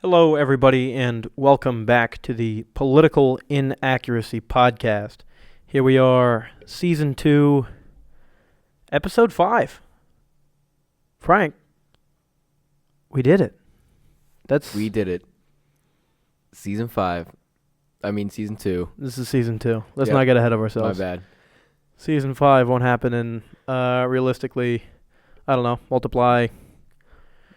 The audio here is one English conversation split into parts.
Hello, everybody, and welcome back to the Political Inaccuracy Podcast. Here we are, Season 2, Episode 5. Frank, we did it. We did it. Season 2. This is Season 2. Let's Yep. not get ahead of ourselves. My bad. Season 5 won't happen in, realistically, I don't know, multiply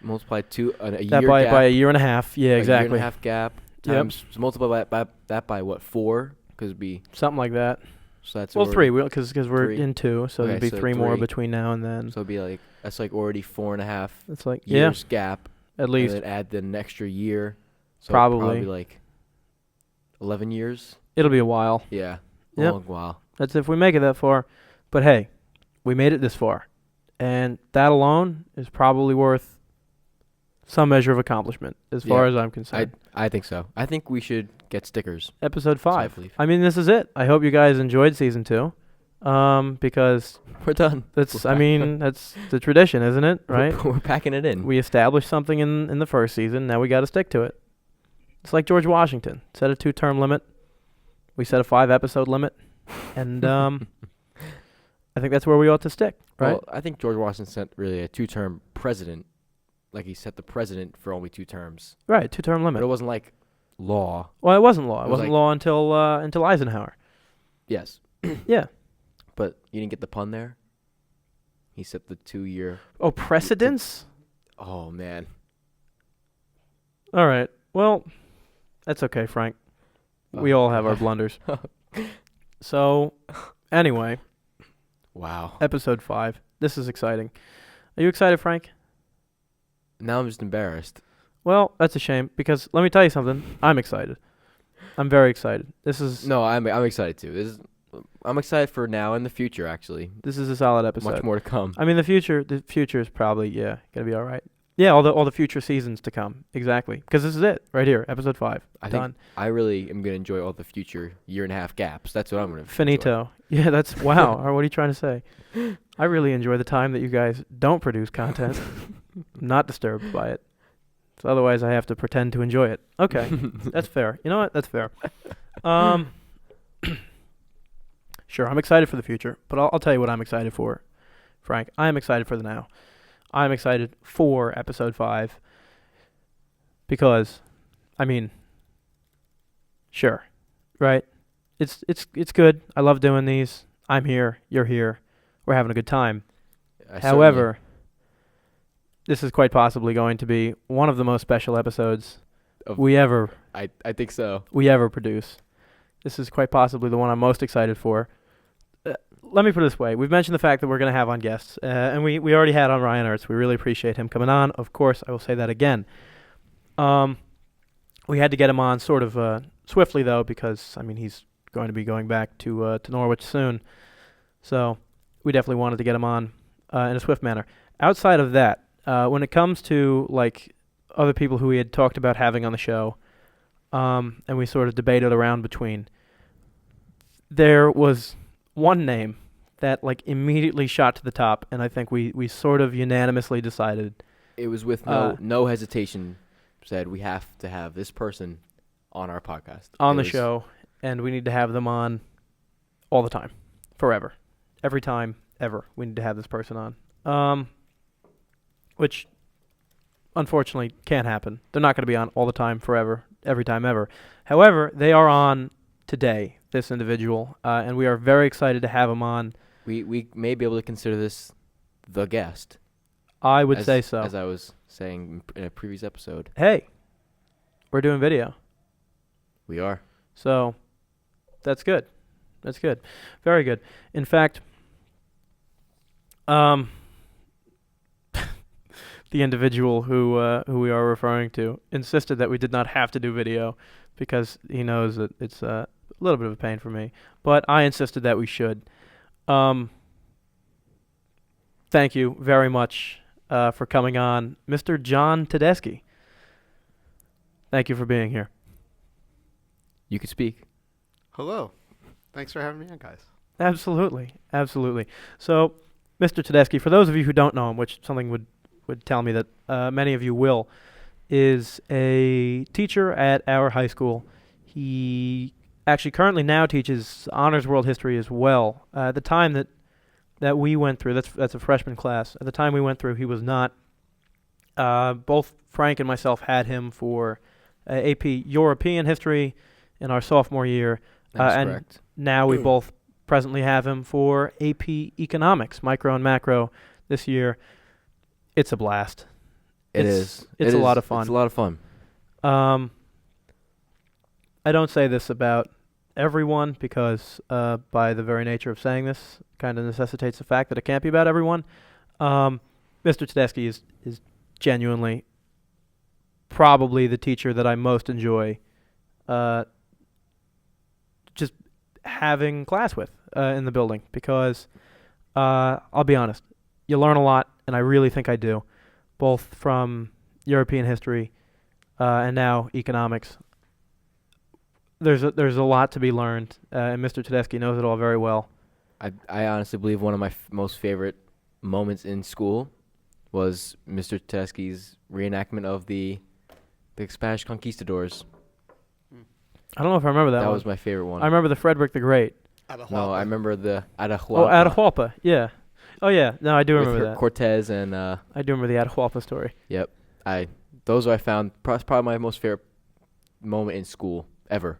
Multiply a year that gap. by a year and a half. Yeah, exactly. A year and a half gap. Times multiply that by what, 4? Because it'd be Something like that. so that's Well, already, 3, because we're 3. in 2, so Okay, there'd be so 3 more 3. between now and then. So it'd be like that's like already 4.5 It's like, years gap. at least. And then add an extra year. So Probably. like 11 years. It'll be a while. Yeah. Yep. Long while. That's if we make it that far. But hey, we made it this far. And that alone is probably worth some measure of accomplishment as far as I'm concerned. I think so. I think we should get stickers. Episode So I 5. believe. I mean, this is it. I hope you guys enjoyed Season 2. Because We're done. that's the tradition, isn't it? Right? We're packing it in. We established something in the first season. Now we got to stick to it. It's like George Washington. Set a 2-term limit. We set a 5-episode limit. And I think that's where we ought to stick, right? Well, I think George Washington set really a 2-term president. Like he set the president for only 2 terms. Right, 2-term But limit. it wasn't like law. Well, it wasn't law. It It was wasn't like- law until Eisenhower. Yes. Yeah. But you didn't get the pun there? He set the 2-year. Oh, precedence? Oh, man. All right. Well, that's okay, Frank. We all have our blunders. So, anyway, Wow. episode 5. This is exciting. Are you excited, Frank? Now I'm just embarrassed. Well, that's a shame because let me tell you something. I'm excited. I'm very excited. This is No, I'm excited too. I'm excited for now and the future, actually. this is a solid episode. Much more to come. I mean, the future is probably gonna be all right. Yeah, all the future seasons to come. Exactly. Because this is it right here, episode 5. I Done. think I really am going to enjoy all the future year and a half gaps. That's what I'm going to Finito. Yeah, that's wow. Or what are you trying to say? I really enjoy the time that you guys don't produce content. I'm not disturbed by it. So otherwise, I have to pretend to enjoy it. Okay, that's fair. You know what? That's fair. Sure, I'm excited for the future, but I'll tell you what I'm excited for, Frank. I am excited for the now. I'm excited for episode 5 because, I mean, sure, right? It's good. I love doing these. I'm here. You're here. We're having a good time. However, this is quite possibly going to be one of the most special episodes I think so. we ever produce. This is quite possibly the one I'm most excited for. Let me put it this way. We've mentioned the fact that we're going to have on guests, and we already had on Ryan Ertz. We really appreciate him coming on. Of course, I will say that again. We had to get him on sort of swiftly, though, because, I mean, he's going to be going back to Norwich soon. So we definitely wanted to get him on in a swift manner. Outside of that, when it comes to, like, other people who we had talked about having on the show, and we sort of debated around between, there was one name that like immediately shot to the top, and I think we sort of unanimously decided. It was with no hesitation said we have to have this person on our podcast. On the show, and we need to have them on all the time, forever. Every time, ever. We need to have this person on. Which, unfortunately, can't happen. They're not going to be on all the time, forever, every time, ever. However, they are on today, this individual, and we are very excited to have him on. We may be able to consider this the guest. I would say so. As I was saying in a previous episode. Hey, we're doing video. We are. So, that's good. That's good. Very good. In fact, the individual who we are referring to insisted that we did not have to do video because he knows that it's a little bit of a pain for me. But I insisted that we should. Thank you very much for coming on, Mr. John Tedeschi. Thank you for being here. You could speak. Hello. Thanks for having me on, guys. Absolutely. Absolutely. So, Mr. Tedeschi, for those of you who don't know him, which something would tell me that many of you will, is a teacher at our high school. He actually currently now teaches honors world history as well. At the time that we went through, that's a freshman class. At the time we went through, he was not. Both Frank and myself had him for AP European history in our sophomore year. That's and correct. now we both presently have him for AP Economics, micro and macro this year. It's a blast. It's a lot of fun. It's a lot of fun. I don't say this about everyone because by the very nature of saying this kind of necessitates the fact that it can't be about everyone. Mr. Tedeschi is genuinely probably the teacher that I most enjoy just having class with in the building because I'll be honest, you learn a lot, and I really think I do, both from European history and now economics. There's a lot to be learned, and Mr. Tedeschi knows it all very well. I honestly believe one of my most favorite moments in school was Mr. Tedeschi's reenactment of the Spanish conquistadors. I don't know if I remember that That one. was my favorite one. I remember the Frederick the Great. No, I remember the Atahualpa. Oh, Atahualpa, yeah. Oh, yeah. No, I do remember that. Cortez and I do remember the Atahualpa story. Yep. Those I found probably my most favorite moment in school ever.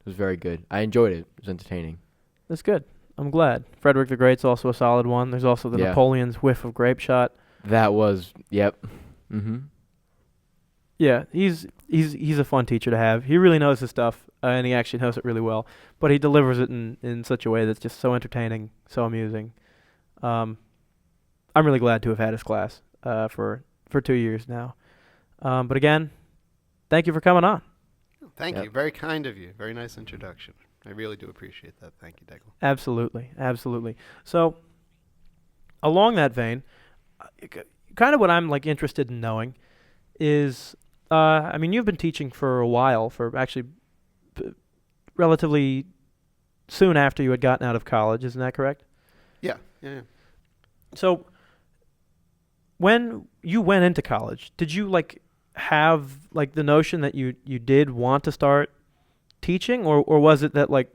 It was very good. I enjoyed it. It was entertaining. That's good. I'm glad. Frederick the Great's also a solid one. There's also the Napoleon's whiff of grape shot. That was, yep. Mm-hmm. Yeah, he's a fun teacher to have. He really knows his stuff, and he actually knows it really well. But he delivers it in such a way that's just so entertaining, so amusing. I'm really glad to have had his class for 2 years now. But again, thank you for coming on. Thank you. Very kind of you. Very nice introduction. I really do appreciate that. Thank you, Deaglan. Absolutely. So, along that vein, kind of what I'm interested in knowing is, you've been teaching for a while, for actually relatively soon after you had gotten out of college. Isn't that correct? Yeah. So, when you went into college, did you have the notion that you did want to start teaching, or was it that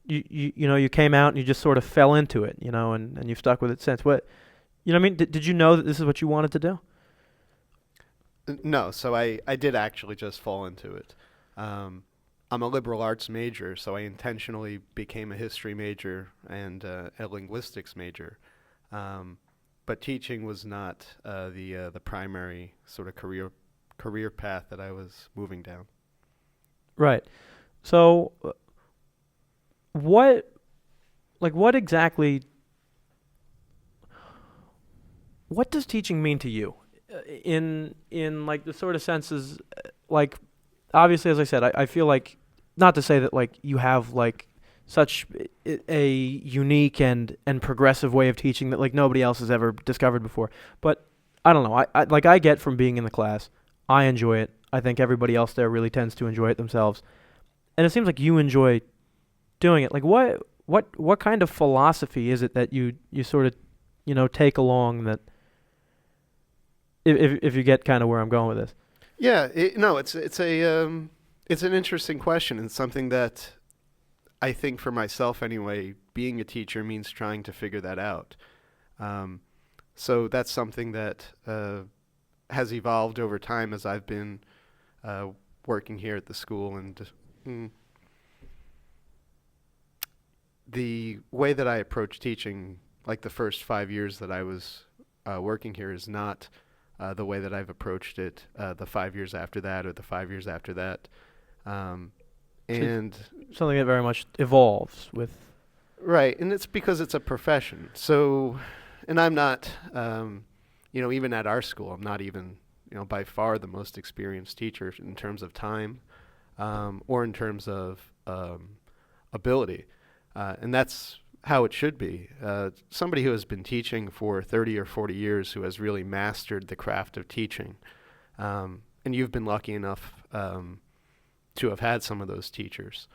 you came out and you just sort of fell into it, and you've stuck with it since? What, did you know that this is what you wanted to do? No, so I did actually just fall into it. I'm a liberal arts major, so I intentionally became a history major and a linguistics major. But teaching was not the primary sort of career path that I was moving down. Right. So, what exactly, what does teaching mean to you? In the sort of senses, obviously, as I said, I feel not to say that you have such a unique and progressive way of teaching that nobody else has ever discovered before. But I don't know. I get from being in the class, I enjoy it. I think everybody else there really tends to enjoy it themselves, and it seems like you enjoy doing it. What kind of philosophy is it that you sort of take along that? If you get kind of where I'm going with this. Yeah, it's an interesting question, and something that I think for myself anyway, being a teacher means trying to figure that out. So that's something that has evolved over time as I've been working here at the school, and the way that I approach teaching, the first 5 years that I was working here, is not the way that I've approached it the 5 years after that or the 5 years after that. And something that very much evolves with... Right, and it's because it's a profession. So, and I'm not, even at our school, I'm not even, by far the most experienced teacher in terms of time or in terms of ability. And that's how it should be. Somebody who has been teaching for 30 or 40 years, who has really mastered the craft of teaching, and you've been lucky enough to have had some of those teachers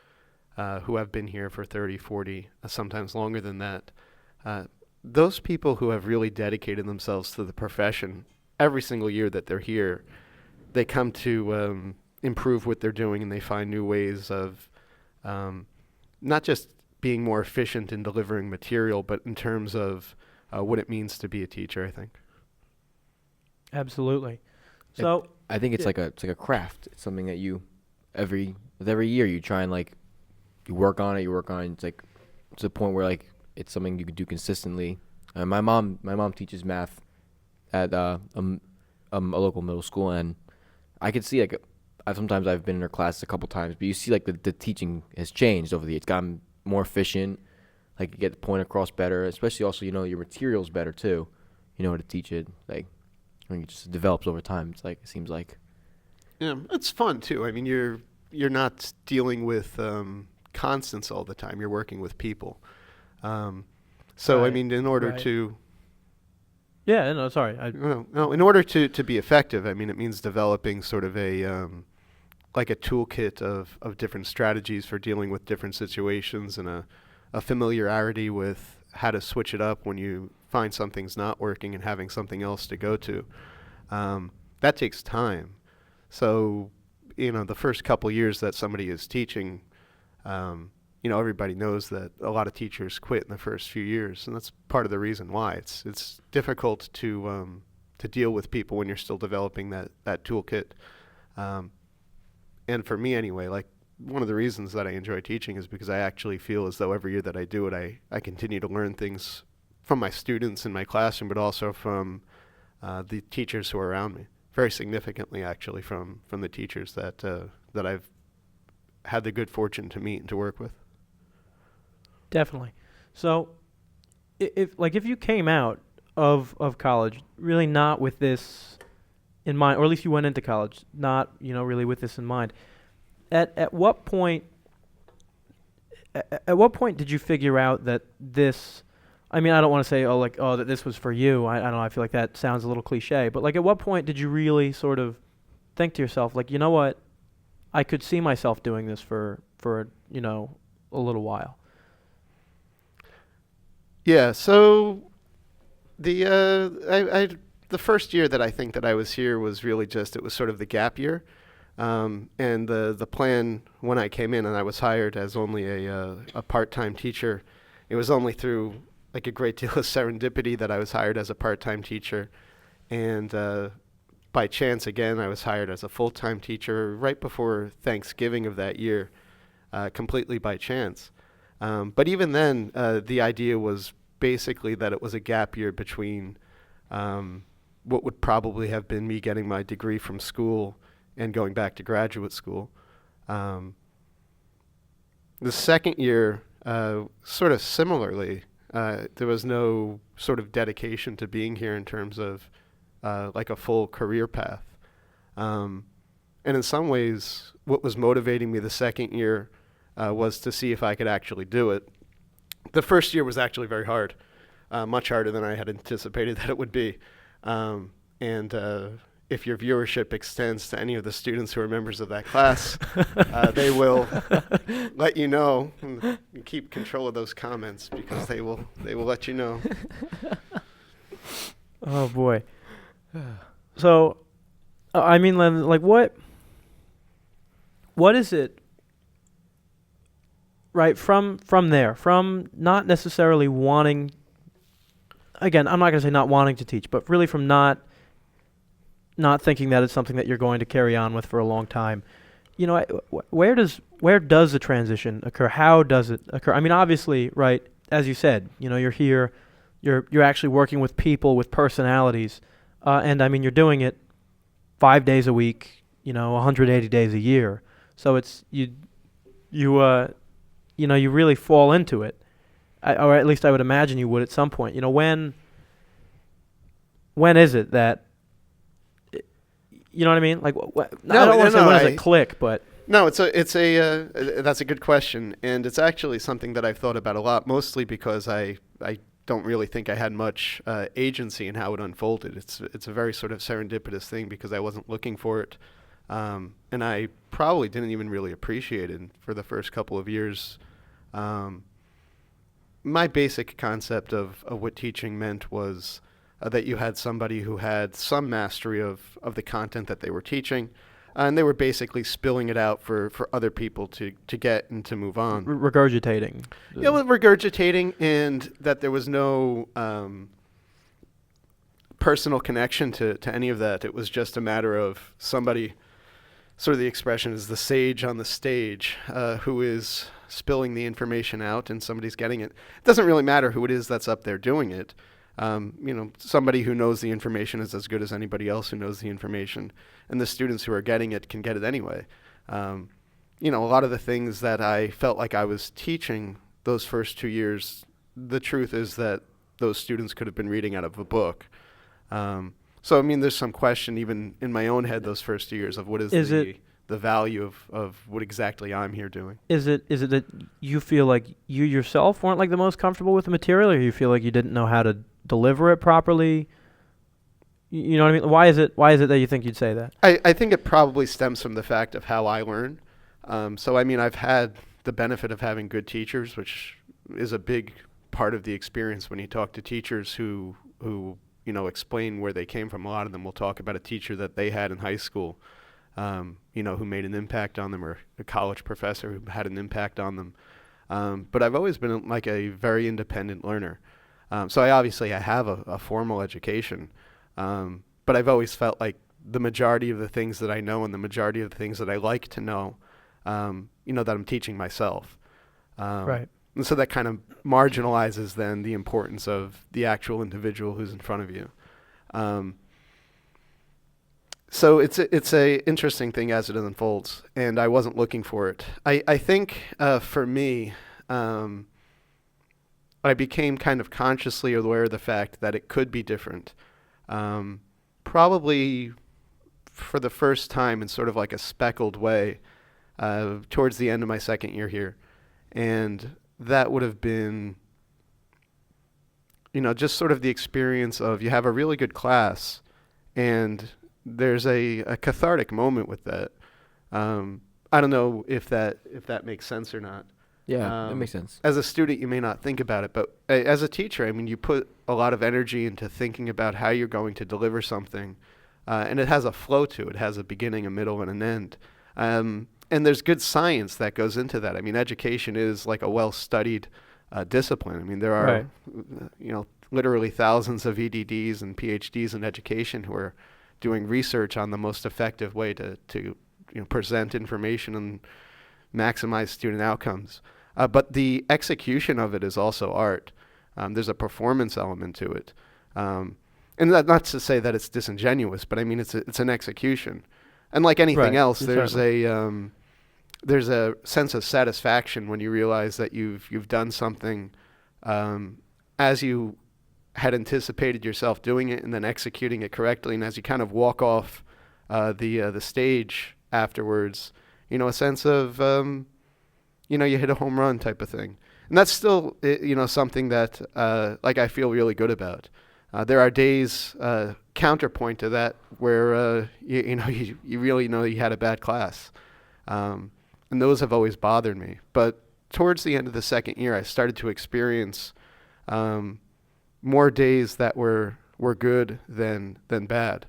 who have been here for 30, 40, sometimes longer than that. Those people who have really dedicated themselves to the profession every single year that they're here, they come to improve what they're doing, and they find new ways of not just being more efficient in delivering material, but in terms of what it means to be a teacher, I think. Absolutely. So I think it's like a craft. It's something that you every year you try and like you work on it. It's like to the point where like it's something you can do consistently. My mom teaches math at a local middle school, and I could see like sometimes I've been in her class a couple times, but you see like the teaching has changed over the years. It's gotten more efficient. Like you get the point across better, especially also your material's better too. You know how to teach it. Like I mean, it just develops over time. It's like it seems like. Yeah, it's fun too. I mean, you're not dealing with constants all the time. You're working with people. So Right, I mean, in order right. to yeah, no, sorry. in order to be effective, I mean, it means developing sort of a like a toolkit of different strategies for dealing with different situations, and a familiarity with how to switch it up when you find something's not working and having something else to go to. That takes time. So, the first couple years that somebody is teaching, everybody knows that a lot of teachers quit in the first few years, and that's part of the reason why. It's difficult to deal with people when you're still developing that toolkit. And for me anyway, like one of the reasons that I enjoy teaching is because I actually feel as though every year that I do it, I continue to learn things from my students in my classroom, but also from the teachers who are around me. Very significantly, actually, from the teachers that I've had the good fortune to meet and to work with. Definitely. So, if you came out of college really not with this in mind, or at least you went into college not really with this in mind, at what point did you figure out that this? I mean, I don't want to say that this was for you. I don't know. I feel like that sounds a little cliche, but like at what point did you really sort of think to yourself like, you know what, I could see myself doing this for a little while? Yeah, so the first year that I think that I was here was really it was sort of the gap year, and the plan when I came in and I was hired as only a part-time teacher. It was only through like a great deal of serendipity that I was hired as a part-time teacher, and by chance again I was hired as a full-time teacher right before Thanksgiving of that year, completely by chance. But even then, the idea was basically that it was a gap year between what would probably have been me getting my degree from school and going back to graduate school. The second year, sort of similarly, there was no sort of dedication to being here in terms of like a full career path. And in some ways, what was motivating me the second year was to see if I could actually do it. The first year was actually very hard, much harder than I had anticipated that it would be. And if your viewership extends to any of the students who are members of that class, they will let you know and keep control of those comments, because they will let you know. Oh boy. So, I mean, like what is it? Right, from there, from not necessarily wanting, again, I'm not going to say not wanting to teach, but really from not thinking that it's something that you're going to carry on with for a long time. Where does the transition occur? How does it occur? I mean, obviously, right, as you said, you're here, you're actually working with people with personalities, and I mean, you're doing it 5 days a week, 180 days a year. So it's you really fall into it, or at least I would imagine you would at some point. When is it that, you know what I mean? Like, I don't want to say when does it click, but no, it's a that's a good question, and it's actually something that I've thought about a lot, mostly because I don't really think I had much agency in how it unfolded. It's a very sort of serendipitous thing because I wasn't looking for it, and I probably didn't even really appreciate it for the first couple of years. My basic concept of what teaching meant was that you had somebody who had some mastery of the content that they were teaching, and they were basically spilling it out for other people to get and to move on. Regurgitating. Yeah, well, regurgitating, and that there was no personal connection to any of that. It was just a matter of somebody, sort of the expression is the sage on the stage, who is spilling the information out and somebody's getting it. It doesn't really matter who it is that's up there doing it. Somebody who knows the information is as good as anybody else who knows the information, and the students who are getting it can get it anyway. A lot of the things that I felt like I was teaching those first 2 years, the truth is that those students could have been reading out of a book. There's some question even in my own head those first 2 years of what is the value of what exactly I'm here doing. Is it that you feel like you yourself weren't like the most comfortable with the material, or you feel like you didn't know how to deliver it properly? You know what I mean? Why is it that you think you'd say that? I think it probably stems from the fact of how I learn. I've had the benefit of having good teachers, which is a big part of the experience when you talk to teachers who explain where they came from. A lot of them will talk about a teacher that they had in high school, who made an impact on them, or a college professor who had an impact on them. But I've always been like a very independent learner. So I have a formal education, but I've always felt like the majority of the things that I know and the majority of the things that I like to know, that I'm teaching myself. Right. And so that kind of marginalizes then the importance of the actual individual who's in front of you. So it's a interesting thing as it unfolds, and I wasn't looking for it. I think for me, I became kind of consciously aware of the fact that it could be different. Probably for the first time in sort of like a speckled way, towards the end of my second year here. And that would have been, just sort of the experience of you have a really good class, and there's a cathartic moment with that. I don't know if that makes sense or not. Yeah, that makes sense. As a student, you may not think about it, but as a teacher, you put a lot of energy into thinking about how you're going to deliver something, and it has a flow to it. It has a beginning, a middle, and an end. And there's good science that goes into that. Education is like a well-studied discipline. There are, literally thousands of EDDs and PhDs in education who are doing research on the most effective way to present information and maximize student outcomes. But the execution of it is also art. There's a performance element to it. And not to say that it's disingenuous, but it's an execution. And like anything else, there's a sense of satisfaction when you realize that you've done something as you had anticipated yourself doing it, and then executing it correctly. And as you kind of walk off the stage afterwards, a sense of you hit a home run type of thing. And that's still something that I feel really good about. There are days counterpoint to that where you really know you had a bad class. And those have always bothered me. But towards the end of the second year, I started to experience more days that were good than bad.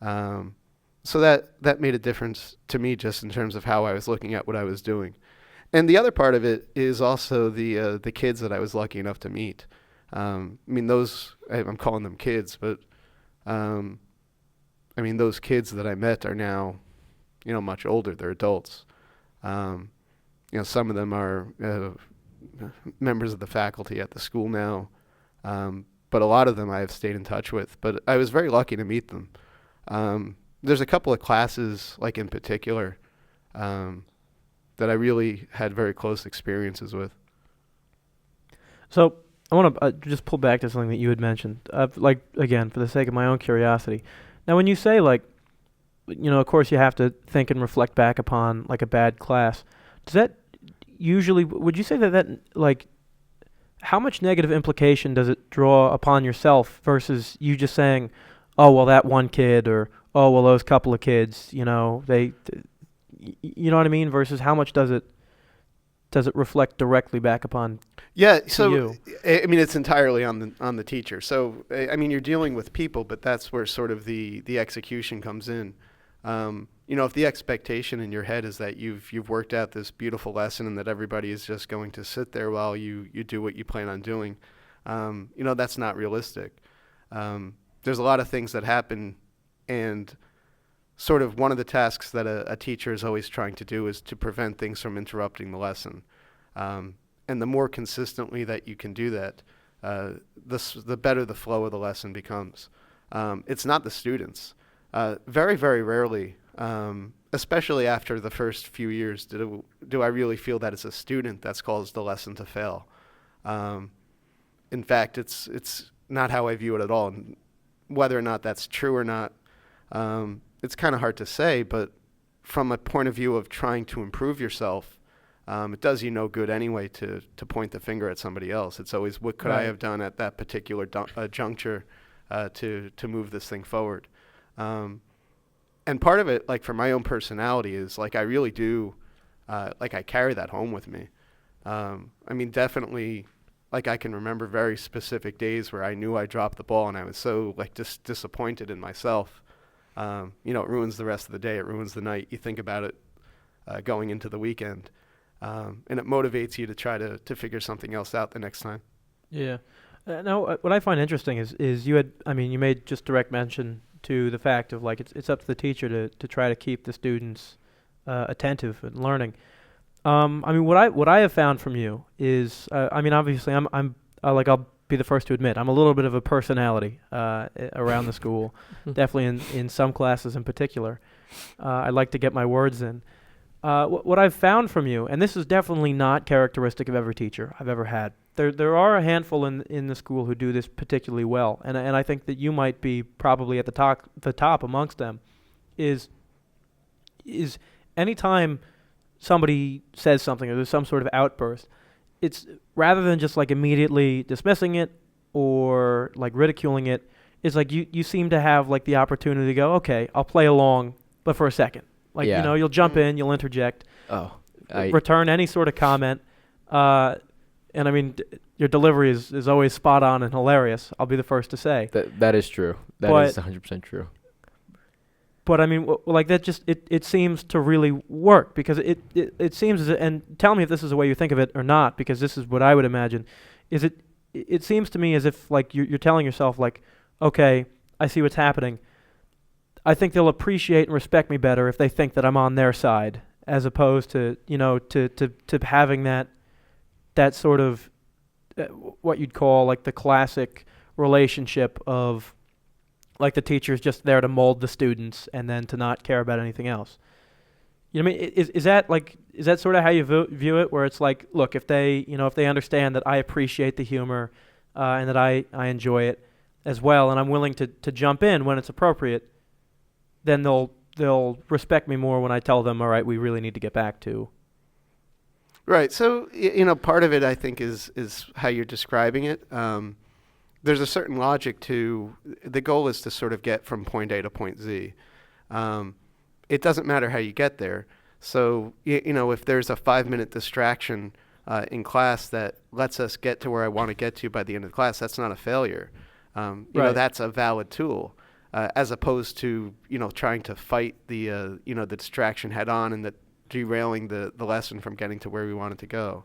So that made a difference to me just in terms of how I was looking at what I was doing. And the other part of it is also the kids that I was lucky enough to meet. Those, I'm calling them kids, but those kids that I met are now, much older. They're adults. Some of them are members of the faculty at the school now, but a lot of them I have stayed in touch with. But I was very lucky to meet them. There's a couple of classes, like in particular, that I really had very close experiences with. So I want to just pull back to something that you had mentioned, again, for the sake of my own curiosity. Now, when you say, of course you have to think and reflect back upon, a bad class, does that usually, would you say that how much negative implication does it draw upon yourself versus you just saying, oh, well, that one kid, or, oh, well, those couple of kids, they you know what I mean? Versus how much does it does it reflect directly back upon Yeah, to so you? I mean, it's entirely on the teacher. So I mean, you're dealing with people, but that's where sort of the execution comes in. You know, if the expectation in your head is that you've worked out this beautiful lesson and that everybody is just going to sit there while you do what you plan on doing, you know, that's not realistic. There's a lot of things that happen, and sort of one of the tasks that a teacher is always trying to do is to prevent things from interrupting the lesson. And the more consistently that you can do that, the better the flow of the lesson becomes. It's not the students. Very, very rarely, especially after the first few years, do I really feel that it's a student that's caused the lesson to fail. In fact, it's not how I view it at all. And whether or not that's true or not, it's kind of hard to say, but from a point of view of trying to improve yourself, it does you no good anyway to point the finger at somebody else. It's always, what could I have done at that particular juncture to move this thing forward? And part of it, like for my own personality, is like I really do, like I carry that home with me. I mean, definitely, like I can remember very specific days where I knew I dropped the ball and I was so like disappointed in myself. You know, it ruins the rest of the day. It ruins the night. You think about it going into the weekend. And it motivates you to try to figure something else out the next time. Yeah. Now, what I find interesting is you made just direct mention to the fact of like it's up to the teacher to try to keep the students attentive and learning. I mean, what I have found from you is, I mean, obviously I'm like I'll be the first to admit I'm a little bit of a personality around the school, definitely in some classes in particular. I like to get my words in. What I've found from you, and this is definitely not characteristic of every teacher I've ever had. There are a handful in the school who do this particularly well, and I think that you might be probably at the top amongst them. Is anytime somebody says something or there's some sort of outburst, it's rather than just like immediately dismissing it or like ridiculing it, it's like you seem to have like the opportunity to go, okay, I'll play along, but for a second. Like, you know, you'll jump in, you'll interject, return any sort of comment. And I mean, your delivery is always spot on and hilarious. I'll be the first to say. That is true. That is 100% true. But I mean, like that just, it seems to really work because it seems, and tell me if this is the way you think of it or not, because this is what I would imagine, is it seems to me as if like you're telling yourself like, okay, I see what's happening. I think they'll appreciate and respect me better if they think that I'm on their side, as opposed to, you know, to having that sort of what you'd call like the classic relationship of like the teacher's just there to mold the students and then to not care about anything else. You know what I mean? Is that sort of how you view it, where it's like, look, if they understand that I appreciate the humor and that I enjoy it as well, and I'm willing to jump in when it's appropriate, then they'll respect me more when I tell them, all right, we really need to get back to. Right. So, you know, part of it, I think, is how you're describing it. There's a certain logic to the goal is to sort of get from point A to point Z. It doesn't matter how you get there. So, you know, if there's a 5-minute distraction in class that lets us get to where I want to get to by the end of the class, that's not a failure. You know, that's a valid tool. As opposed to, you know, trying to fight the the distraction head on and the derailing the lesson from getting to where we wanted to go.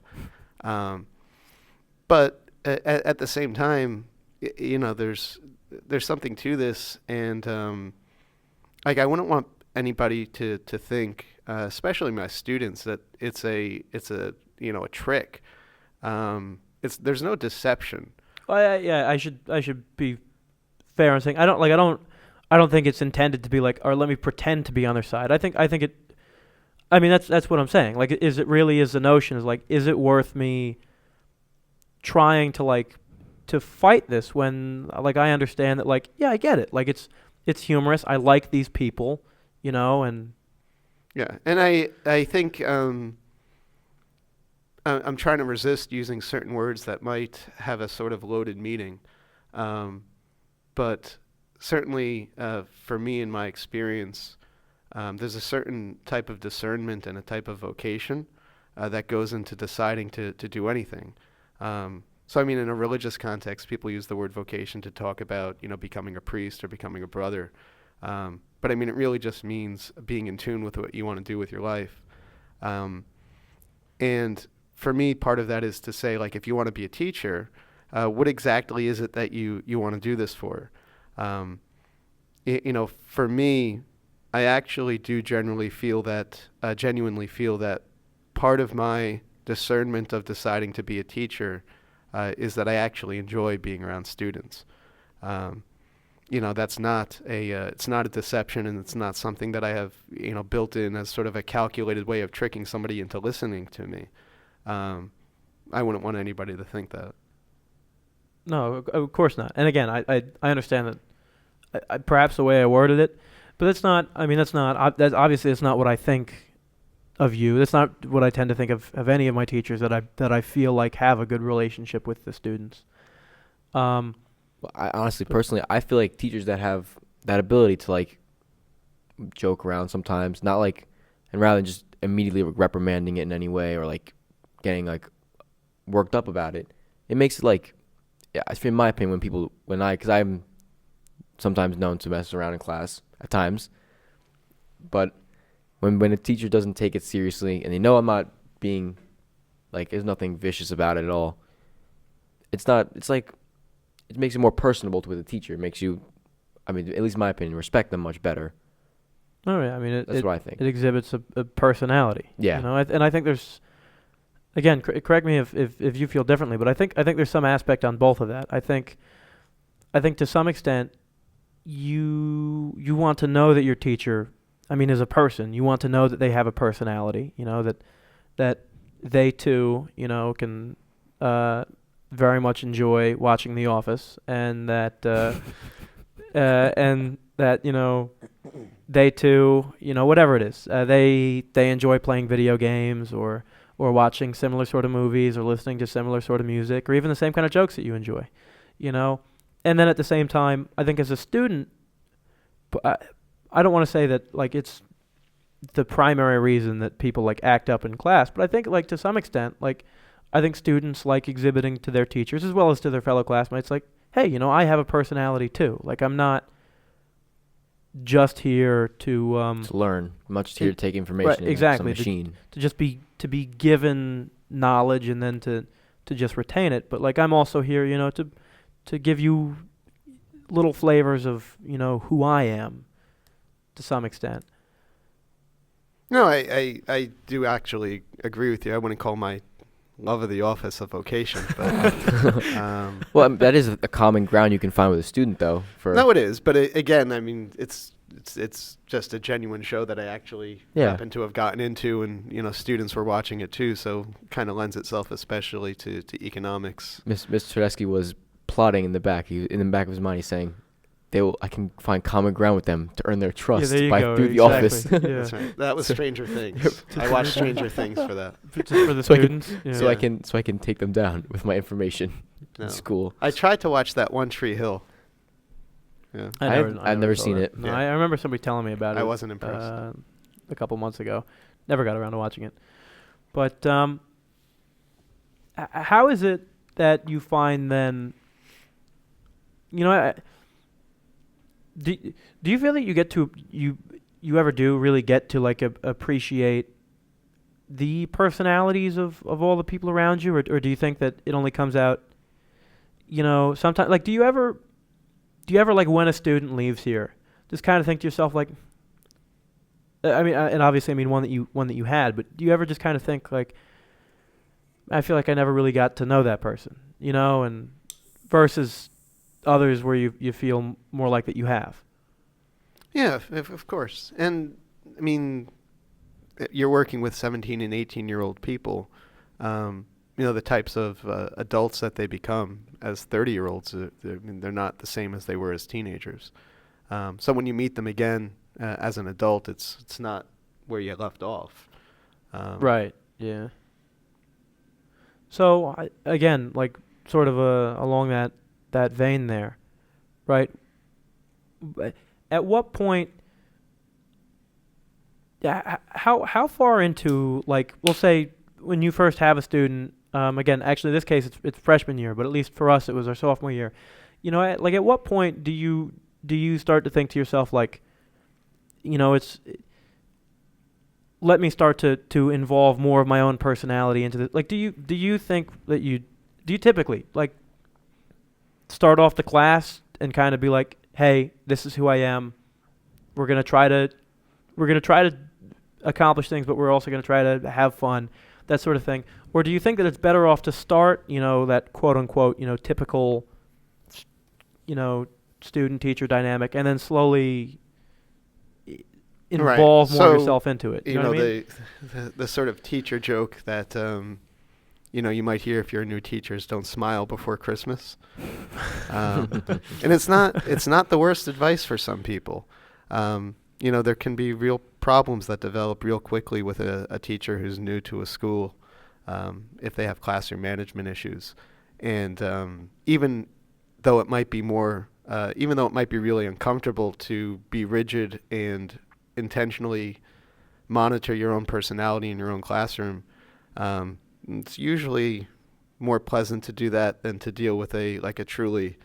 But at the same time, you know, there's something to this, and like I wouldn't want anybody to think, especially my students, that it's a trick. There's no deception. Well, yeah, I should be fair in saying I don't think it's intended to be like, or let me pretend to be on their side. I think it. I mean, that's what I'm saying. Like, is it really is the notion is like, is it worth me trying to fight this when like I understand that like, yeah, I get it. Like it's humorous. I like these people, you know, and yeah, and I think I'm trying to resist using certain words that might have a sort of loaded meaning, but. Certainly, for me, in my experience, there's a certain type of discernment and a type of vocation that goes into deciding to do anything. So I mean, in a religious context, people use the word vocation to talk about, becoming a priest or becoming a brother. But I mean, it really just means being in tune with what you want to do with your life. And for me, part of that is to say, like, if you want to be a teacher, what exactly is it that you want to do this for? For me, I actually do genuinely feel that part of my discernment of deciding to be a teacher is that I actually enjoy being around students. That's not it's not a deception, and it's not something that I have, built in as sort of a calculated way of tricking somebody into listening to me. I wouldn't want anybody to think that. No, of course not. And again, I understand that perhaps the way I worded it, but that's obviously it's not what I think of you. That's not what I tend to think of any of my teachers that I feel like have a good relationship with the students. Well, I honestly, personally, I feel like teachers that have that ability to like joke around sometimes, not like, and rather than just immediately reprimanding it in any way or like getting like worked up about it, it makes it like, in my opinion, because I'm sometimes known to mess around in class at times, but when a teacher doesn't take it seriously and they know I'm not being like, there's nothing vicious about it at all, it's like, it makes it more personable with a teacher. It makes you, at least in my opinion, respect them much better. Oh yeah, that's what I think. It exhibits a personality. Yeah. And I think there's, again, correct me if you feel differently, but I think there's some aspect on both of that. I think to some extent, you want to know that your teacher, as a person, you want to know that they have a personality. That they too, can very much enjoy watching The Office, and that they too, whatever it is, they enjoy playing video games or watching similar sort of movies or listening to similar sort of music or even the same kind of jokes that you enjoy, And then at the same time, I think as a student, I don't want to say that like it's the primary reason that people like act up in class, but I think like to some extent, like I think students like exhibiting to their teachers as well as to their fellow classmates, like, hey, I have a personality too. Like I'm not just here to learn, much here to take information. Right, exactly. Some machine. To be given knowledge and then to just retain it. But like I'm also here, to give you little flavors of who I am, to some extent. No, I do actually agree with you. I wouldn't call my love of The Office a vocation, but well, that is a common ground you can find with a student, though. No, it is, but again, it's just a genuine show that I actually happen to have gotten into, and students were watching it too, so kind of lends itself especially to economics. Mr. Tedeschi was plotting in the back. In the back of his mind, he's saying, I can find common ground with them to earn their trust through The Office. Yeah. That's right. That was Stranger Things. I watched Stranger Things for that. Just for the students. So I can take them down with my information in school. I tried to watch that One Tree Hill. Yeah. I've never seen it. No, I remember somebody telling me about it. I wasn't impressed. A couple months ago. Never got around to watching it. But how is it that you find then, do you feel that you get to you ever do really get to like appreciate the personalities of all the people around you, or do you think that it only comes out sometimes, like do you ever like when a student leaves here just kind of think to yourself like and obviously one that you had, but do you ever just kind of think like, I feel like I never really got to know that person, and versus others where you feel more like that you have? Yeah, of course. And you're working with 17 and 18-year-old people. The types of adults that they become as 30-year-olds, they're not the same as they were as teenagers. So when you meet them again as an adult, it's not where you left off. Right, yeah. So, again, like sort of along that vein there, right? At what point, how far into, like, we'll say when you first have a student, again, actually in this case it's freshman year, but at least for us it was our sophomore year. Like at what point do you start to think to yourself like, let me start to involve more of my own personality into this? Like, do you think that do you typically like start off the class and kind of be like, hey, this is who I am. We're gonna try to accomplish things, but we're also gonna try to have fun, that sort of thing. Or do you think that it's better off to start, that quote unquote, typical, student teacher dynamic, and then slowly involve more of yourself into it? You know what I mean? the sort of teacher joke that you might hear if you're a new teacher is don't smile before Christmas. And it's not the worst advice for some people. There can be real problems that develop real quickly with a teacher who's new to a school, if they have classroom management issues. And even though it might be really uncomfortable to be rigid and intentionally monitor your own personality in your own classroom, it's usually more pleasant to do that than to deal with a truly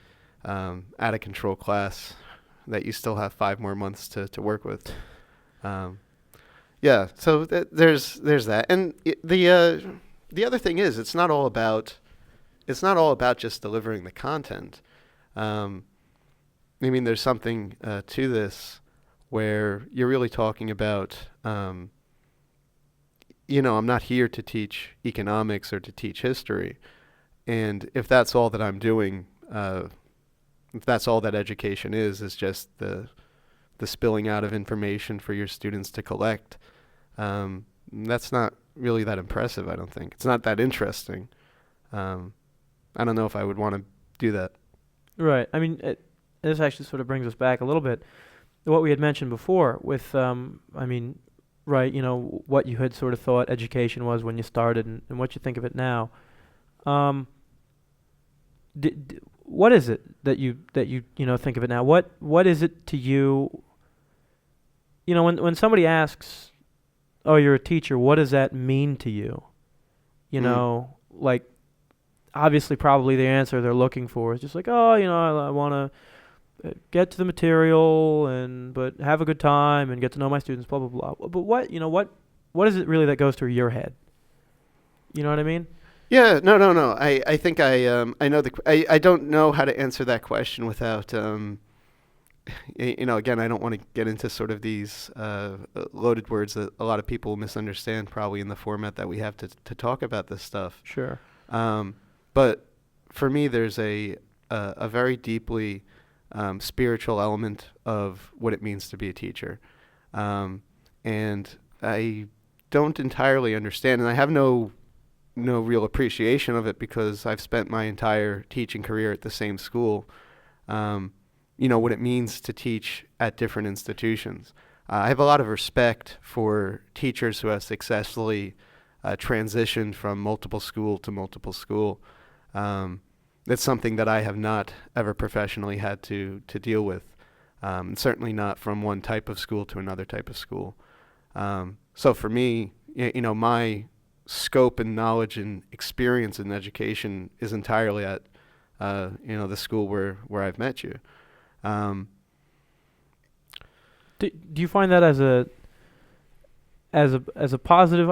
out of control class that you still have 5 more months to work with. So there's that, and the other thing is it's not all about just delivering the content. There's something to this where you're really talking about. I'm not here to teach economics or to teach history, and if that's all that I'm doing, if that's all that education is just the spilling out of information for your students to collect, that's not really that impressive, I don't think. It's not that interesting. I don't know if I would want to do that. Right. This actually sort of brings us back a little bit to what we had mentioned before with, right, what you had sort of thought education was when you started and what you think of it now. What is it that you think of it now? What is it to you? When somebody asks, "Oh, you're a teacher," what does that mean to you? Like, obviously, probably the answer they're looking for is just like, "Oh, I want to get to the material but have a good time and get to know my students." Blah blah blah. But what is it really that goes through your head? You know what I mean? Yeah, no. I think I know I don't know how to answer that question without again, I don't want to get into sort of these loaded words that a lot of people misunderstand probably in the format that we have to talk about this stuff. Sure. But for me, there's a very deeply spiritual element of what it means to be a teacher, and I don't entirely understand, and I have no real appreciation of it because I've spent my entire teaching career at the same school. What it means to teach at different institutions. I have a lot of respect for teachers who have successfully transitioned from multiple school to multiple school. That's something that I have not ever professionally had to deal with. Certainly not from one type of school to another type of school. So for me, my scope and knowledge and experience in education is entirely at the school where I've met you. Do you find that as a positive?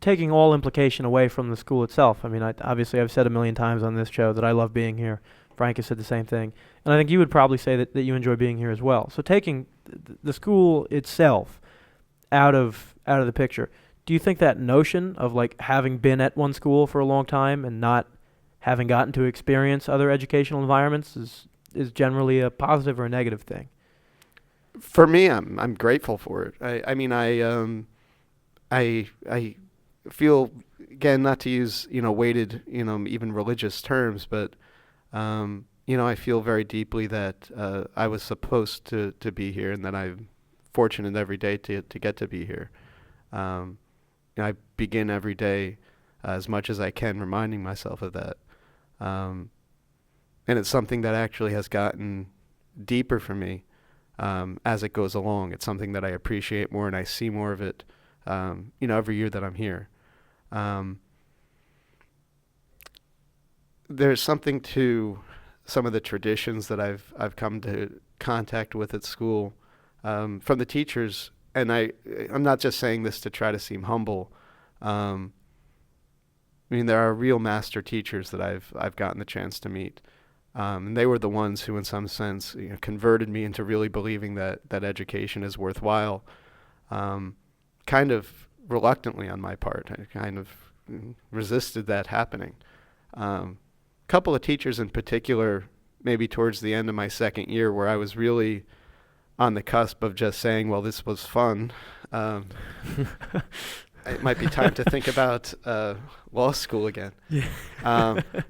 Taking all implication away from the school itself. Obviously I've said a million times on this show that I love being here. Frank has said the same thing, and I think you would probably say that you enjoy being here as well. So taking the school itself out of the picture, do you think that notion of like having been at one school for a long time and not having gotten to experience other educational environments is generally a positive or a negative thing? For me, I'm grateful for it. I feel, again, not to use weighted even religious terms, but I feel very deeply that I was supposed to be here, and that I'm fortunate every day to get to be here. I begin every day as much as I can reminding myself of that. And it's something that actually has gotten deeper for me as it goes along. It's something that I appreciate more, and I see more of it every year that I'm here. There's something to some of the traditions that I've come to contact with at school, from the teachers, and I'm not just saying this to try to seem humble. There are real master teachers that I've gotten the chance to meet, and they were the ones who, in some sense, converted me into really believing that education is worthwhile. Kind of reluctantly on my part, I kind of resisted that happening. Couple of teachers in particular, maybe towards the end of my second year, where I was really on the cusp of just saying, well, this was fun. It might be time to think about law school again. Yeah.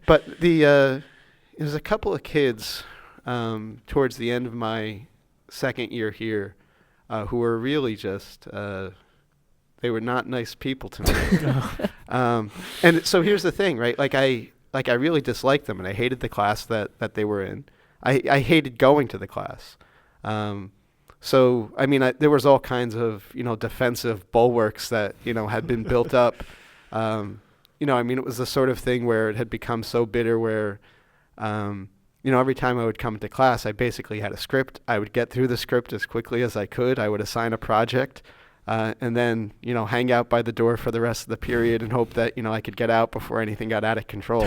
But there's a couple of kids towards the end of my second year here who were really just, they were not nice people to me. And so here's the thing, right? I really disliked them, and I hated the class that they were in. I hated going to the class. There was all kinds of, defensive bulwarks that, had been built up. It was the sort of thing where it had become so bitter where, every time I would come to class, I basically had a script. I would get through the script as quickly as I could. I would assign a project, and then, hang out by the door for the rest of the period and hope that, I could get out before anything got out of control.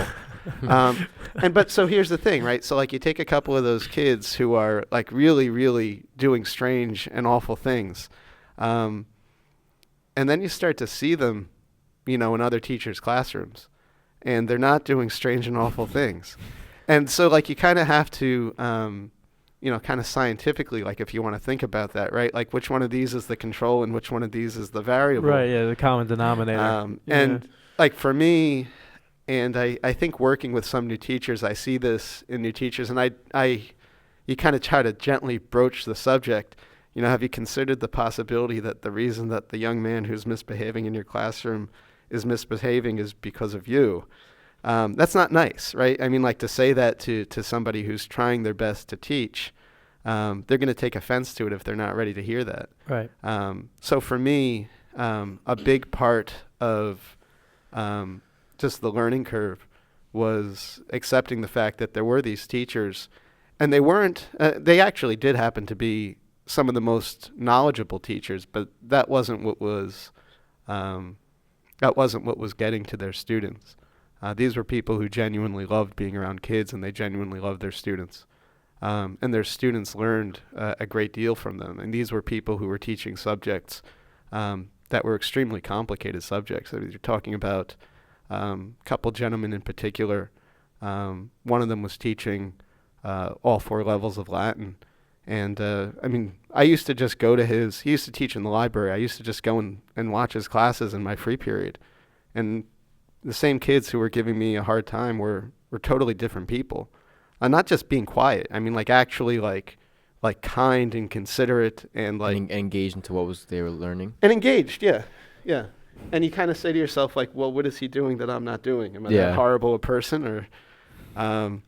So here's the thing, right? So you take a couple of those kids who are really, really doing strange and awful things. And then you start to see them, in other teachers' classrooms, and they're not doing strange and awful things. And so you kind of have to, kind of scientifically, if you want to think about that, right? Which one of these is the control and which one of these is the variable. Right, yeah, the common denominator. And for me, and I think working with some new teachers, I see this in new teachers, and you kind of try to gently broach the subject. Have you considered the possibility that the reason that the young man who's misbehaving in your classroom is misbehaving is because of you? That's not nice, right? To say that to somebody who's trying their best to teach, they're going to take offense to it if they're not ready to hear that. Right. So for me, a big part of just the learning curve was accepting the fact that there were these teachers, and they actually did happen to be some of the most knowledgeable teachers, but that wasn't what was getting to their students. These were people who genuinely loved being around kids, and they genuinely loved their students. And their students learned a great deal from them. And these were people who were teaching subjects that were extremely complicated subjects. You're talking about a couple gentlemen in particular. One of them was teaching all 4 levels of Latin. And I used to just go to he used to teach in the library. I used to just go and watch his classes in my free period. And the same kids who were giving me a hard time were totally different people. Not just being quiet. Actually kind and considerate and and engaged into what they were learning. And engaged, yeah. Yeah. And you kind of say to yourself, well, what is he doing that I'm not doing? Am I that horrible a person? Or I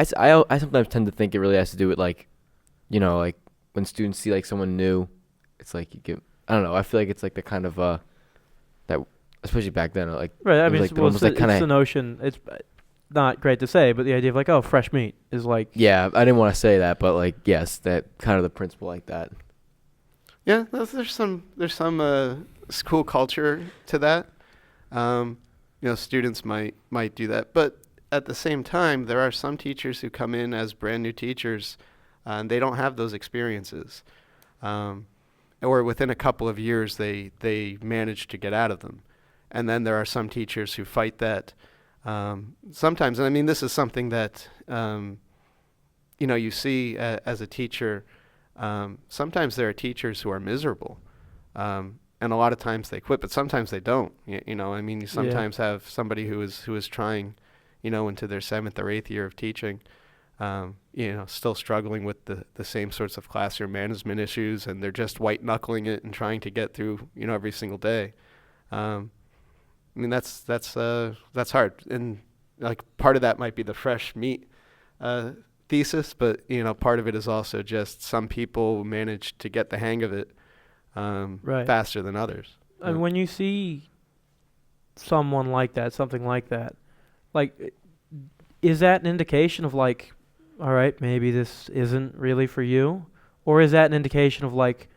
sometimes tend to think it really has to do with when students see someone new, it's you give, I don't know, I feel like it's the kind of that, especially back then, right. It's the notion. It's not great to say, but the idea of fresh meat is yeah. I didn't want to say that, but yes, that kind of the principle like that. Yeah, there's some school culture to that. Students might do that, but at the same time, there are some teachers who come in as brand new teachers, and they don't have those experiences, or within a couple of years, they manage to get out of them. And then there are some teachers who fight that. Sometimes, and this is something that, you see as a teacher. Sometimes there are teachers who are miserable, and a lot of times they quit, but sometimes they don't. You sometimes have somebody who is trying, into their 7th or 8th year of teaching, still struggling with the same sorts of classroom management issues, and they're just white knuckling it and trying to get through, every single day. That's hard, and part of that might be the fresh meat thesis, but part of it is also just some people manage to get the hang of it faster than others. And when you see someone like that, something like that, like, is that an indication of like, all right, maybe this isn't really for you? Or is that an indication of like,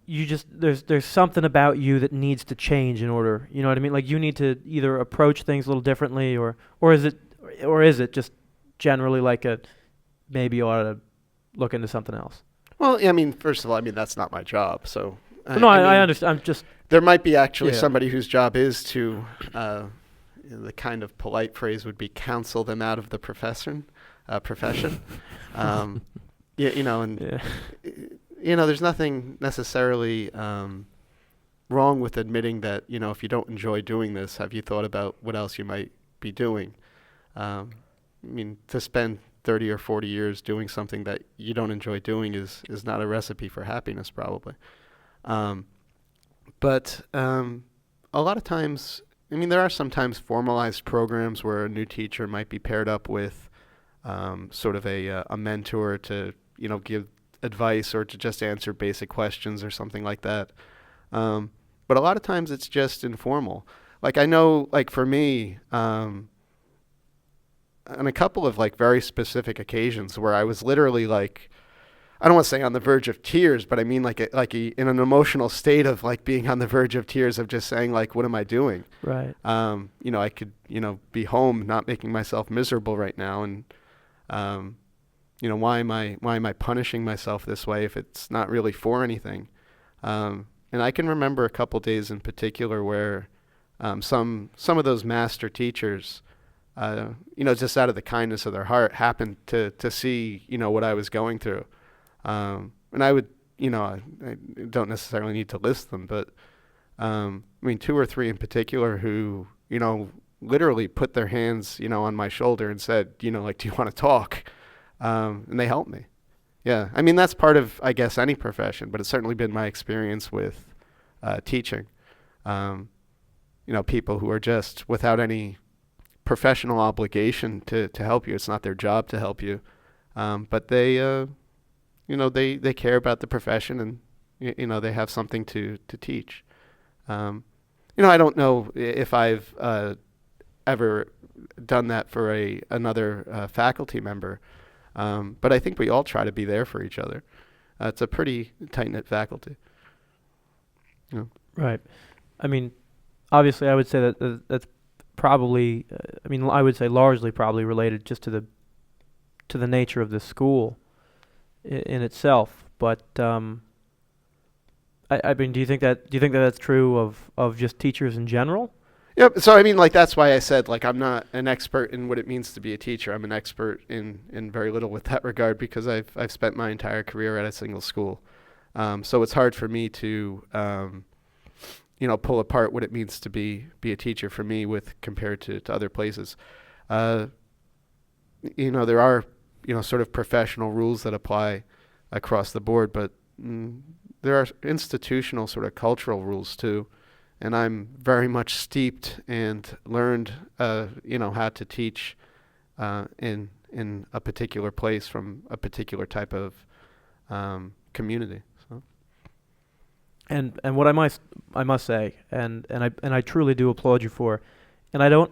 you just, there's something about you that needs to change in order, you know what I mean? Like, you need to either approach things a little differently, or is it just generally like a, maybe you ought to look into something else? Well, I mean, first of all, I mean, that's not my job. So I understand. I'm just, there might be actually Yeah. somebody whose job is to, the kind of polite phrase would be counsel them out of the profession. Yeah, and yeah. there's nothing necessarily wrong with admitting that, if you don't enjoy doing this, have you thought about what else you might be doing? I mean, to spend 30 or 40 years doing something that you don't enjoy doing is not a recipe for happiness, probably. But a lot of times, I mean, there are sometimes formalized programs where a new teacher might be paired up with sort of a mentor to, give advice or to just answer basic questions or something like that. But a lot of times it's just informal. Like, I know, like, for me, on a couple of like very specific occasions where I was literally like, I don't want to say on the verge of tears, but I mean like in an emotional state of like being on the verge of tears of just saying like, what am I doing? Right. I could, be home, not making myself miserable right now. And, why am I punishing myself this way if it's not really for anything? And I can remember a couple days in particular where some of those master teachers, just out of the kindness of their heart, happened to see, what I was going through. And I would, I don't necessarily need to list them, but, I mean, 2 or 3 in particular who, literally put their hands, on my shoulder and said, like, do you want to talk? And they helped me. Yeah. I mean, that's part of, I guess, any profession, but it's certainly been my experience with, teaching. People who are just without any professional obligation to help you. It's not their job to help you. But they, they care about the profession and, they have something to teach. I don't know if I've ever done that for another faculty member, but I think we all try to be there for each other. It's a pretty tight-knit faculty. Right. I mean, obviously, I would say that that's probably, I would say largely probably related just to the nature of the school in itself. But I mean, do you think that that's true of just teachers in general? Yep. So I mean, like, that's why I said, like, I'm not an expert in what it means to be a teacher. I'm an expert in very little with that regard because I've spent my entire career at a single school. So it's hard for me to pull apart what it means to be a teacher for me compared to other places. There are, sort of professional rules that apply across the board, but there are institutional sort of cultural rules too. And I'm very much steeped and learned, how to teach in a particular place from a particular type of community. So. And what I must say, and I truly do applaud you for, and I don't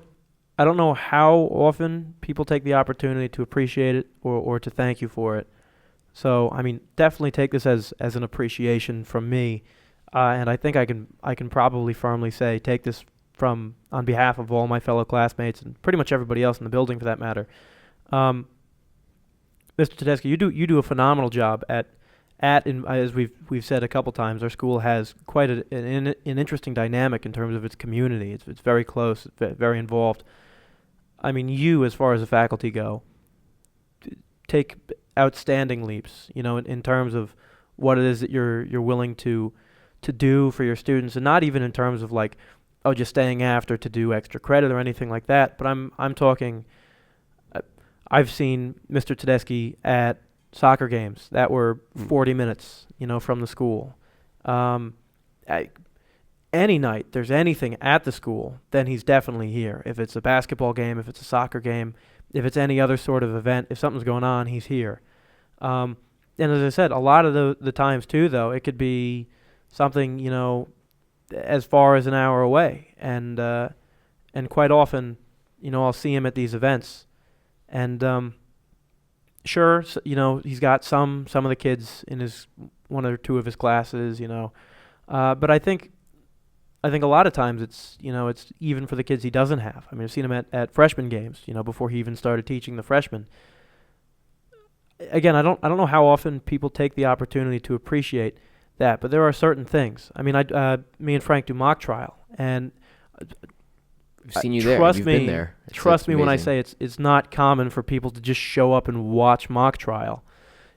know how often people take the opportunity to appreciate it or to thank you for it. So I mean, definitely take this as an appreciation from me, and I think I can probably firmly say take this on behalf of all my fellow classmates and pretty much everybody else in the building for that matter. Mr. Tedeschi, you do a phenomenal job as we've said a couple times. Our school has quite an interesting dynamic in terms of its community. It's very close, it's very involved. I mean, you, as far as the faculty go, take outstanding leaps, in terms of what it is that you're willing to do for your students, and not even in terms of like, just staying after to do extra credit or anything like that. But I'm talking. I've seen Mr. Tedeschi at soccer games that were 40 minutes, from the school. Any night there's anything at the school, then he's definitely here. If it's a basketball game, if it's a soccer game, if it's any other sort of event, if something's going on, he's here. And as I said, a lot of the times too, though, it could be something, as far as an hour away, and quite often, I'll see him at these events, and sure, he's got some of the kids in his one or two of his classes, but I think a lot of times it's even for the kids he doesn't have. I mean, I've seen him at freshman games, before he even started teaching the freshmen. Again, I don't know how often people take the opportunity to appreciate that, but there are certain things. I mean, me and Frank do mock trial, and I've seen you there. You've been there. Trust me when I say it's not common for people to just show up and watch mock trial,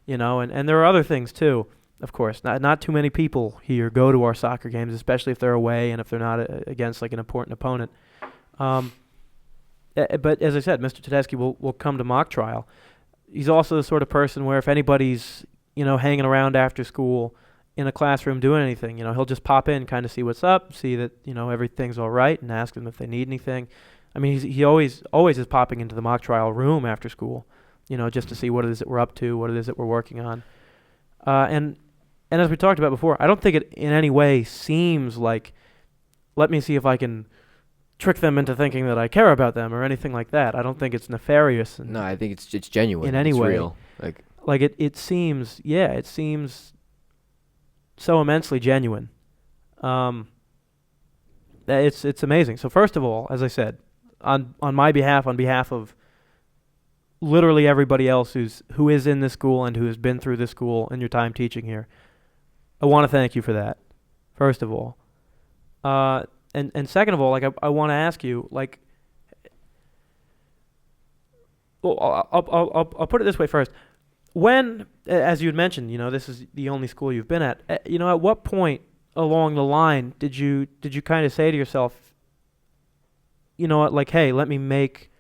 and there are other things too. Of course, not too many people here go to our soccer games, especially if they're away and if they're not against like an important opponent. But as I said, Mr. Tedeschi will come to mock trial. He's also the sort of person where if anybody's, hanging around after school in a classroom doing anything, he'll just pop in, kind of see what's up, see that, everything's all right, and ask them if they need anything. I mean, he always is popping into the mock trial room after school, just to see what it is that we're up to, what it is that we're working on. And as we talked about before, I don't think it in any way seems like, let me see if I can trick them into thinking that I care about them or anything like that. I don't think it's nefarious. No, I think it's genuine. In any way. Real. Like it seems, it seems so immensely genuine. It's amazing. So first of all, as I said, on my behalf, on behalf of literally everybody else who is in this school and who has been through this school in your time teaching here, I want to thank you for that. First of all. And second of all, I want to ask you, well, I'll put it this way first. When, as you had mentioned, this is the only school you've been at. At what point along the line did you kind of say to yourself, hey, let me make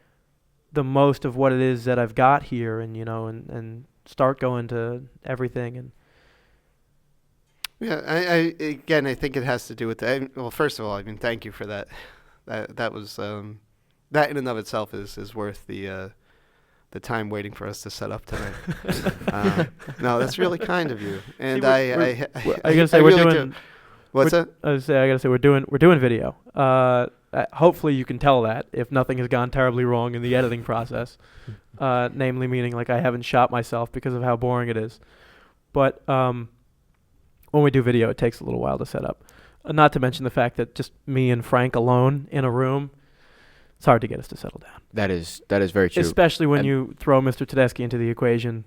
the most of what it is that I've got here, and and start going to everything and. Yeah, I think it has to do with that. Well, first of all, thank you for that. That was that in and of itself is worth the time waiting for us to set up tonight. No, that's really kind of you. And I gotta say we're really doing. What's that? I gotta say we're doing video. Hopefully you can tell that if nothing has gone terribly wrong in the editing process. Namely, meaning I haven't shot myself because of how boring it is. But when we do video, it takes a little while to set up. Not to mention the fact that just me and Frank alone in a room, it's hard to get us to settle down. That is very true. Especially when you throw Mr. Tedeschi into the equation,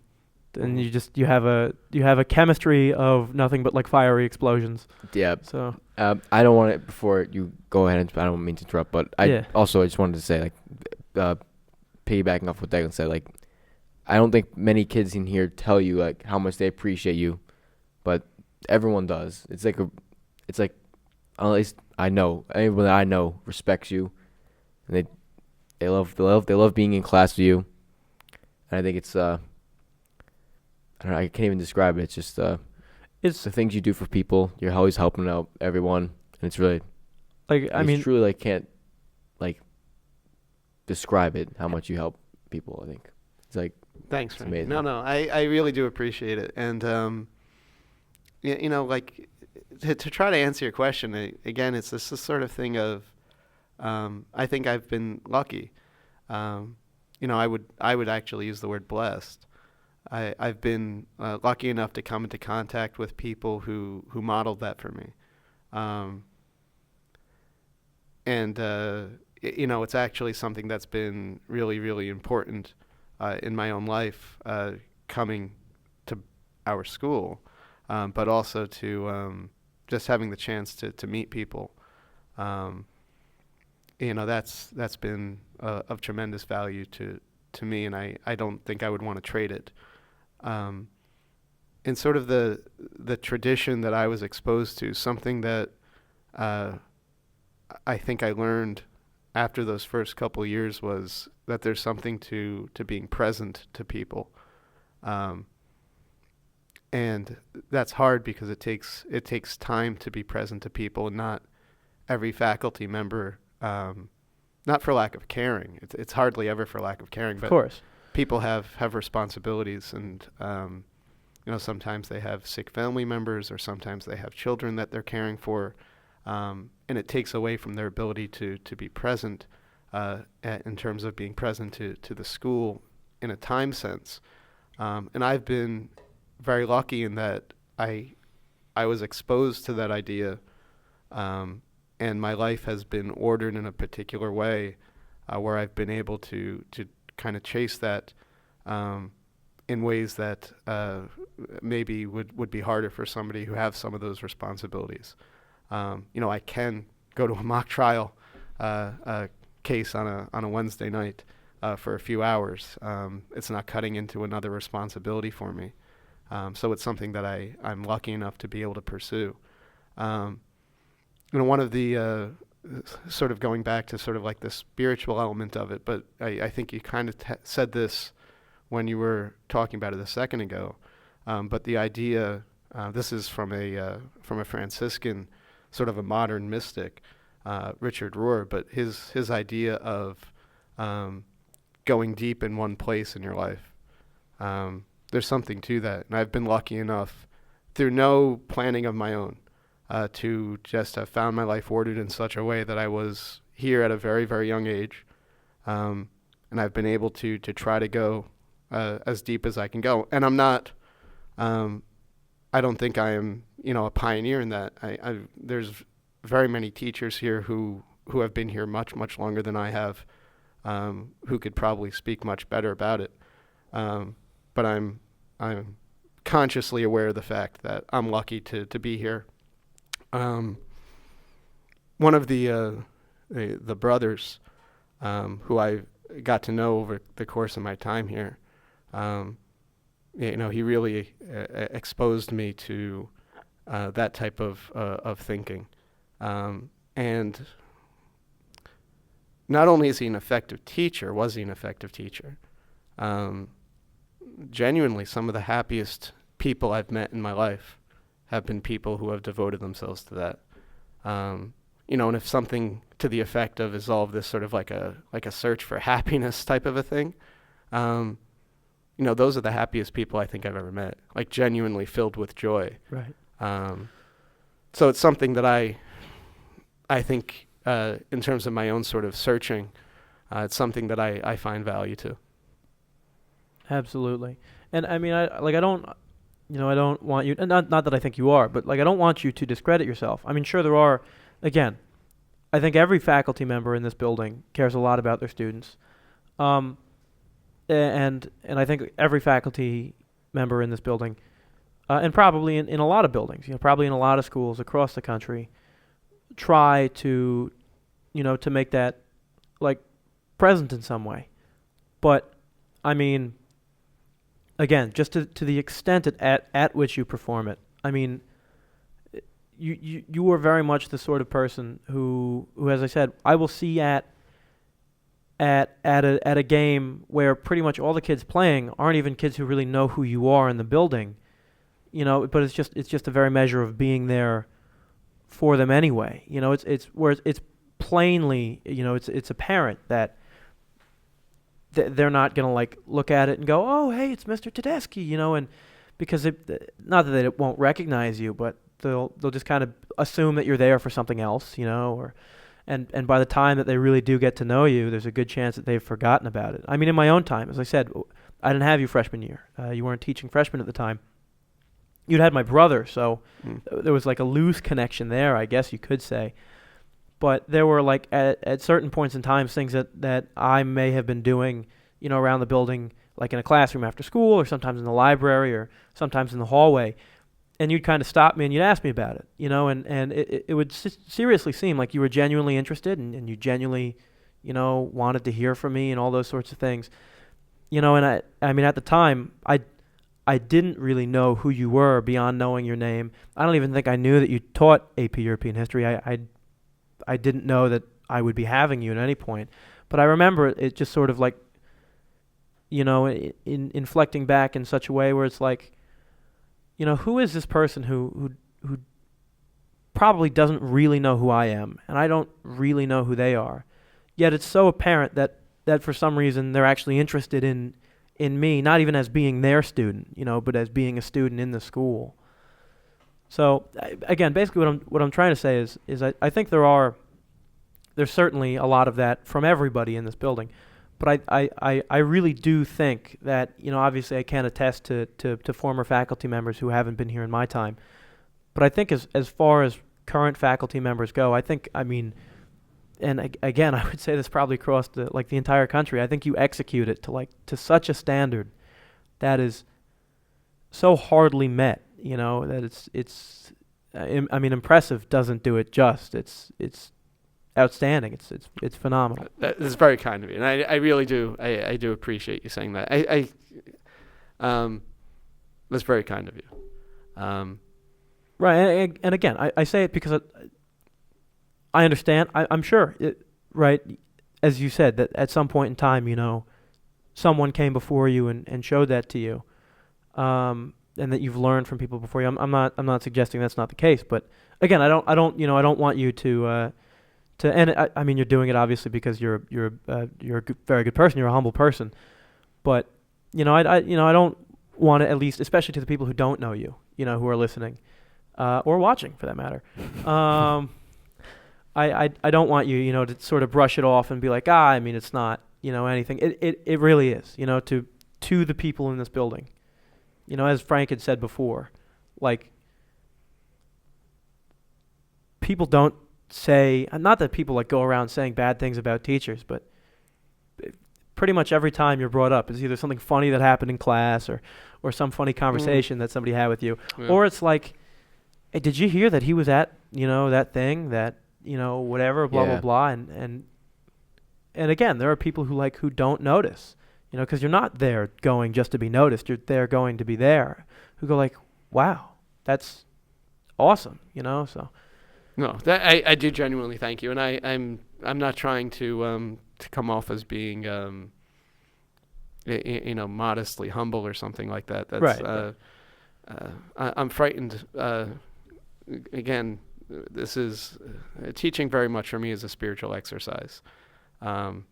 and you have a chemistry of nothing but fiery explosions. Yeah. So I don't want it before you go ahead. I don't mean to interrupt, but I just wanted to say piggybacking off what Deaglan said, I don't think many kids in here tell you how much they appreciate you, but everyone does. It's at least I know everyone that I know respects you, and they love being in class with you. And I think it's I don't know, I can't even describe it. It's just it's the things you do for people. You're always helping out everyone, and it's really truly can't describe it how much you help people. I think it's thanks, Frank. Amazing. No, I really do appreciate it, and to try to answer your question again, it's this sort of thing of I think I've been lucky. I would actually use the word blessed. I've been lucky enough to come into contact with people who modeled that for me, and it's actually something that's been really, really important in my own life, coming to our school. But also to just having the chance to meet people, that's been of tremendous value to me, and I don't think I would want to trade it. And sort of the tradition that I was exposed to, something that I think I learned after those first couple years was that there's something to being present to people. And that's hard because it takes time to be present to people, and not every faculty member, not for lack of caring. It's hardly ever for lack of caring, but of course, people have responsibilities, and sometimes they have sick family members, or sometimes they have children that they're caring for. and it takes away from their ability to be present in terms of being present to the school in a time sense. And I've been very lucky in that I was exposed to that idea, and my life has been ordered in a particular way where I've been able to kind of chase that in ways that maybe would be harder for somebody who have some of those responsibilities. I can go to a mock trial case on a Wednesday night for a few hours. It's not cutting into another responsibility for me. So it's something that I'm lucky enough to be able to pursue. One of the sort of going back to sort of like the spiritual element of it, but I think you kind of said this when you were talking about it a second ago. But the idea, this is from a Franciscan, sort of a modern mystic, Richard Rohr, but his idea of going deep in one place in your life. There's something to that, and I've been lucky enough, through no planning of my own, to just have found my life ordered in such a way that I was here at a very, very young age, and I've been able to try to go as deep as I can go. And I'm not, I don't think I am, a pioneer in that. There's very many teachers here who have been here much, much longer than I have, who could probably speak much better about it. But I'm consciously aware of the fact that I'm lucky to be here. One of the brothers who I got to know over the course of my time here, he really exposed me to that type of thinking. And not only is he an effective teacher, was he an effective teacher? Genuinely, some of the happiest people I've met in my life have been people who have devoted themselves to that. And if something to the effect of is all of this sort of like a search for happiness type of a thing, those are the happiest people I think I've ever met, like genuinely filled with joy. Right. So it's something that I think in terms of my own sort of searching, it's something that I find value to. Absolutely. And I mean, I don't want you, and not that I think you are, but I don't want you to discredit yourself. I mean, sure there are, again, I think every faculty member in this building cares a lot about their students. And I think every faculty member in this building, and probably in a lot of buildings, probably in a lot of schools across the country, try to make that present in some way. But I mean, again, just to the extent at which you perform it, I mean, you are very much the sort of person who, as I said, I will see at a game where pretty much all the kids playing aren't even kids who really know who you are in the building, but it's just a very measure of being there for them anyway. It's where it's plainly, it's apparent that they're not going to look at it and go, oh, hey, it's Mr. Tedeschi, and because not that they won't recognize you, but they'll just kind of assume that you're there for something else, and by the time that they really do get to know you, there's a good chance that they've forgotten about it. I mean, in my own time, as I said, I didn't have you freshman year. You weren't teaching freshmen at the time. You'd had my brother, so there was a loose connection there, I guess you could say. But there were at certain points in time things that I may have been doing, around the building, in a classroom after school, or sometimes in the library, or sometimes in the hallway, and you'd kind of stop me and you'd ask me about it, and it would seriously seem like you were genuinely interested and you genuinely, wanted to hear from me and all those sorts of things, and I mean at the time I didn't really know who you were beyond knowing your name. I don't even think I knew that you taught AP European History. I didn't know that I would be having you at any point. But I remember it just sort of inflecting back in such a way where it's who is this person who probably doesn't really know who I am, and I don't really know who they are. Yet it's so apparent that for some reason they're actually interested in me, not even as being their student, but as being a student in the school. So again, basically what I'm trying to say is I think there's certainly a lot of that from everybody in this building, but I really do think that, obviously I can't attest to former faculty members who haven't been here in my time, but I think as far as current faculty members go, again, I would say this probably across the entire country. I think you execute it to such a standard that is so hardly met, that it's impressive doesn't do it just. It's outstanding. It's phenomenal. That is very kind of you, and I really do. I do appreciate you saying that. That's very kind of you. Right, and again, I say it because I understand. I'm sure, right, as you said, that at some point in time, someone came before you and showed that to you, and that you've learned from people before you. I'm not suggesting that's not the case, but again, I don't want you to and you're doing it obviously because you're a very good person. You're a humble person, but I don't want to, at least, especially to the people who don't know you, who are listening. Or watching, for that matter. I don't want you, to sort of brush it off and be like, it's not, anything. It really is, to the people in this building. As Frank had said before, people don't say, not that people go around saying bad things about teachers, but pretty much every time you're brought up, it's either something funny that happened in class or some funny conversation that somebody had with you, or it's like, hey, did you hear that he was at, that thing, that, whatever, blah, blah, blah. And again, there are people who don't notice, because you're not there going just to be noticed. You're there going to be there, who go wow, that's awesome, so. No, I do genuinely thank you. And I'm not trying to come off as being, modestly humble or something like that. That's, right. I'm frightened, again, this is teaching very much for me as a spiritual exercise, and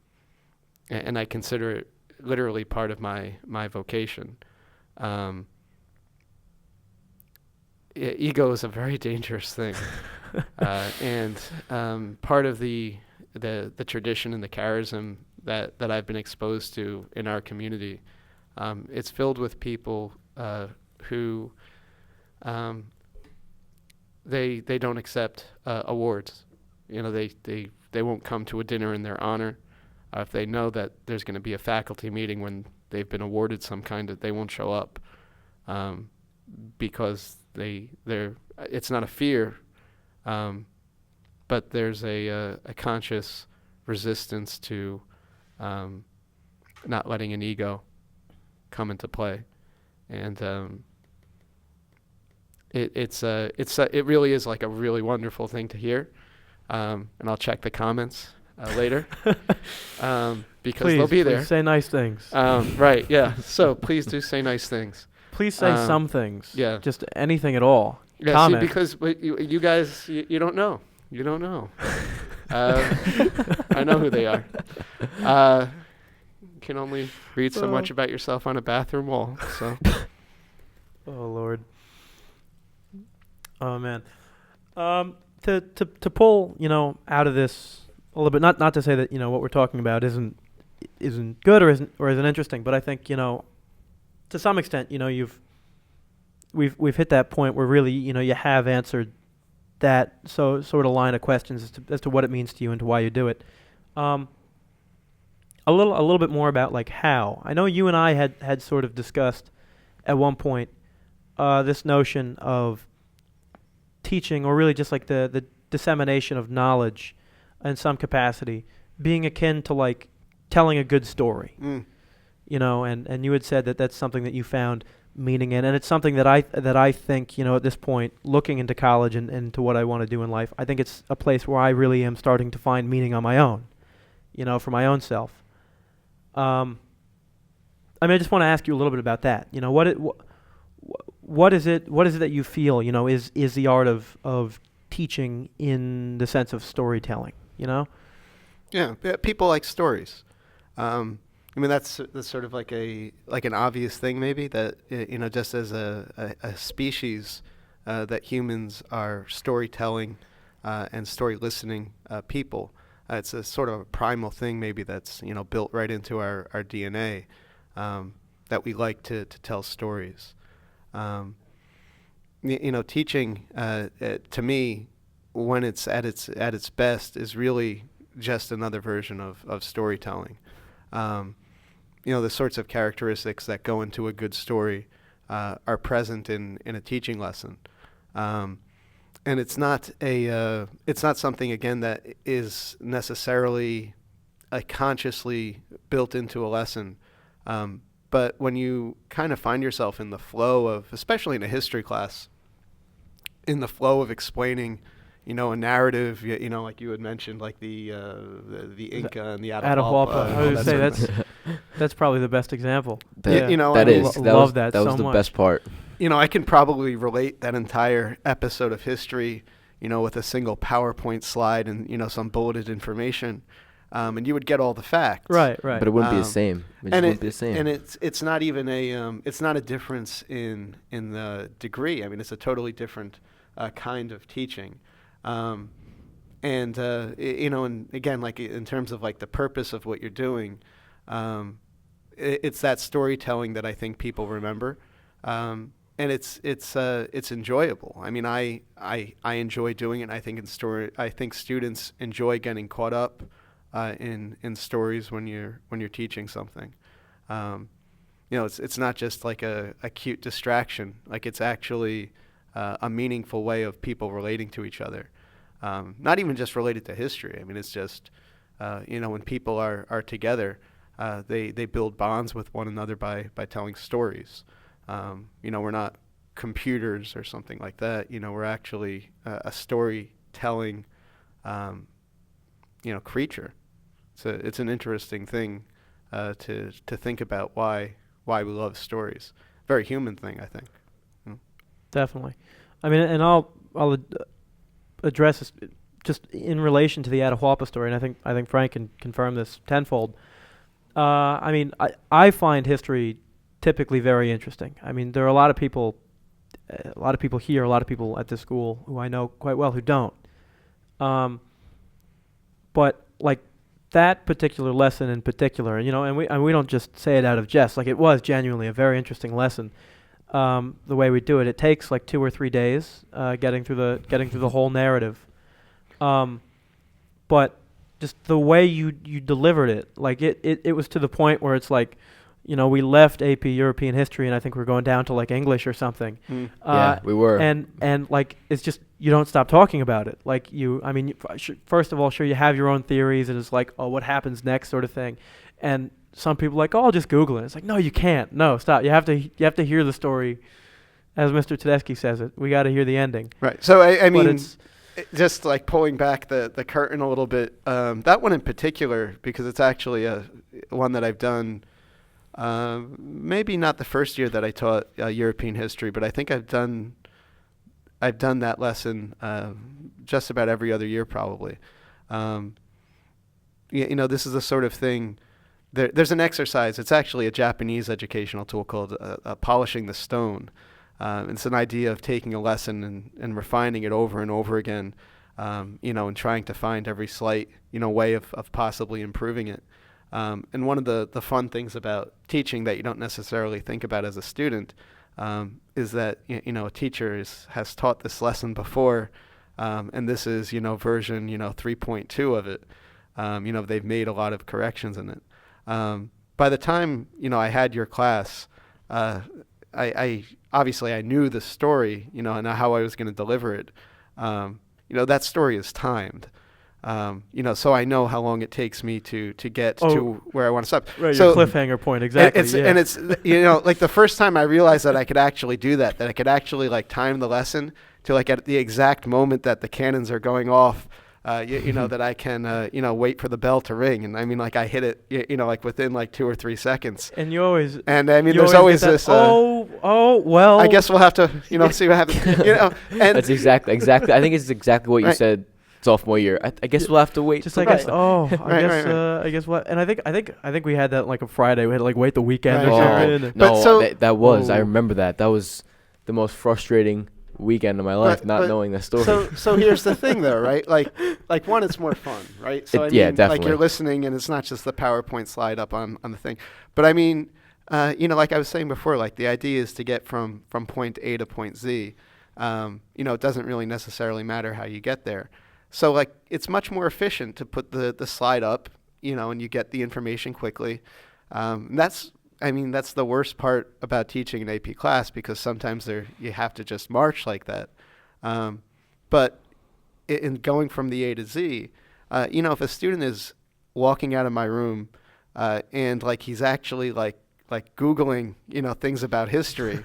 I consider it literally part of my vocation. Ego is a very dangerous thing, and part of the tradition and the charism that I've been exposed to in our community, it's filled with people who. They don't accept awards. They won't come to a dinner in their honor. If they know that there's going to be a faculty meeting when they've been awarded some kind of, they won't show up, because it's not a fear, but there's a conscious resistance to not letting an ego come into play, and it really is a really wonderful thing to hear, and I'll check the comments later, because please, they'll be there. Please say nice things. Right, yeah. So please do say nice things. Please say some things. Yeah. Just anything at all. Yeah. Comment. See, because you guys, you don't know. You don't know. I know who they are. Can only read so much about yourself on a bathroom wall. So. Oh Lord. Oh man. To pull, out of this a little bit, not to say that, what we're talking about isn't good or isn't interesting, but I think, to some extent, we've hit that point where really, you have answered that sort of line of questions as to what it means to you and to why you do it. A little bit more about how. I know you and I had sort of discussed at one point this notion of teaching, or really just the dissemination of knowledge in some capacity, being akin to telling a good story. And you had said that that's something that you found meaning in, and it's something that I think, at this point, looking into college and into what I want to do in life, I think it's a place where I really am starting to find meaning on my own, for my own self. I just want to ask you a little bit about that. What is it that you feel, is the art of teaching in the sense of storytelling, Yeah, people like stories. That's sort of like an obvious thing maybe that, just as a species, that humans are storytelling and story listening people. It's a sort of a primal thing maybe that's, built right into our DNA, that we like to tell stories. Teaching, to me, when it's at its best, is really just another version of storytelling. The sorts of characteristics that go into a good story are present in a teaching lesson. And it's not something, again, that is necessarily consciously built into a lesson. But when you kind of find yourself in the flow of, especially in a history class, in the flow of explaining, a narrative, like you had mentioned, like the Inca and the Atahualpa. I was going to say that's probably the best example. That love that was so the much. best part. I can probably relate that entire episode of history, with a single PowerPoint slide and some bulleted information, and you would get all the facts. Right. But it wouldn't be the same. And it's not even it's not a difference in the degree. I mean, it's a totally different kind of teaching. And again, like in terms of like the purpose of what you're doing, it's that storytelling that I think people remember. And it's enjoyable. I mean, I enjoy doing it. I think students enjoy getting caught up in stories when you're teaching something. It's not just like a cute distraction. Like, it's actually a meaningful way of people relating to each other. Not even just related to history. I mean, it's just when people are together, they build bonds with one another by telling stories. We're not computers or something like that. We're actually a storytelling, creature. So it's an interesting thing to think about why we love stories. Very human thing, I think. Definitely. I mean, and I'll address this just in relation to the Atahualpa story, and I think Frank can confirm this tenfold. I mean, I find history typically very interesting. I mean, there are a lot of people here, a lot of people at this school who I know quite well who don't. But like that particular lesson in particular, and we don't just say it out of jest. Like, it was genuinely a very interesting lesson. The way we do it, it takes like 2 or 3 days getting through the whole narrative. But just the way you delivered it, like it was to the point where it's like, we left AP European History, and I think we're going down to like English or something. Yeah, we were. And like, it's just, you don't stop talking about it. Like, first of all, sure, you have your own theories, and it's like, oh, what happens next, sort of thing. And some people are like, oh, I'll just Google it. It's like, no, you can't. No, stop. You have to hear the story, as Mr. Tedeschi says it. We got to hear the ending. Right. So I mean, just like pulling back the curtain a little bit. That one in particular, because it's actually one that I've done. Maybe not the first year that I taught European history, but I think I've done that lesson just about every other year, probably. This is the sort of thing. There's an exercise. It's actually a Japanese educational tool called polishing the stone. It's an idea of taking a lesson and refining it over and over again, and trying to find every slight, way of possibly improving it. And one of the fun things about teaching that you don't necessarily think about as a student is that, a teacher has taught this lesson before, and this is, version, 3.2 of it. They've made a lot of corrections in it. By the time, I had your class, I obviously I knew the story, and how I was going to deliver it. That story is timed. So I know how long it takes me to get to where I want to stop. Right, so your cliffhanger point, exactly. And it's like the first time I realized that I could actually do that I could actually like time the lesson to like at the exact moment that the cannons are going off, that I can, wait for the bell to ring. And I mean, like I hit it, like within like 2 or 3 seconds. And you always, and I mean, there's always this, well, I guess we'll have to, see what happens, and that's exactly. I think it's exactly what you said. Sophomore year, I guess we'll have to wait. Just like I guess what, and I think we had that like a Friday. We had to like wait the weekend or something. No, that was. I remember that. That was the most frustrating weekend of my life not knowing the story. So here's the thing, though, right? Like one, it's more fun, right? So Yeah, definitely. like you're listening, and it's not just the PowerPoint slide up on the thing. But I mean, like I was saying before, like the idea is to get from point A to point Z. It doesn't really necessarily matter how you get there. So like it's much more efficient to put the slide up, and you get the information quickly. That's the worst part about teaching an AP class, because sometimes you have to just march like that. But in going from the A to Z, if a student is walking out of my room and like he's actually like Googling, things about history,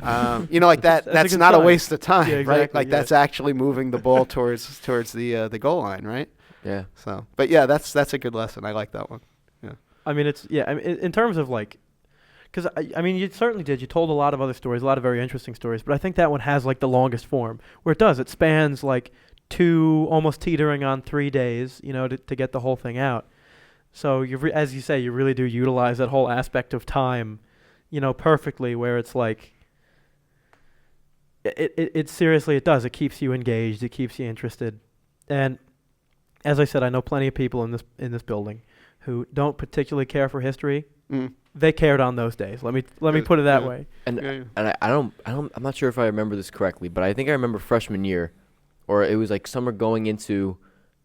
like that's not a waste of time, yeah, exactly, right? Like that's actually moving the ball towards the goal line, right? Yeah. So, but yeah, that's a good lesson. I like that one. Yeah. I mean, in terms of like, because you certainly did. You told a lot of other stories, a lot of very interesting stories, but I think that one has like the longest form, where it spans like 2, almost teetering on 3 days, to get the whole thing out. So as you say, you really do utilize that whole aspect of time, perfectly, where it's like, it seriously, it does. It keeps you engaged. It keeps you interested. And as I said, I know plenty of people in this building who don't particularly care for history. They cared on those days. Let me put it that way. And I'm not sure if I remember this correctly, but I think I remember freshman year, or it was like summer going into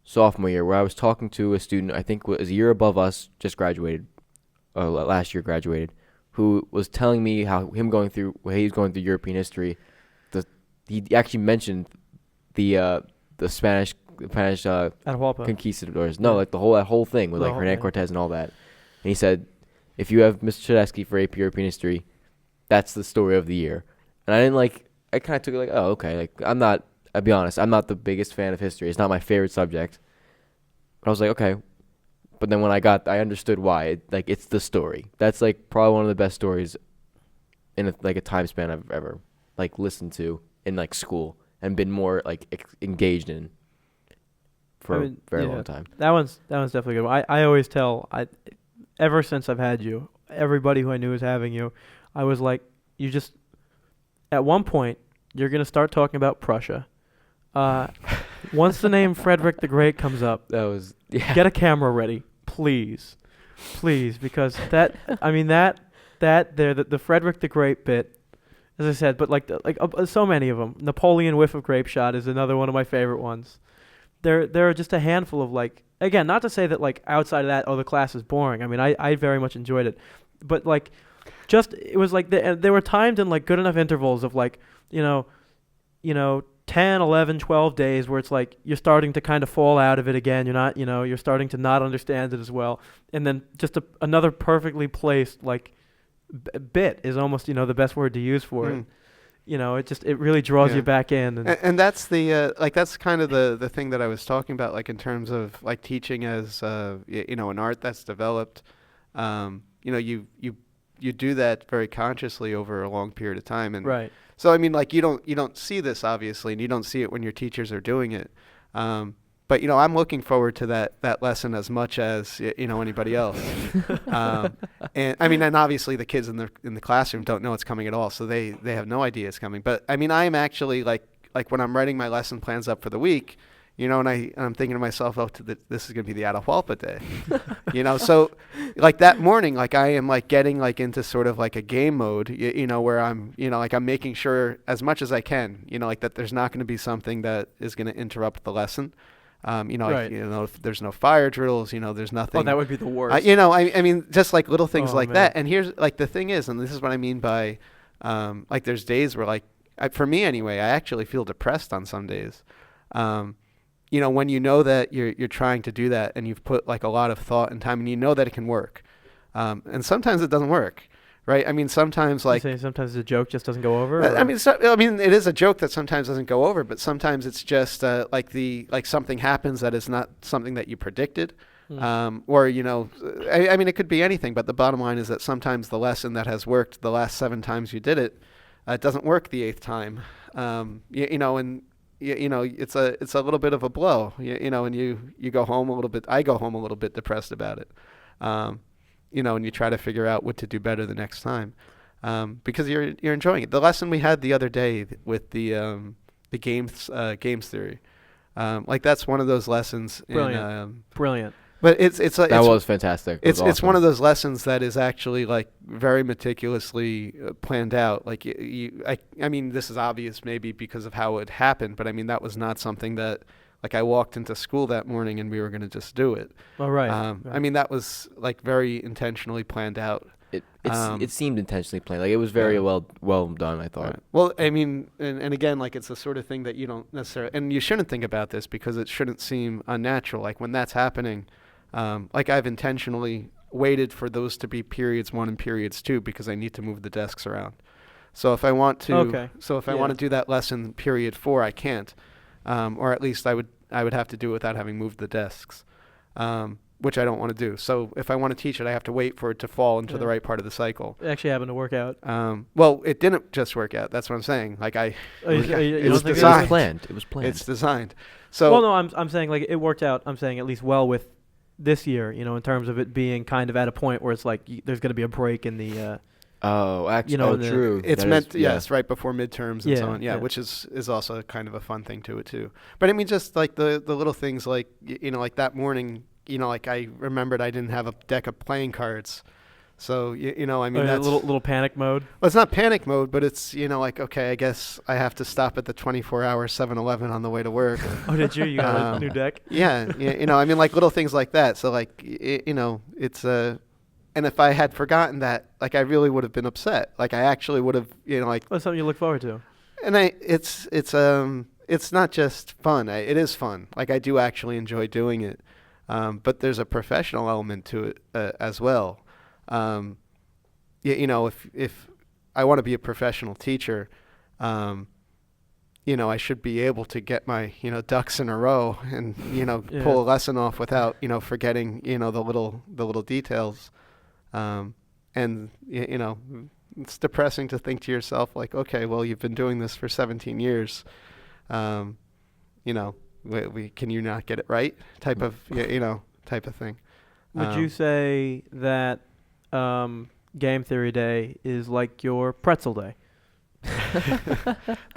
sophomore year, where I was talking to a student, I think was a year above us, just graduated, last year graduated, who was telling me how he's going through European history. He actually mentioned the Spanish conquistadors. No, like that whole thing with like Hernan Cortez and all that. And he said, if you have Mr. Tedeschi for AP European history, that's the story of the year. And I kind of took it like, oh, okay. Like I'll be honest, I'm not the biggest fan of history. It's not my favorite subject. But I was like, okay. But then when I understood why. It's the story. That's like probably one of the best stories in a time span I've ever listened to in school and been more engaged in for a very long time. That one's definitely good. I always tell, ever since I've had you, everybody who I knew was having you, I was like, you just, at one point, you're going to start talking about Prussia. Once the name Frederick the Great comes up, get a camera ready, please, because the Frederick the Great bit, as I said, but so many of them. Napoleon whiff of grape shot is another one of my favorite ones. There are just a handful of again, not to say that outside of that, the class is boring. I mean, I very much enjoyed it, but it was there were times in good enough intervals of 10, 11, 12 days where it's you're starting to kind of fall out of it again. You're not, you're starting to not understand it as well. And then just another perfectly placed bit is almost, the best word to use for it. It really draws you back in. And that's that's kind of the thing that I was talking about, in terms of teaching as, an art that's developed. You do that very consciously over a long period of time. And right. So, I mean, you don't see this, obviously, and you don't see it when your teachers are doing it. But, I'm looking forward to that lesson as much as, anybody else. And I mean, and obviously the kids in the classroom don't know it's coming at all, so they have no idea it's coming. But, I mean, I am actually, when I'm writing my lesson plans up for the week, and I'm thinking to myself, this is going to be the Atahualpa day. So that morning, I am getting into sort of a game mode, where I'm, I'm making sure as much as I can, that there's not going to be something that is going to interrupt the lesson. Right. If there's no fire drills, there's nothing. Oh, that would be the worst. I mean, just little things man. that. And here's the thing is, and this is what I mean by, there's days where for me anyway, I actually feel depressed on some days. When you know that you're trying to do that and you've put a lot of thought and time, and you know that it can work, and sometimes it doesn't work, right? I mean, sometimes sometimes the joke just doesn't go over. I mean, it is a joke that sometimes doesn't go over, but sometimes it's just something happens that is not something that you predicted, or I mean, it could be anything. But the bottom line is that sometimes the lesson that has worked the last 7 times you did it, it doesn't work the 8th time, and. It's a little bit of a blow, and you go home a little bit. I go home a little bit depressed about it, and you try to figure out what to do better the next time. because you're enjoying it. The lesson we had the other day with the games theory, like that's one of those lessons. Brilliant. But it's like That was fantastic. It's awesome. one of those lessons that is actually like very meticulously planned out. Like I mean, this is obvious maybe because of how it happened, but I mean that was not something that like I walked into school that morning and we were going to just do it. Oh, right. I mean that was like very intentionally planned out. It seemed intentionally planned. Like it was very well done, I thought. Right. Well, I mean, and again, like it's the sort of thing that you don't necessarily, and you shouldn't think about this because it shouldn't seem unnatural. Like when that's happening, like I've intentionally waited for those to be periods 1 and periods 2 because I need to move the desks around. So if I want to, I want to do that lesson period 4, I can't, or at least I would have to do it without having moved the desks. Which I don't want to do. So if I want to teach it, I have to wait for it to fall into the right part of the cycle. It actually happened to work out. Well, it didn't just work out. That's what I'm saying. Like you it don't was think designed. It was planned. It's designed. So well, no, I'm saying like it worked out. I'm saying at least well with this year, in terms of it being kind of at a point where it's like there's going to be a break in the. True. It's that meant, is, yes, right before midterms and so on. Yeah, which is also kind of a fun thing to it too. But I mean, just like the little things, like like that morning. Like I remembered I didn't have a deck of playing cards. So, I mean, that's a little panic mode. Well, it's not panic mode, but it's, like, okay, I guess I have to stop at the 24-hour 7-Eleven on the way to work. Oh, did you? You got a new deck? Yeah. I mean, like little things like that. So like, it's and if I had forgotten that, like I really would have been upset. Like I actually would have, like. Well, something you look forward to. And it's not just fun. It is fun. Like I do actually enjoy doing it. But there's a professional element to it as well. If I want to be a professional teacher, I should be able to get my ducks in a row and pull a lesson off without forgetting the little details. And it's depressing to think to yourself like, okay, well you've been doing this for 17 years. Can you not get it right? Type of thing. Would you say that game theory day is like your pretzel day?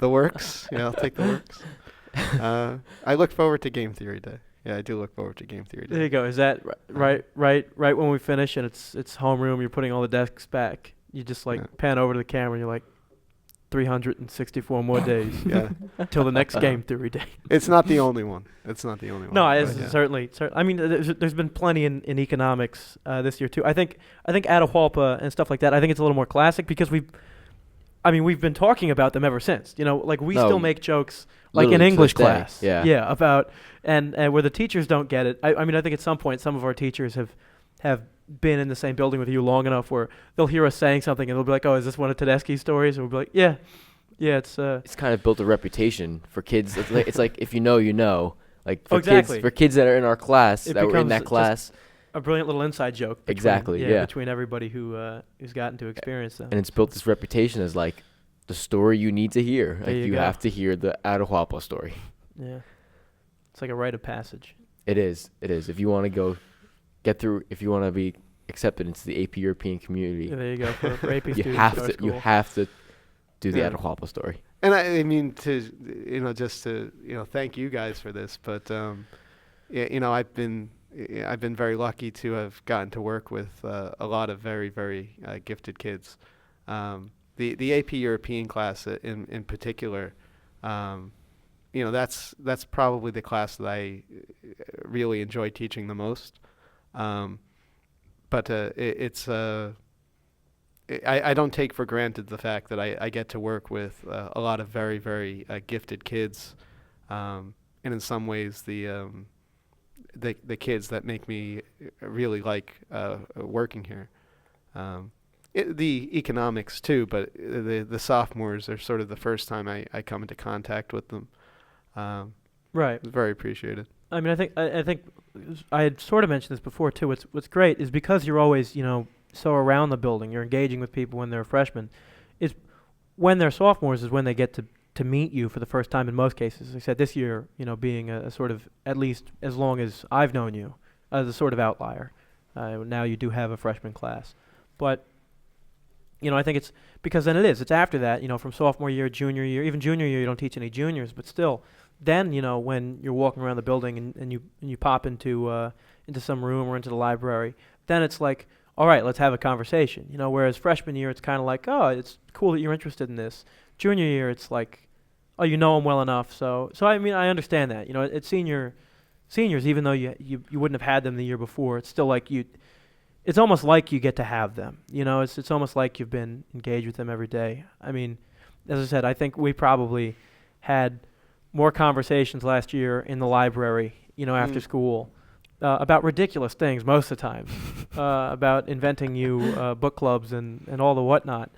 The works. Yeah, I'll take the works. I look forward to game theory day. Yeah, I do look forward to game theory day. There you go. Is that right when we finish and it's homeroom, you're putting all the desks back. You just pan over to the camera and you're like, 364 more days till the next game theory day. It's not the only one. No, it's certainly. I mean, there's been plenty in economics this year too. I think Atahualpa and stuff like that. I think it's a little more classic because we've been talking about them ever since. Still make jokes like in English class. Yeah. About and where the teachers don't get it. I think at some point some of our teachers have been in the same building with you long enough where they'll hear us saying something and they'll be like, "Oh, is this one of Tedeschi's stories?" And we'll be like, "Yeah, it's." It's kind of built a reputation for kids. It's like if you know, like for exactly. kids that are in our class that were in that class. A brilliant little inside joke. Between everybody who's gotten to experience them. And it's built this reputation as like the story you need to hear. Like you have to hear the Atahualpa story. Yeah, it's like a rite of passage. It is. If you want to get through, if you want to be accepted into the AP European community. Yeah, there you go. For AP students, you have to do the Atahualpa story. And I mean just to thank you guys for this, but I've been very lucky to have gotten to work with a lot of very very gifted kids. The AP European class in particular, that's probably the class that I really enjoy teaching the most. But I don't take for granted the fact that I get to work with a lot of very, very gifted kids, and in some ways the kids that make me really like working here. The economics too, but the sophomores are sort of the first time I come into contact with them. Right. Very appreciated. I mean, I think I had sort of mentioned this before too. What's great is because you're always so around the building, you're engaging with people when they're freshmen. Is when they're sophomores is when they get to meet you for the first time in most cases. As I said, this year, being a sort of, at least as long as I've known you, as a sort of outlier. Now you do have a freshman class, but I think it's because then it's after that, from sophomore year, junior year, even junior year, you don't teach any juniors, but still, then, when you're walking around the building and you pop into some room or into the library, then it's like, all right, let's have a conversation, whereas freshman year, it's kind of like, oh, it's cool that you're interested in this. Junior year, it's like, oh, you know them well enough. So I mean, I understand that, it's seniors, even though you wouldn't have had them the year before, it's still like it's almost like you get to have them. It's almost like you've been engaged with them every day. I mean, as I said, I think we probably had more conversations last year in the library, after school, about ridiculous things most of the time, about inventing new book clubs and all the whatnot.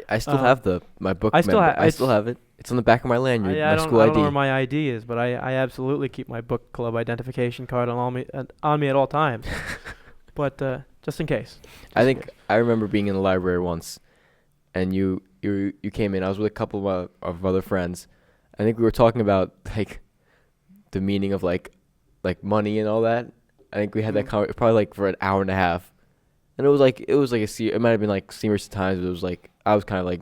I still have my book. I still have it. It's on the back of my lanyard. I school I ID. don't know where my ID is, but I absolutely keep my book club identification card on me at all times. But just in case. I remember being in the library once, and you came in. I was with a couple of other friends. I think we were talking about like the meaning of like money and all that. I think we had that probably like for an hour and a half, and it was like it might have been like serious times. But it was like I was kind of like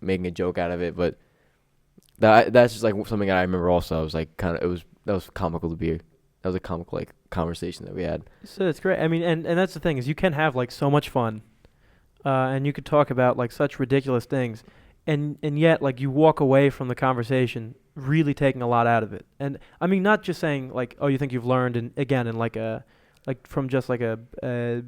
making a joke out of it, but that's just like something I remember. Also, I was like that was comical to be. That was a comical like conversation that we had. So it's great. I mean, and that's the thing is you can have like so much fun, and you could talk about like such ridiculous things, and yet like you walk away from the conversation really taking a lot out of it. And I mean, not just saying like, oh, you think you've learned, and again, in like from just like a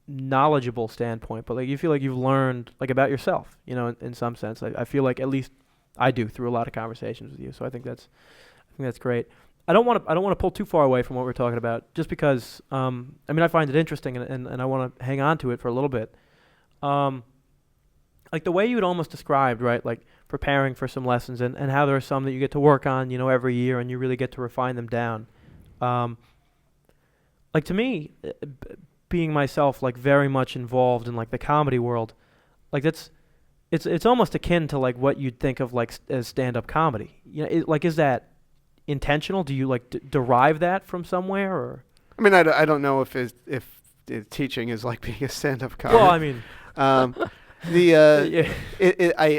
knowledgeable standpoint, but like you feel like you've learned like about yourself, in some sense. I feel like at least I do through a lot of conversations with you. So I think that's great. I don't want to pull too far away from what we're talking about, just because I mean I find it interesting and I want to hang on to it for a little bit. Like the way you had almost described, right? Like preparing for some lessons and how there are some that you get to work on, every year, and you really get to refine them down. Like to me, being myself like very much involved in like the comedy world, like it's almost akin to like what you'd think of like as stand-up comedy. Is that intentional? Do you like derive that from somewhere, or? I mean, I don't know if teaching is like being a stand-up comic. Well, I mean,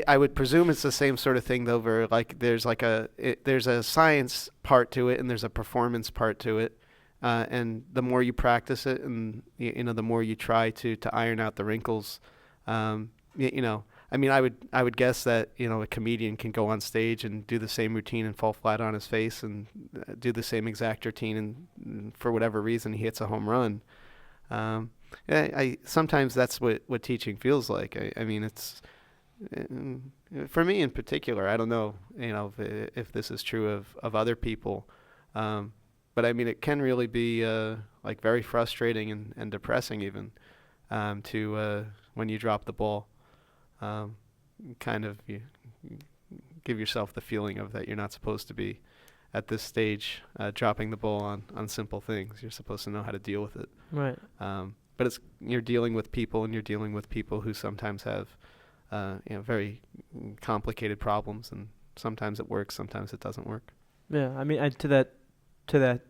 I would presume it's the same sort of thing though, where like there's a science part to it and there's a performance part to it, and the more you practice it and the more you try to iron out the wrinkles, I mean, I would guess that a comedian can go on stage and do the same routine and fall flat on his face and do the same exact routine, and for whatever reason he hits a home run. I sometimes that's what teaching feels like. I mean, it's for me in particular. I don't know, if this is true of other people, but I mean, it can really be like very frustrating and depressing even to when you drop the ball. Kind of you give yourself the feeling of that you're not supposed to be at this stage dropping the ball on simple things. You're supposed to know how to deal with it. Right. But you're dealing with people, and you're dealing with people who sometimes have very complicated problems, and sometimes it works, sometimes it doesn't work. Yeah, I mean, to that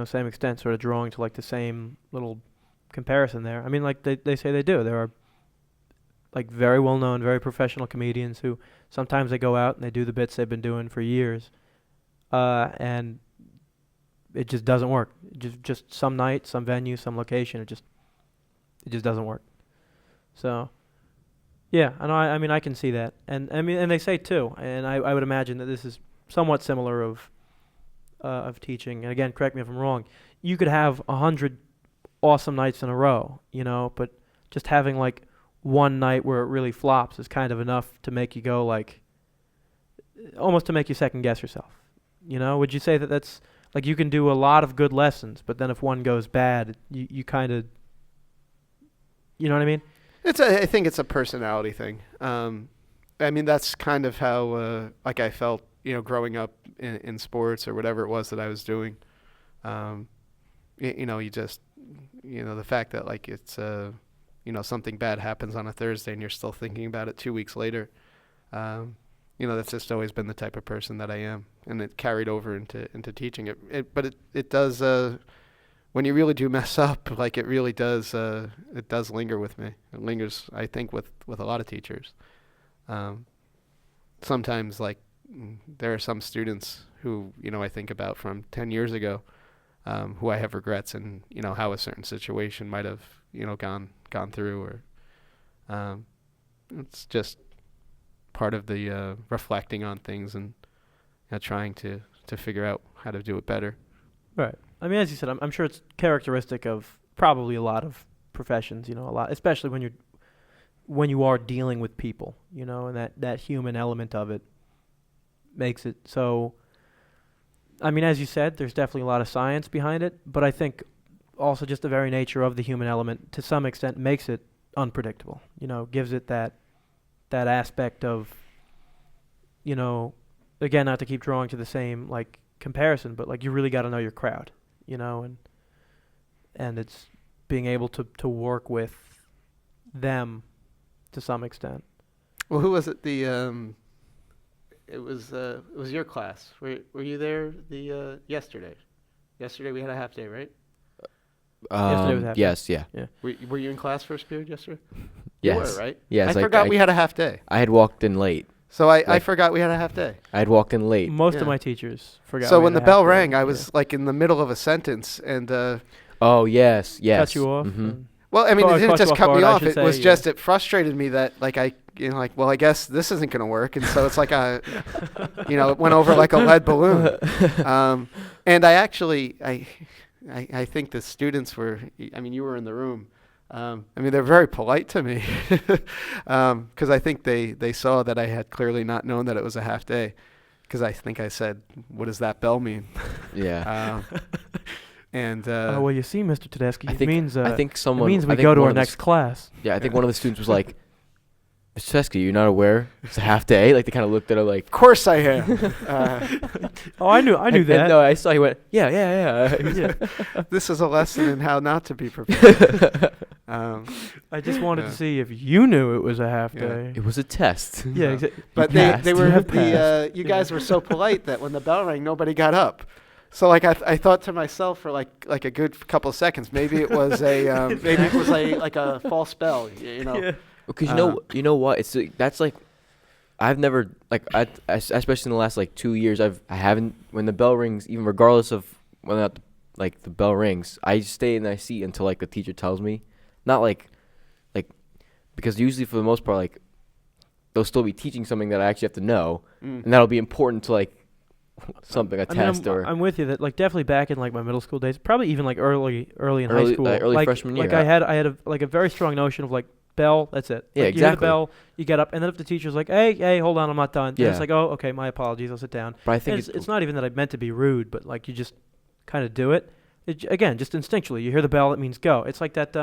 same extent, sort of drawing to like the same little comparison there. I mean, like they say they do. There are like very well-known, very professional comedians who sometimes they go out and they do the bits they've been doing for years, and it just doesn't work. Just some night, some venue, some location, it just doesn't work. So, yeah, I mean, I can see that, and I mean, and they say too, and I would imagine that this is somewhat similar of teaching. And again, correct me if I'm wrong. You could have 100 awesome nights in a row, but just having like one night where it really flops is kind of enough to make you go like, almost to make you second guess yourself. Would you say that that's like you can do a lot of good lessons, but then if one goes bad, you kind of, you know what I mean? I think it's a personality thing. I mean, that's kind of how like I felt, growing up in sports or whatever it was that I was doing. You just, the fact that like it's something bad happens on a Thursday and you're still thinking about it 2 weeks later. That's just always been the type of person that I am, and it carried over into teaching. But it does when you really do mess up, like it really does, it does linger with me. It lingers, I think, with a lot of teachers. Sometimes, like, there are some students who, I think about from 10 years ago, who I have regrets in, how a certain situation might have, gone through, or it's just part of the reflecting on things and trying to figure out how to do it better. Right. I mean, as you said, I'm sure it's characteristic of probably a lot of professions, a lot, especially when you are dealing with people, and that human element of it makes it so. I mean, as you said, there's definitely a lot of science behind it, but I think also just the very nature of the human element to some extent makes it unpredictable, gives it that aspect of, again, not to keep drawing to the same, like, comparison, but, like, you really got to know your crowd, and it's being able to work with them to some extent. Well, who was it? It was your class. Were you there yesterday? Yesterday we had a half day, right? Yesterday was half day. Yes, yeah. Were you in class first period yesterday? Yes. You were, right? Yes. I forgot we had a half day. I had walked in late. So I forgot we had a half day. I had walked in late. Most of my teachers forgot. So we when had the a bell half day. rang, I was like in the middle of a sentence, and Oh, yes. cut you off. Mm-hmm. and- well, I mean, Well, it it didn't caught you just off cut me guard, I off. should It say, was yeah. just, it frustrated me that, like, well, I guess this isn't going to work. And so it's like it went over like a lead balloon. And I actually, I think the students were, I mean, you were in the room. I mean, they're very polite to me because I think they saw that I had clearly not known that it was a half day, because I think I said, "What does that bell mean?" Yeah. And well, you see, Mr. Tedeschi, I it think means I think someone. it means I we think go to one our of the next class. Yeah, I think one of the students was like, "Mr. Tedeschi, you're not aware it's a half day?" Like, they kind of looked at her like, Of course I am. Oh, I knew and that. no, I saw he went, yeah. Yeah. This is a lesson in how not to be prepared. I just wanted Yeah. to see if you knew it was a half Yeah. day. It was a test. Yeah, exactly. But You they were passed. you guys were so polite that when the bell rang, nobody got up. So like I thought to myself for like a good couple of seconds, maybe it was like a false bell, Yeah. Because you know what? It's that's like, I've never, like, especially in the last like 2 years, I haven't, when the bell rings, even regardless of whether or not the bell rings, I stay in my seat until like the teacher tells me. Not like because usually for the most part, like, they'll still be teaching something that I actually have to know, and that'll be important to like something, a test or. I'm with you that, like, definitely back in like my middle school days, probably even like early in high school, early like, freshman year. Like I had a very strong notion of like bell, that's it. Yeah, like, you hear the exactly. bell, you get up, and then if the teacher's like, hey, hold on, I'm not done. Then Yeah. it's like, oh, okay, my apologies, I'll sit down. But I think And it's not even that I meant to be rude, but like you just kind of do it. Again, just instinctually, you hear the bell, it means go. It's like that.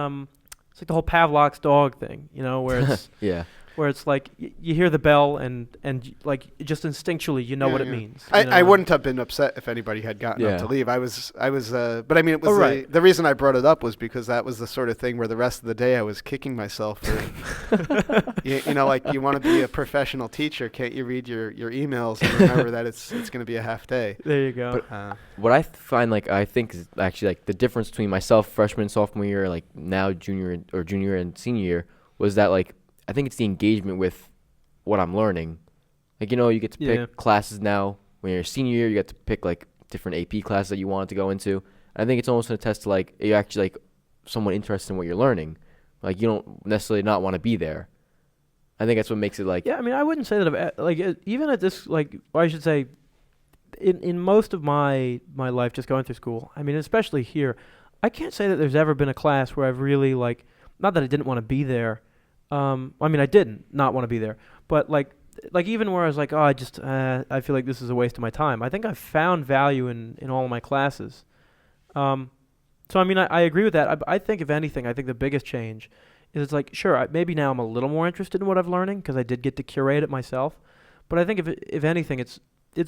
It's like the whole Pavlov's dog thing, where it's Yeah. where it's like you hear the bell and like just instinctually you know Yeah, what it yeah. means. I wouldn't have been upset if anybody had gotten Yeah. up to leave. I was, but I mean, it was right. the reason I brought it up was because that was the sort of thing where the rest of the day I was kicking myself for, like, you want to be a professional teacher, can't you read your emails and remember that it's going to be a half day? There you go. What I find, like, I think is actually like the difference between myself freshman, sophomore year, like now junior and senior year, was that, like, I think it's the engagement with what I'm learning. Like, you get to pick Yeah. classes now. When you're a senior year, you get to pick like different AP classes that you want to go into. I think it's almost an attest to like you're actually like someone interested in what you're learning. Like, you don't necessarily not want to be there. I think that's what makes it like. Yeah, I mean, I wouldn't say that even at this, like, or I should say, in most of my life, just going through school. I mean, especially here, I can't say that there's ever been a class where I've really, like, not that I didn't want to be there. I mean, I didn't not want to be there, but like even where I was like, oh, I feel like this is a waste of my time. I think I've found value in all of my classes. So I mean, I agree with that. I think if anything, I think the biggest change is it's like, sure, maybe now I'm a little more interested in what I'm learning because I did get to curate it myself. But I think if anything, it's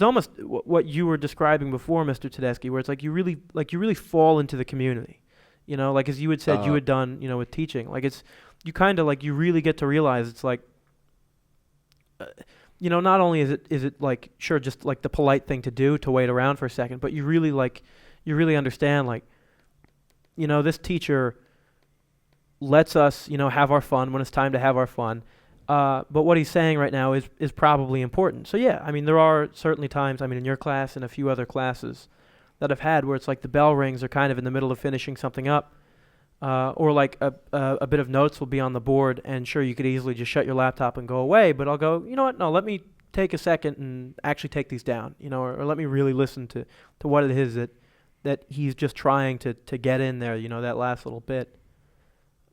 almost what you were describing before, Mr. Tedeschi, where it's like you really fall into the community. Like as you had said, you had done, with teaching. Like it's, you kind of like, you really get to realize it's like, not only is it like, sure, just like the polite thing to do to wait around for a second, but you really understand like this teacher lets us, have our fun when it's time to have our fun. But what he's saying right now is probably important. So yeah, I mean, there are certainly times, in your class and a few other classes that I've had where it's like the bell rings are kind of in the middle of finishing something up, or like a bit of notes will be on the board, and sure, you could easily just shut your laptop and go away, but I'll go, you know what, no, let me take a second and actually take these down, or let me really listen to what it is that he's just trying to get in there, that last little bit.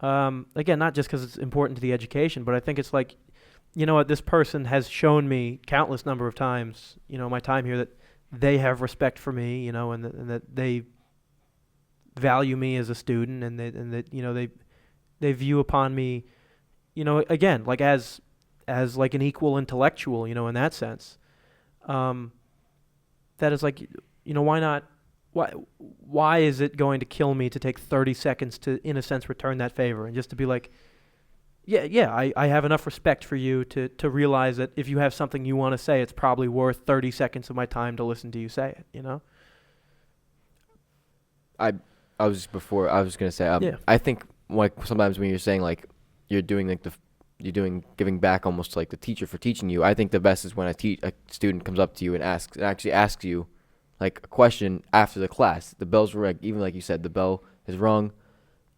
Again, not just because it's important to the education, but I think it's like, what this person has shown me countless number of times, my time here, that they have respect for me, and that they value me as a student, and that they view upon me, again, like as like an equal intellectual, in that sense. That is like, why not? Why is it going to kill me to take 30 seconds to, in a sense, return that favor, and just to be like, I have enough respect for you to realize that if you have something you want to say, it's probably worth 30 seconds of my time to listen to you say it, I was going to say, I think like sometimes when you're saying like you're doing like giving back almost like the teacher for teaching you, I think the best is when a student comes up to you and actually asks you like a question after the class. The bells were even like you said, the bell is rung.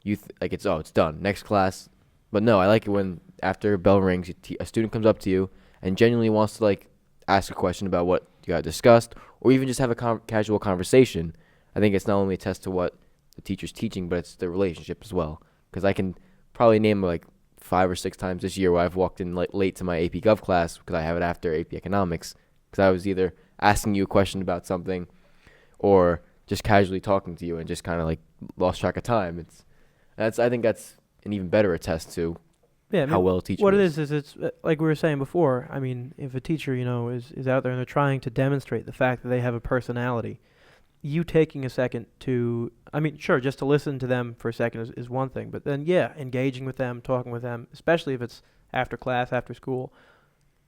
It's done. Next class. But no, I like it when after a bell rings, a student comes up to you and genuinely wants to like ask a question about what you got discussed, or even just have a casual conversation. I think it's not only a test to what the teacher's teaching, but it's the relationship as well. Because I can probably name like 5 or 6 times this year where I've walked in late to my AP Gov class because I have it after AP Economics, because I was either asking you a question about something or just casually talking to you and just kind of like lost track of time. I think that's an even better attest to how well a teacher is. What it is it's like we were saying before. I mean, if a teacher, is out there and they're trying to demonstrate the fact that they have a personality, you taking a second to, sure, just to listen to them for a second is one thing, but then, engaging with them, talking with them, especially if it's after class, after school,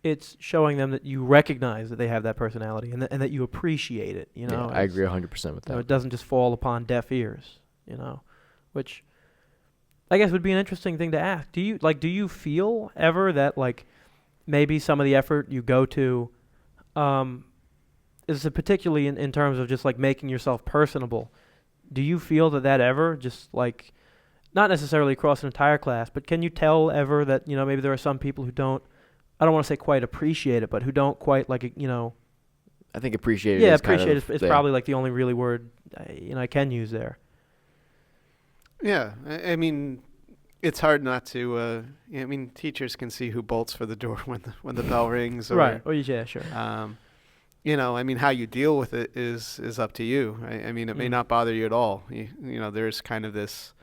it's showing them that you recognize that they have that personality and that you appreciate it, Yeah, I agree 100% with that. It doesn't just fall upon deaf ears, which I guess would be an interesting thing to ask. Do you feel ever that like maybe some of the effort you go to is particularly in terms of just like making yourself personable? Do you feel that ever just like, not necessarily across an entire class, but can you tell ever that, maybe there are some people who don't, I don't want to say quite appreciate it, but who don't quite like it, I think appreciate it yeah, is appreciate kind of is probably like the only really word, I can use there. Yeah, I mean, it's hard not to. Teachers can see who bolts for the door when the bell rings. Or, right. Oh yeah, sure. How you deal with it is up to you. It may not bother you at all. There's kind of this,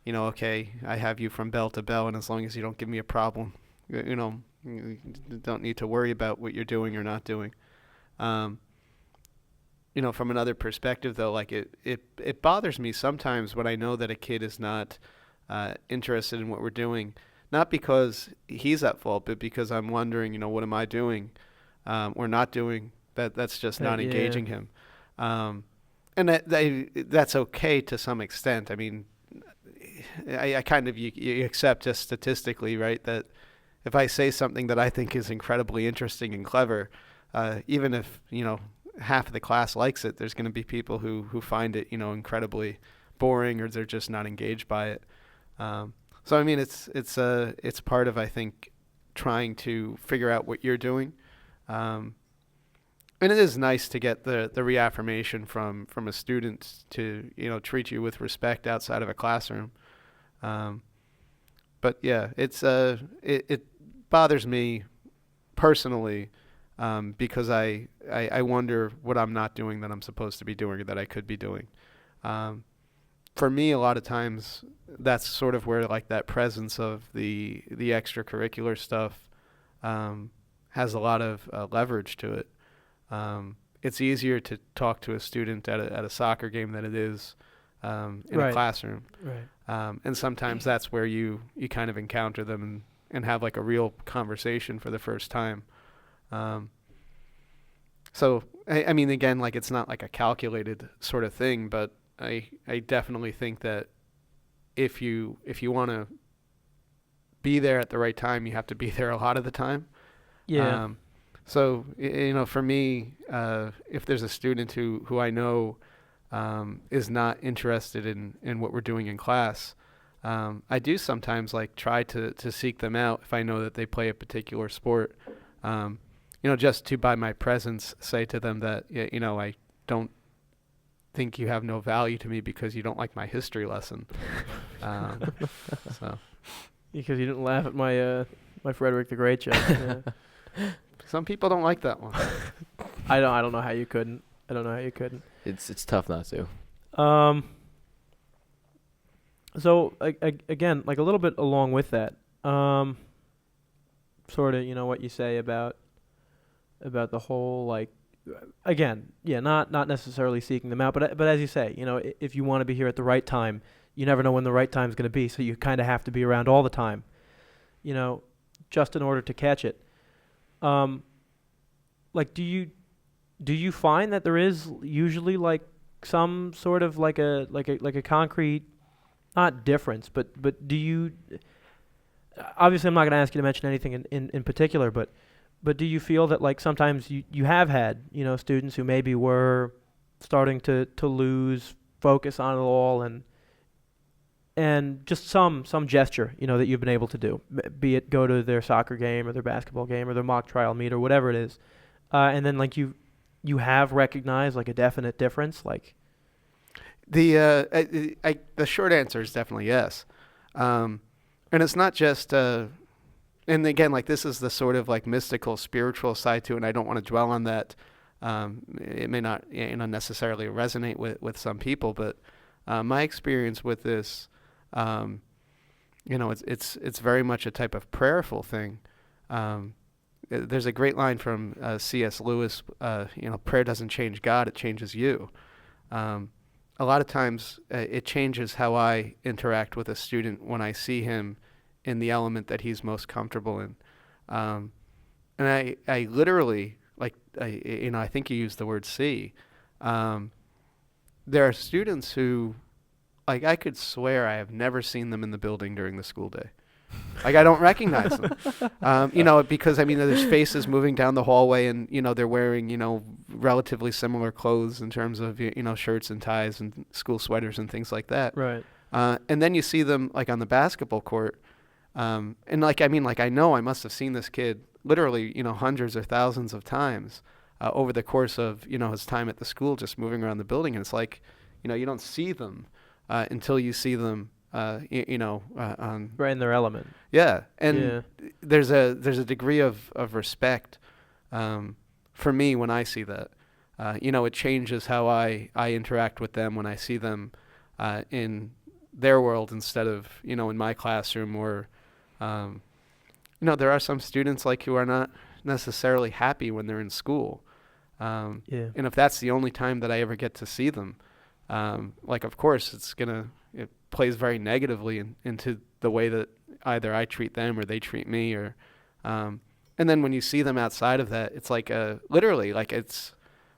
okay, I have you from bell to bell, and as long as you don't give me a problem, you don't need to worry about what you're doing or not doing. From another perspective, though, like it bothers me sometimes when I know that a kid is not interested in what we're doing, not because he's at fault, but because I'm wondering, what am I doing or not doing that's just not engaging him. And that's okay to some extent. I mean, I kind of, you accept just statistically, right, that if I say something that I think is incredibly interesting and clever, even if, half of the class likes it, there's going to be people who find it, incredibly boring, or they're just not engaged by it. So I mean, it's part of, I think, trying to figure out what you're doing. And it is nice to get the reaffirmation from a student to, treat you with respect outside of a classroom. But yeah, it bothers me personally, because I wonder what I'm not doing that I'm supposed to be doing or that I could be doing. For me, a lot of times, that's sort of where like that presence of the extracurricular stuff has a lot of leverage to it. It's easier to talk to a student at a soccer game than it is in a classroom. Right. And sometimes that's where you kind of encounter them and have like a real conversation for the first time. So, I mean, again, like it's not like a calculated sort of thing, but I definitely think that if you want to be there at the right time, you have to be there a lot of the time. Yeah. So for me, if there's a student who I know is not interested in what we're doing in class, I do sometimes like try to seek them out if I know that they play a particular sport. Just to by my presence say to them that I don't think you have no value to me because you don't like my history lesson. So Because you didn't laugh at my Frederick the Great joke. Yeah. some people don't like that one. I don't know how you couldn't. It's tough not to. So again, like a little bit along with that, sort of, what you say about the whole, like, again, yeah, not necessarily seeking them out, but as you say, if you want to be here at the right time, you never know when the right time's going to be, so you kind of have to be around all the time, just in order to catch it. Like, do you find that there is usually like some sort of like a concrete, not difference, but do you? Obviously, I'm not going to ask you to mention anything in particular, but do you feel that like sometimes you have had students who maybe were starting to lose focus on it all and just some gesture that you've been able to do, be it go to their soccer game or their basketball game or their mock trial meet or whatever it is, and then like you have recognized like a definite difference, like. The short answer is definitely yes, and it's not just and again, like, this is the sort of like mystical spiritual side to it, and I don't want to dwell on that. It may not necessarily resonate with some people, but my experience with this, it's very much a type of prayerful thing. There's a great line from C.S. Lewis, prayer doesn't change God, it changes you. A lot of times it changes how I interact with a student when I see him in the element that he's most comfortable in. And I literally, like, I think you used the word see. There are students who, like, I could swear I have never seen them in the building during the school day. Like, I don't recognize them, because there's faces moving down the hallway, and they're wearing relatively similar clothes in terms of shirts and ties and school sweaters and things like that. Right. And then you see them like on the basketball court, and I know I must have seen this kid literally hundreds or thousands of times over the course of his time at the school, just moving around the building, and it's like you don't see them until you see them. On Right in their element. Yeah, and there's a degree of respect for me when I see that. It changes how I interact with them when I see them in their world instead of in my classroom. Or there are some students like who are not necessarily happy when they're in school. And if that's the only time that I ever get to see them, of course it plays very negatively into the way that either I treat them or they treat me, or and then when you see them outside of that, it's like literally, like, it's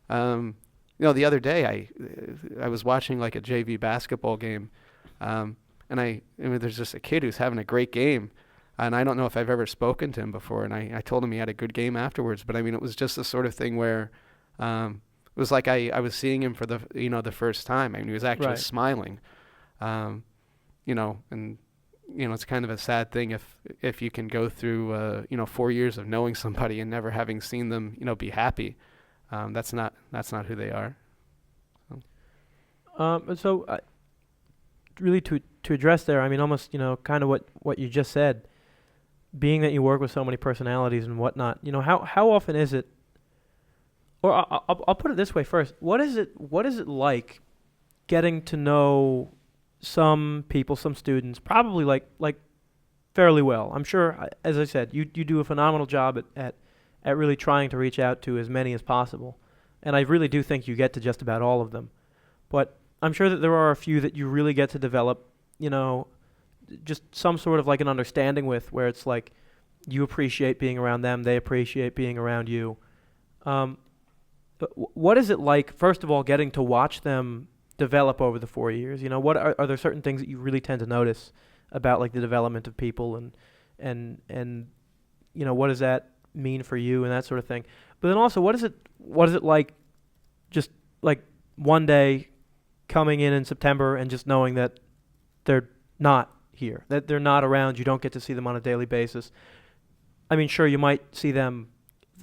the other day I was watching like a JV basketball game, and there's just a kid who's having a great game, and I don't know if I've ever spoken to him before, and I told him he had a good game afterwards, but it was just the sort of thing where it was like I was seeing him for the first time. He was actually smiling. And it's kind of a sad thing if you can go through 4 years of knowing somebody and never having seen them be happy. That's not who they are. So really to address there, almost kind of what you just said, being that you work with so many personalities and whatnot, how often is it, or I'll put it this way first, what is it like getting to know some people, some students, probably like fairly well? I'm sure, as I said, you do a phenomenal job at really trying to reach out to as many as possible, and I really do think you get to just about all of them. But I'm sure that there are a few that you really get to develop, just some sort of like an understanding with, where it's like you appreciate being around them, they appreciate being around you. But what is it like, first of all, getting to watch them develop over the 4 years? You know, what are there certain things that you really tend to notice about like the development of people and you know, what does that mean for you and that sort of thing? But then also, what is it like, just like one day coming in September and just knowing that they're not here, that they're not around, you don't get to see them on a daily basis. I mean, sure, you might see them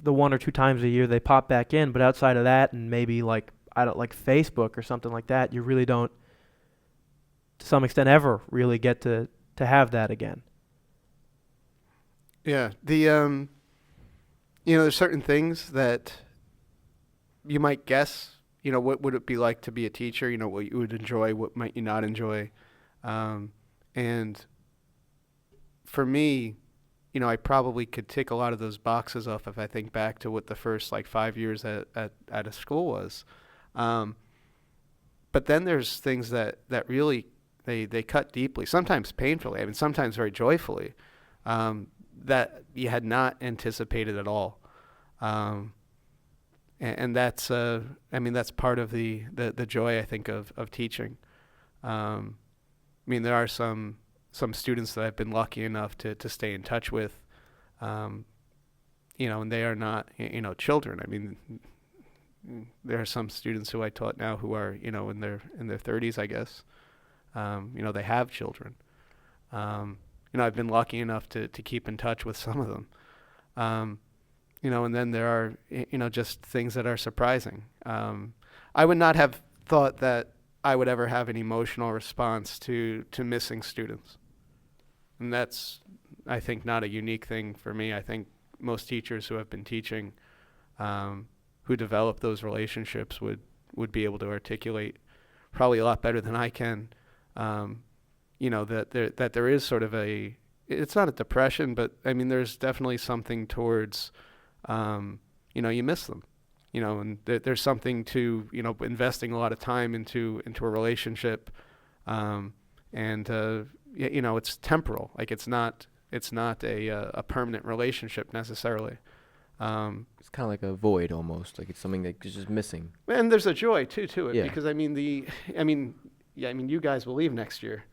the 1 or 2 times a year they pop back in, but outside of that, and maybe like, I don't like Facebook or something like that, you really don't, to some extent, ever really get to have that again. Yeah. You know, there's certain things that you might guess, you know, what would it be like to be a teacher? You know, what you would enjoy, what might you not enjoy? And for me, you know, I probably could tick a lot of those boxes off if I think back to what the first like 5 years at a school was. But then there's things that really, they cut deeply, sometimes painfully, I mean, sometimes very joyfully, that you had not anticipated at all. And that's, I mean, that's part of the joy, I think, of teaching. I mean, there are some students that I've been lucky enough to stay in touch with, you know, and they are not, you know, children. I mean, there are some students who I taught now who are, you know, in their 30s, I guess. You know, they have children. You know, I've been lucky enough to keep in touch with some of them. You know, and then there are, you know, just things that are surprising. I would not have thought that I would ever have an emotional response to missing students. And that's, I think, not a unique thing for me. I think most teachers who have been teaching, who develop those relationships would be able to articulate probably a lot better than I can, you know, that there is sort of it's not a depression, but I mean, there's definitely something towards, you know, you miss them, you know, and there's something to, you know, investing a lot of time into a relationship, and you know, it's temporal, like it's not a permanent relationship necessarily. It's kind of like a void almost, like it's something that's just missing. And there's a joy to it, Yeah. because I mean, you guys will leave next year,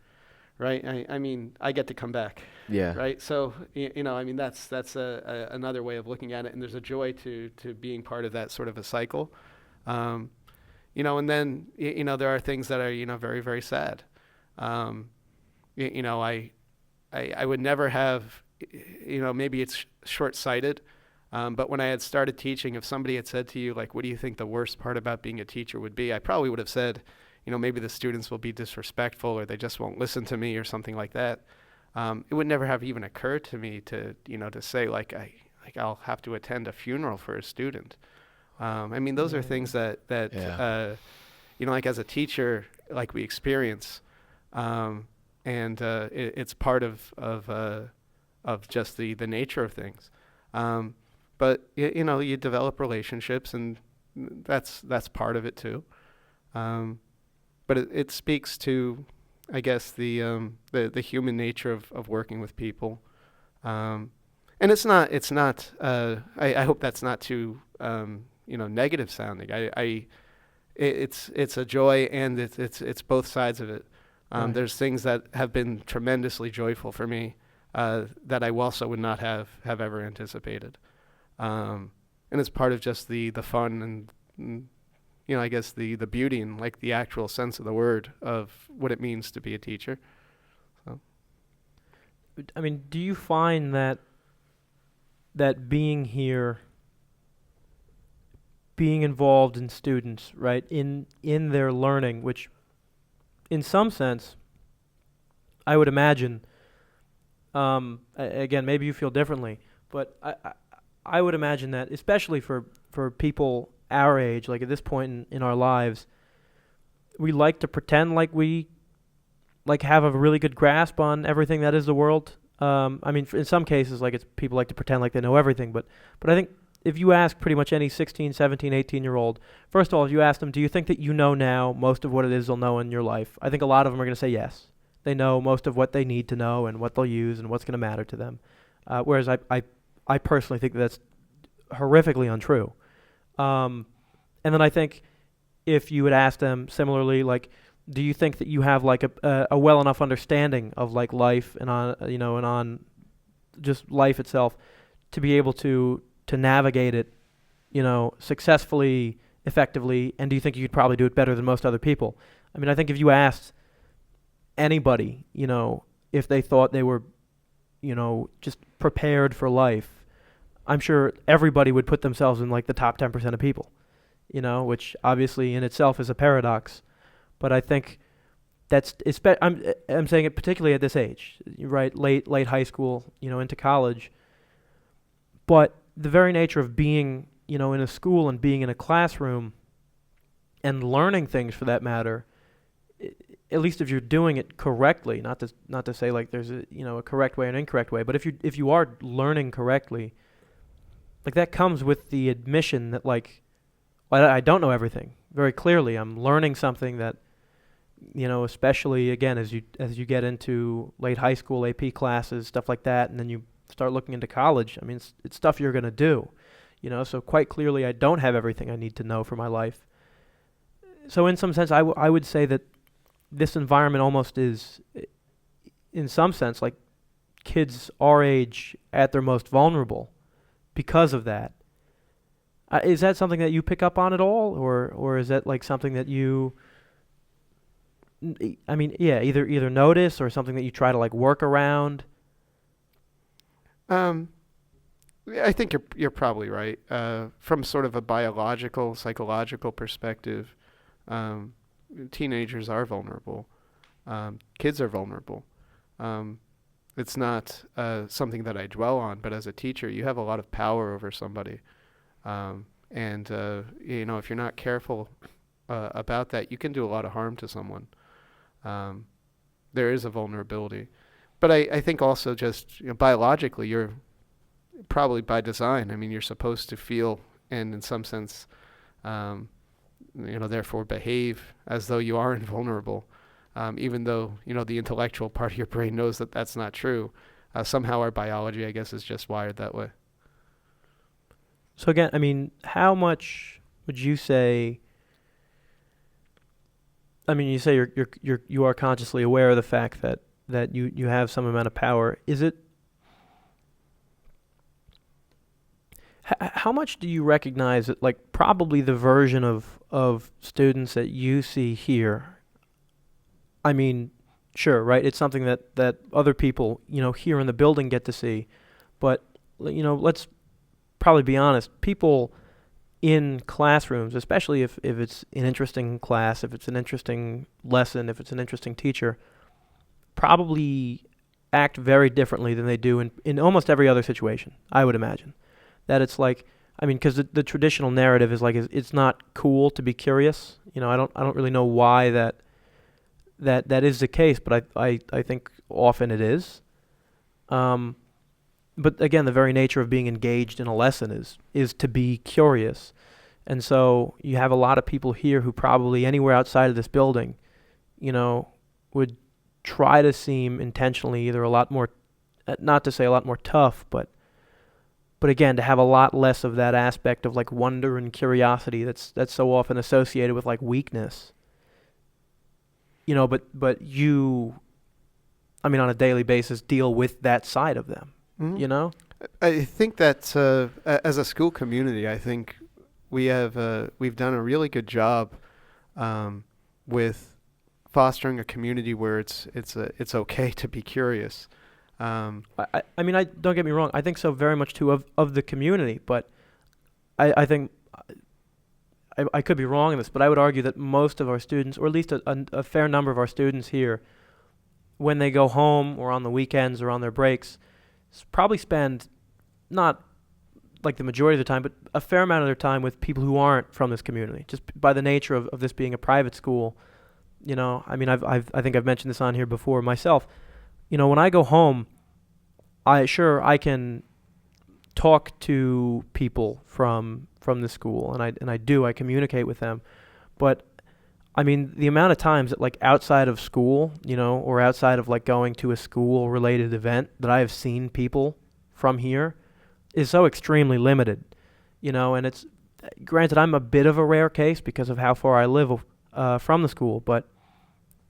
right? I mean, I get to come back. Yeah. Right. So, you know, I mean, that's another way of looking at it. And there's a joy to being part of that sort of a cycle. You know, and then, you know, there are things that are, you know, very, very sad. You know, I would never have, you know, maybe it's short-sighted, but when I had started teaching, if somebody had said to you, like, what do you think the worst part about being a teacher would be? I probably would have said, you know, maybe the students will be disrespectful, or they just won't listen to me, or something like that. It would never have even occurred to me to, you know, to say I'll have to attend a funeral for a student. I mean, those are things that Yeah. you know, like as a teacher, like we experience, and it's part of just the nature of things. But you know, you develop relationships, and that's part of it too. But it speaks to, I guess, the human nature of working with people, and it's not. I hope that's not too you know, negative sounding. It's a joy, and it's both sides of it. Right. There's things that have been tremendously joyful for me, that I also would not have ever anticipated, and it's part of just the fun and you know, I guess the beauty and like the actual sense of the word of what it means to be a teacher. So. I mean, do you find that being here, being involved in students, right, in their learning, which in some sense, I would imagine, again, maybe you feel differently, but I would imagine that, especially for people our age, like at this point in our lives, we like to pretend like we like have a really good grasp on everything that is the world. I mean, in some cases, like it's people like to pretend like they know everything, but I think if you ask pretty much any 16, 17, 18-year-old, first of all, if you ask them, do you think that you know now most of what it is they'll know in your life? I think a lot of them are going to say yes. They know most of what they need to know and what they'll use and what's going to matter to them. Whereas I personally think that's horrifically untrue. And then I think if you would ask them similarly, like, do you think that you have like a well enough understanding of like life and on and on just life itself to be able to navigate it, successfully, effectively, and do you think you could probably do it better than most other people? I mean, I think if you asked anybody, if they thought they were, just prepared for life, I'm sure everybody would put themselves in like the top 10% of people, which obviously in itself is a paradox. But I think I'm saying it particularly at this age, right? Late high school, into college. But the very nature of being, in a school and being in a classroom and learning things for that matter, at least if you're doing it correctly, not to say like there's a correct way and incorrect way, but if you are learning correctly, like that comes with the admission that like, well, I don't know everything. Very clearly, I'm learning something that, especially again as you get into late high school AP classes, stuff like that, and then you start looking into college. I mean, it's stuff you're gonna do, So quite clearly, I don't have everything I need to know for my life. So in some sense, I would say that this environment almost is, in some sense, like kids our age at their most vulnerable because of that. Is that something that you pick up on at all, or is that like something that you, either notice or something that you try to like work around? I think you're probably right. From sort of a biological, psychological perspective, teenagers are vulnerable. Kids are vulnerable. It's not something that I dwell on, but as a teacher, you have a lot of power over somebody. If you're not careful about that, you can do a lot of harm to someone. There is a vulnerability. But I think also just biologically, you're probably by design. I mean, you're supposed to feel and in some sense, therefore behave as though you are invulnerable, even though, the intellectual part of your brain knows that that's not true. Somehow our biology, I guess, is just wired that way. So again, I mean, how much would you say? I mean, you say you are consciously aware of the fact that you have some amount of power. Is it? How much do you recognize that, like, probably the version of students that you see here? I mean, sure, right? It's something that other people, here in the building get to see, but let's probably be honest. People in classrooms, especially if it's an interesting class, if it's an interesting lesson, if it's an interesting teacher, probably act very differently than they do in almost every other situation, I would imagine. That it's like, I mean, because the traditional narrative is like, it's not cool to be curious. I don't really know why that is the case, but I think often it is. But again, the very nature of being engaged in a lesson is to be curious. And so you have a lot of people here who probably anywhere outside of this building, would try to seem intentionally either a lot more, not to say a lot more tough, but again, to have a lot less of that aspect of like wonder and curiosity that's so often associated with like weakness. But you, I mean, on a daily basis, deal with that side of them. Mm-hmm. I think that as a school community, I think we've done a really good job with fostering a community where it's okay to be curious. I mean, don't get me wrong. I think so very much too of the community, but I think I could be wrong in this, but I would argue that most of our students, or at least a fair number of our students here, when they go home or on the weekends or on their breaks, probably spend not like the majority of the time, but a fair amount of their time with people who aren't from this community, just by the nature of this being a private school. I mean, I think I've mentioned this on here before myself. When I go home, I can talk to people from the school, and I communicate with them. But I mean, the amount of times that like outside of school, or outside of like going to a school related event that I have seen people from here is so extremely limited, and it's granted, I'm a bit of a rare case because of how far I live from the school, but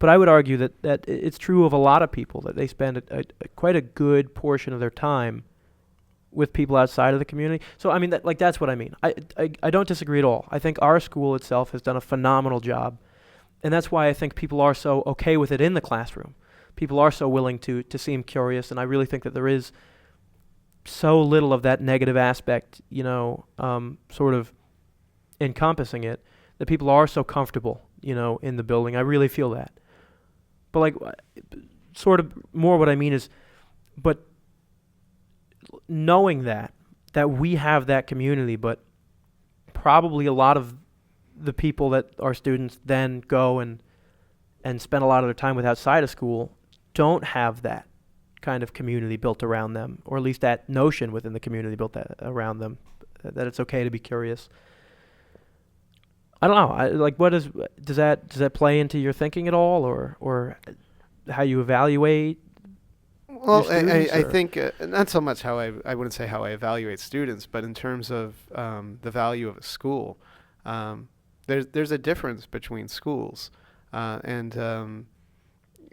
I would argue that it's true of a lot of people, that they spend quite a good portion of their time with people outside of the community. So I mean, that's what I mean. I don't disagree at all. I think our school itself has done a phenomenal job, and that's why I think people are so okay with it in the classroom. People are so willing to seem curious, and I really think that there is so little of that negative aspect, sort of encompassing it, that people are so comfortable, in the building. I really feel that. But sort of more what I mean is, but knowing that we have that community, but probably a lot of the people that our students then go and spend a lot of their time with outside of school don't have that kind of community built around them, or at least that notion within the community built around them, that it's okay to be curious. I don't know. Does that play into your thinking at all, or how you evaluate? Well, I think not so much how I wouldn't say how I evaluate students, but in terms of the value of a school, there's a difference between schools, and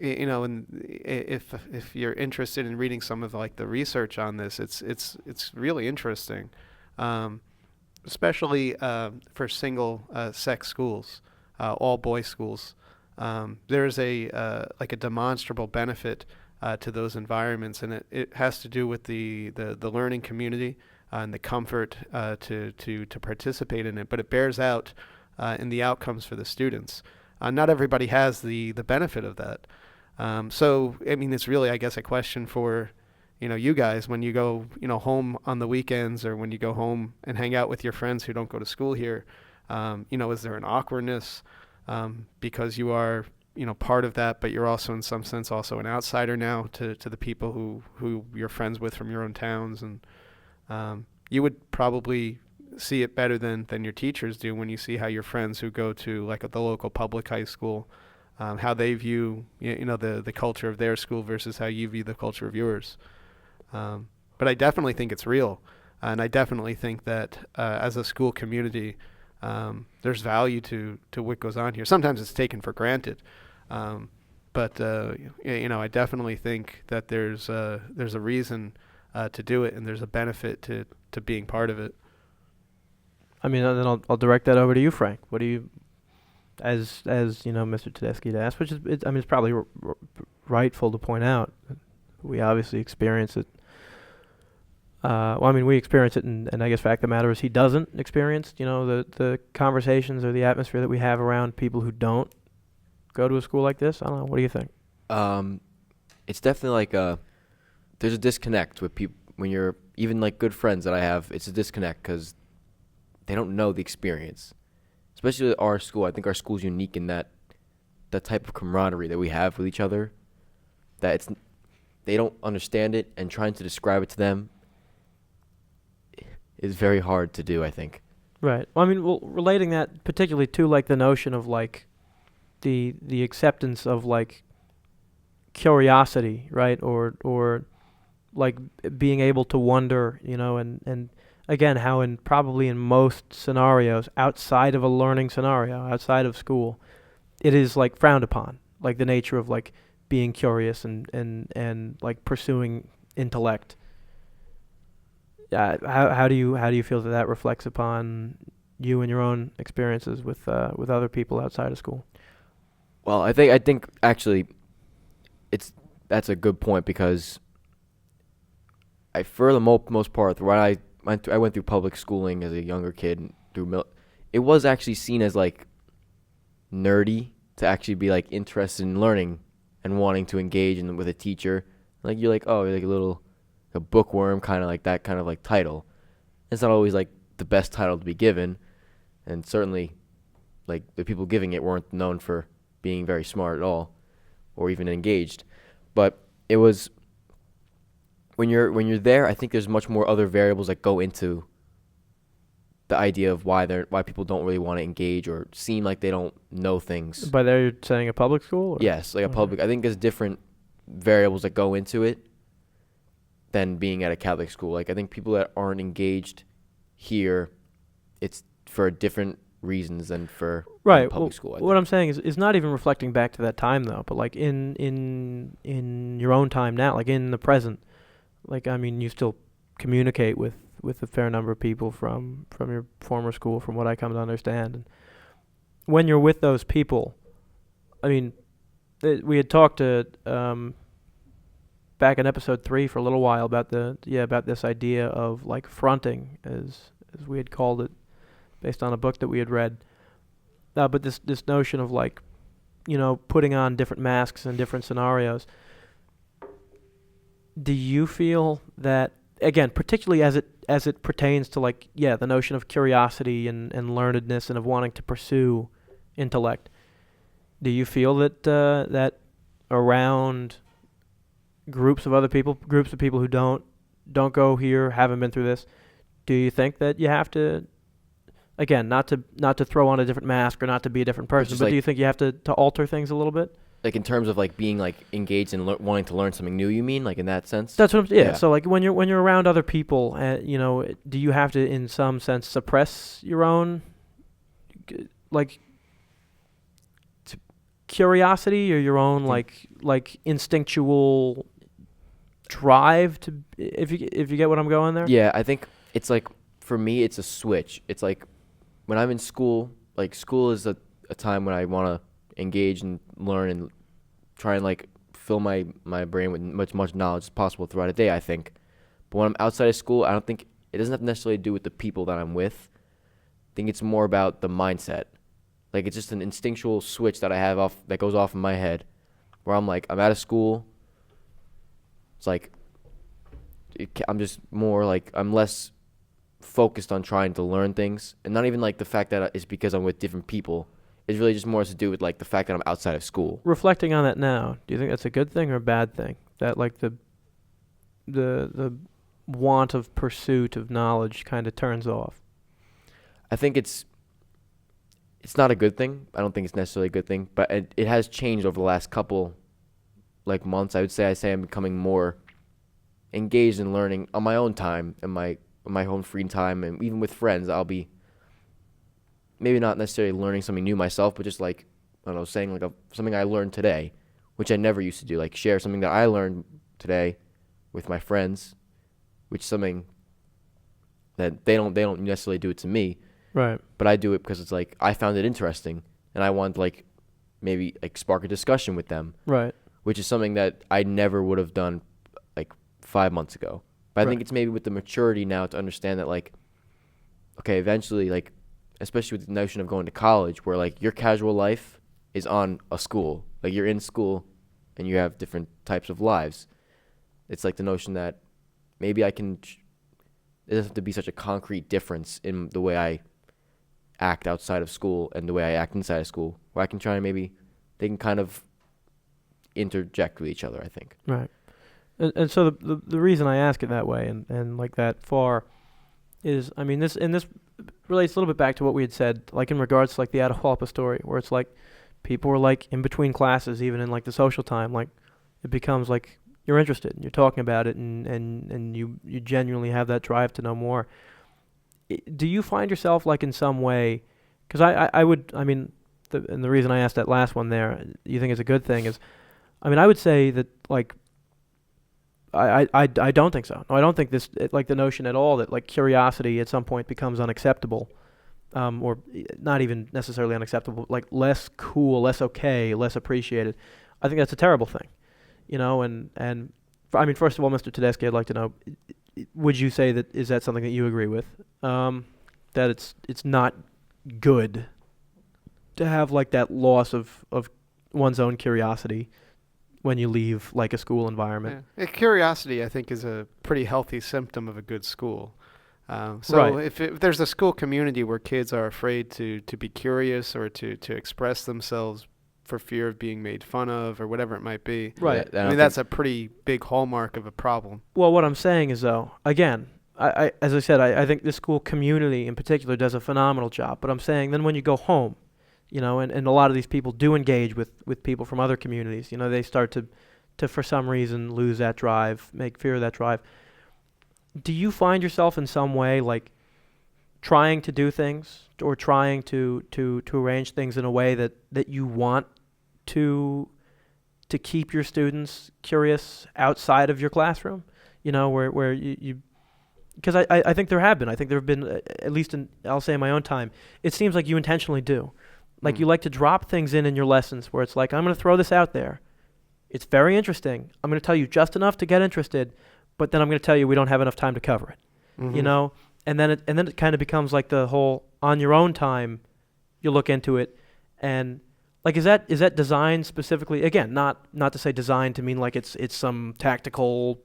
if you're interested in reading some of the research on this, it's really interesting. Especially for single sex schools, all boys schools. There's a demonstrable benefit to those environments, and it has to do with the learning community and the comfort to participate in it, but it bears out in the outcomes for the students. Not everybody has the benefit of that. So I mean, it's really, I guess, a question for you guys, when you go, home on the weekends, or when you go home and hang out with your friends who don't go to school here, is there an awkwardness because you are, part of that, but you're also in some sense also an outsider now to the people who you're friends with from your own towns, and you would probably see it better than your teachers do when you see how your friends who go to the local public high school, how they view the culture of their school versus how you view the culture of yours. But I definitely think it's real, and I definitely think that as a school community, there's value to what goes on here. Sometimes it's taken for granted, but I definitely think that there's a reason to do it, and there's a benefit to being part of it. I mean, then I'll direct that over to you, Frank. What do you, as Mr. Tedeschi asked, which is, it's probably rightful to point out. We obviously experience it. We experience it, and I guess fact of the matter is he doesn't experience, the conversations or the atmosphere that we have around people who don't go to a school like this. I don't know. What do you think? It's definitely there's a disconnect with people when you're even good friends that I have. It's a disconnect because they don't know the experience, especially at our school. I think our school's unique in that type of camaraderie that we have with each other, that they don't understand it, and trying to describe it to them is very hard to do, I think. Right. Well, relating that particularly to the notion of the acceptance of curiosity, right? Or being able to wonder, and again, how probably in most scenarios outside of a learning scenario, outside of school, it is frowned upon, the nature of being curious and pursuing intellect. How do you feel that reflects upon you and your own experiences with other people outside of school? Well, I think actually that's a good point, because for the most part, when I went through public schooling as a younger kid it was actually seen as nerdy to actually be interested in learning and wanting to engage with a teacher. You're you're a bookworm, kind of that kind of title. It's not always the best title to be given, and certainly the people giving it weren't known for being very smart at all, or even engaged. But it was when you're there, I think there's much more other variables that go into the idea of why people don't really want to engage or seem like they don't know things. By there, you're saying a public school? Or? Yes, a public. I think there's different variables that go into it than being at a Catholic school. I think people that aren't engaged here, it's for different reasons than for Right. public school. I What think. I'm saying is not even reflecting back to that time though, but like in your own time now, like in the present. Like I mean, you still communicate with a fair number of people from your former school, from what I come to understand. And when you're with those people, I mean, we had talked to back in episode 3 for a little while about about this idea of like fronting, as we had called it, based on a book that we had read. But this notion of like, putting on different masks in different scenarios. Do you feel that, again, particularly as it pertains to like, the notion of curiosity and learnedness and of wanting to pursue intellect, do you feel that that around groups of people who don't go here, haven't been through this, do you think that you have to, again, not to throw on a different mask or not to be a different person, but like, do you think you have to alter things a little bit? Like in terms of like being like engaged and wanting to learn something new, you mean, like in that sense? That's what I'm. Yeah. Yeah. So like when you're around other people, do you have to in some sense suppress your own like curiosity or your own like instinctual drive to, if you get what I'm going there? Yeah, I think it's like, for me, it's a switch. It's like when I'm in school, like school is a time when I want to engage and learn and try and like fill my brain with much knowledge as possible throughout a day, I think. But when I'm outside of school, I don't think it doesn't have to necessarily do with the people that I'm with. I think it's more about the mindset. Like it's just an instinctual switch that I have that goes off in my head, where I'm like, I'm out of school. It's like I'm just more like, I'm less focused on trying to learn things, and not even like the fact that it's because I'm with different people. It's really just more to do with like the fact that I'm outside of school. Reflecting on that now, do you think that's a good thing or a bad thing? That like the want of pursuit of knowledge kind of turns off? I think it's not a good thing. I don't think it's necessarily a good thing, but it has changed over the last couple like months. I would say I'm becoming more engaged in learning on my own time and my own free time, and even with friends, I'll be maybe not necessarily learning something new myself, but just like, I don't know, saying like something I learned today, which I never used to do, like share something that I learned today with my friends, which is something that they don't necessarily do it to me, Right. but I do it because it's like I found it interesting and I want to like maybe like spark a discussion with them, Right. which is something that I never would have done like 5 months ago. But I think it's maybe with the maturity now to understand that like, okay, eventually, like, especially with the notion of going to college, where like your casual life is on a school, like you're in school and you have different types of lives. It's like the notion that maybe it doesn't have to be such a concrete difference in the way I act outside of school and the way I act inside of school, where I can try and maybe they can kind of interject with each other, I think. Right. And so the reason I ask it that way and like that far is, I mean, this relates a little bit back to what we had said, like in regards to like the Atahualpa story, where it's like people were like in between classes, even in like the social time, like it becomes like you're interested and you're talking about it and you genuinely have that drive to know more. Do you find yourself like in some way, because and the reason I asked that last one there, you think it's a good thing is, I mean, I would say that like, I don't think so. No, I don't think like the notion at all that like curiosity at some point becomes unacceptable, or not even necessarily unacceptable, like less cool, less okay, less appreciated. I think that's a terrible thing, and I mean, first of all, Mr. Tedeschi, I'd like to know, would you say that, is that something that you agree with? That it's not good to have like that loss of one's own curiosity when you leave like a school environment. Yeah. Curiosity, I think, is a pretty healthy symptom of a good school. So Right. if there's a school community where kids are afraid to be curious or to express themselves for fear of being made fun of or whatever it might be, Right. Yeah, I mean, that's a pretty big hallmark of a problem. Well, what I'm saying is, though, again, I as I said, I think the school community in particular does a phenomenal job. But I'm saying then when you go home, and a lot of these people do engage with people from other communities. They start to for some reason lose that drive, make fear of that drive. Do you find yourself in some way like trying to do things or trying to arrange things in a way that you want to keep your students curious outside of your classroom? You know, where you because I think there have been. I think there have been, at least I'll say in my own time, it seems like you intentionally do. Like you like to drop things in your lessons where it's like, I'm going to throw this out there. It's very interesting. I'm going to tell you just enough to get interested, but then I'm going to tell you we don't have enough time to cover it. Mm-hmm. You know? And then it kind of becomes like the whole on your own time, you look into it. And like, is that designed specifically, again, not to say designed to mean like it's some tactical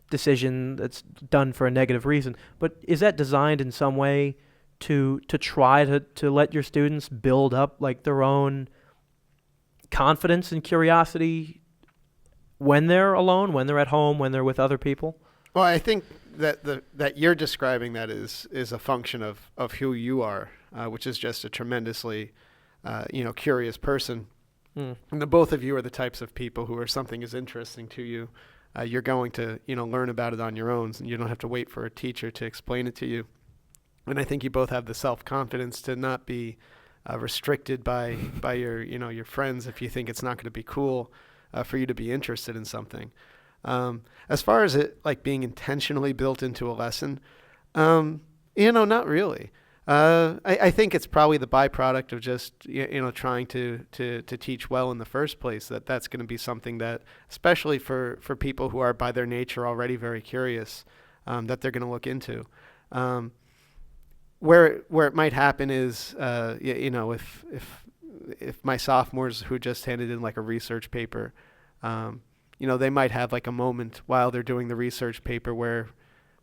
decision that's done for a negative reason, but is that designed in some way to try to let your students build up like their own confidence and curiosity when they're alone, when they're at home, when they're with other people? Well, I think that you're describing that is a function of who you are, which is just a tremendously, curious person. And the both of you are the types of people who are something is interesting to you. You're going to, learn about it on your own, and you don't have to wait for a teacher to explain it to you. And I think you both have the self-confidence to not be restricted by your friends if you think it's not going to be cool for you to be interested in something. As far as it like being intentionally built into a lesson, not really. I think it's probably the byproduct of just trying to teach well in the first place. That's going to be something that, especially for people who are by their nature already very curious, that they're going to look into. Where it might happen is if my sophomores who just handed in like a research paper, they might have like a moment while they're doing the research paper where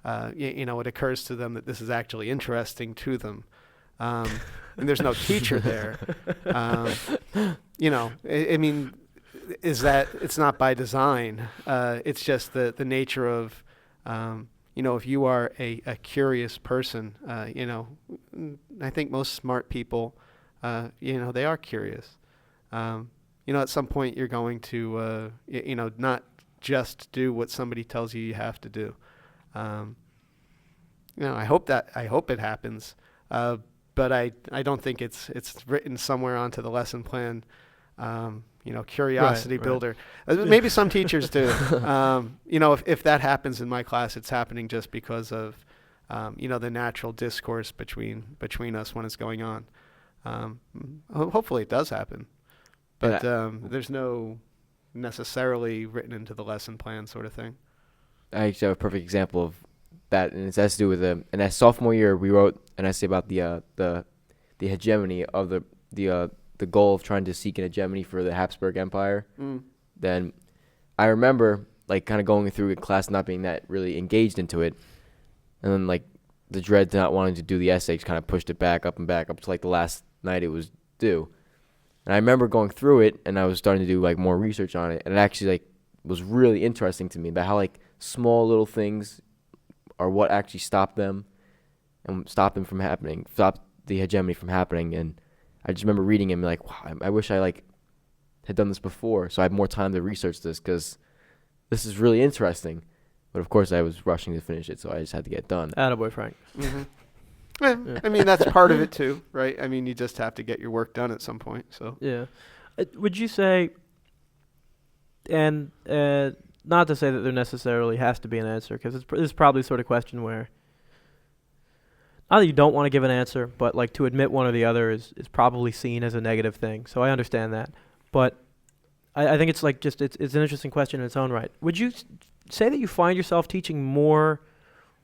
it occurs to them that this is actually interesting to them. And there's no teacher there. I mean, is that it's not by design. It's just the nature of, if you are a curious person, I think most smart people, they are curious. At some point you're going to, not just do what somebody tells you have to do. I hope it happens, but I don't think it's written somewhere onto the lesson plan. Curiosity builder. Maybe some teachers do. If that happens in my class, it's happening just because of the natural discourse between us when it's going on. Hopefully it does happen, but there's no necessarily written into the lesson plan sort of thing. I actually have a perfect example of that, and it has to do with in that sophomore year we wrote an essay about the hegemony of the goal of trying to seek an hegemony for the Habsburg Empire. Then I remember like kind of going through a class not being that really engaged into it, and then like the dread to not wanting to do the essay just kind of pushed it back up to like the last night it was due. And I remember going through it, and I was starting to do like more research on it, and it actually like was really interesting to me about how like small little things are what actually stop them and stop them from happening, stop the hegemony from happening. And I just remember reading it and be like, wow, I wish I like had done this before, so I had more time to research this because this is really interesting. But of course, I was rushing to finish it, so I just had to get it done. Attaboy, Frank. Mm-hmm. I mean, that's part of it too, right? I mean, you just have to get your work done at some point. So yeah, would you say? And not to say that there necessarily has to be an answer, because it's probably the sort of question where, not that you don't want to give an answer, but like to admit one or the other is probably seen as a negative thing. So I understand that, but I think it's like just it's an interesting question in its own right. Would you say that you find yourself teaching more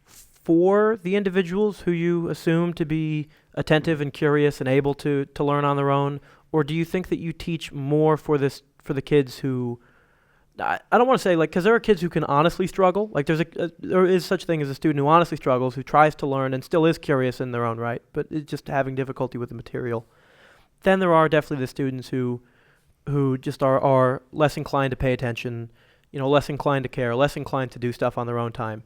for the individuals who you assume to be attentive and curious and able to learn on their own, or do you think that you teach more for the kids who, I don't want to say like, because there are kids who can honestly struggle. Like there is such thing as a student who honestly struggles, who tries to learn and still is curious in their own right, but it's just having difficulty with the material. Then there are definitely the students who just are less inclined to pay attention, less inclined to care, less inclined to do stuff on their own time.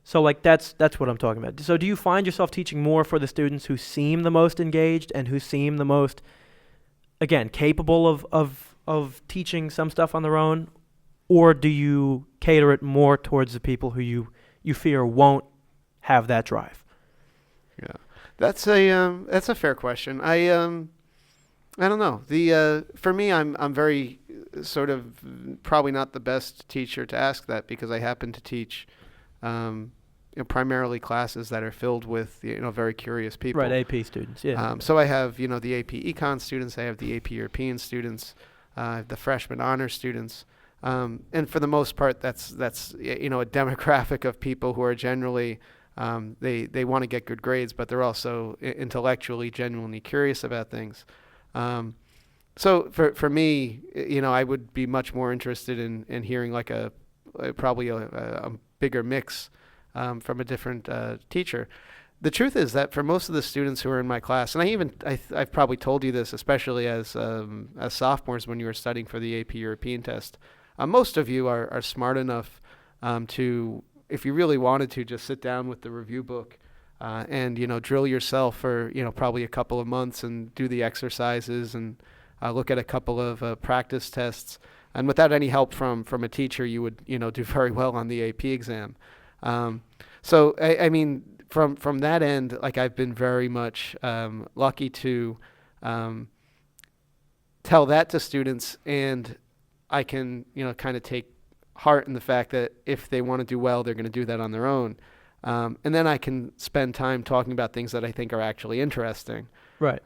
So like that's what I'm talking about. So do you find yourself teaching more for the students who seem the most engaged and who seem the most, again, capable of teaching some stuff on their own? Or do you cater it more towards the people who you fear won't have that drive? Yeah, That's a fair question. I don't know. For me, I'm very sort of probably not the best teacher to ask that, because I happen to teach primarily classes that are filled with very curious people. Right, AP students. Yeah. So I have the AP Econ students, I have the AP European students, the freshman honors students, and for the most part, that's a demographic of people who are generally they want to get good grades, but they're also intellectually genuinely curious about things. So for me, I would be much more interested in hearing like probably a bigger mix from a different teacher. The truth is that for most of the students who are in my class, and I've probably told you this, especially as sophomores when you were studying for the AP European test, most of you are smart enough to, if you really wanted to, just sit down with the review book and drill yourself for probably a couple of months and do the exercises and look at a couple of practice tests, and without any help from a teacher, you would do very well on the AP exam. So I mean, from that end, like I've been very much lucky to tell that to students, and I can kind of take heart in the fact that if they want to do well, they're going to do that on their own. And then I can spend time talking about things that I think are actually interesting. Right.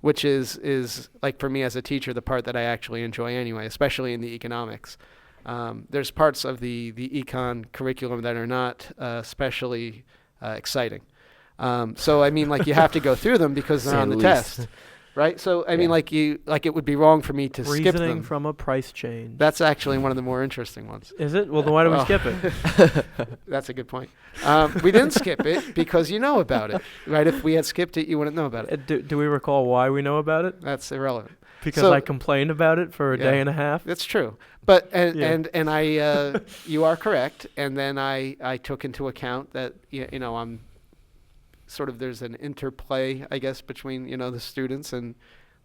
Which is like, for me as a teacher, the part that I actually enjoy anyway, especially in the economics. There's parts of the econ curriculum that are not especially exciting. So I mean, like, you have to go through them because they're on the test. Right? So I mean, it would be wrong for me to skip them. Reasoning from a price change. That's actually one of the more interesting ones. Is it? Well, then why do we skip it? That's a good point. We didn't skip it because you know about it, right? If we had skipped it, you wouldn't know about it. Do we recall why we know about it? That's irrelevant. Because I complained about it for a day and a half. That's true. But and I you are correct. And then I took into account that I'm sort of, there's an interplay, I guess, between the students, and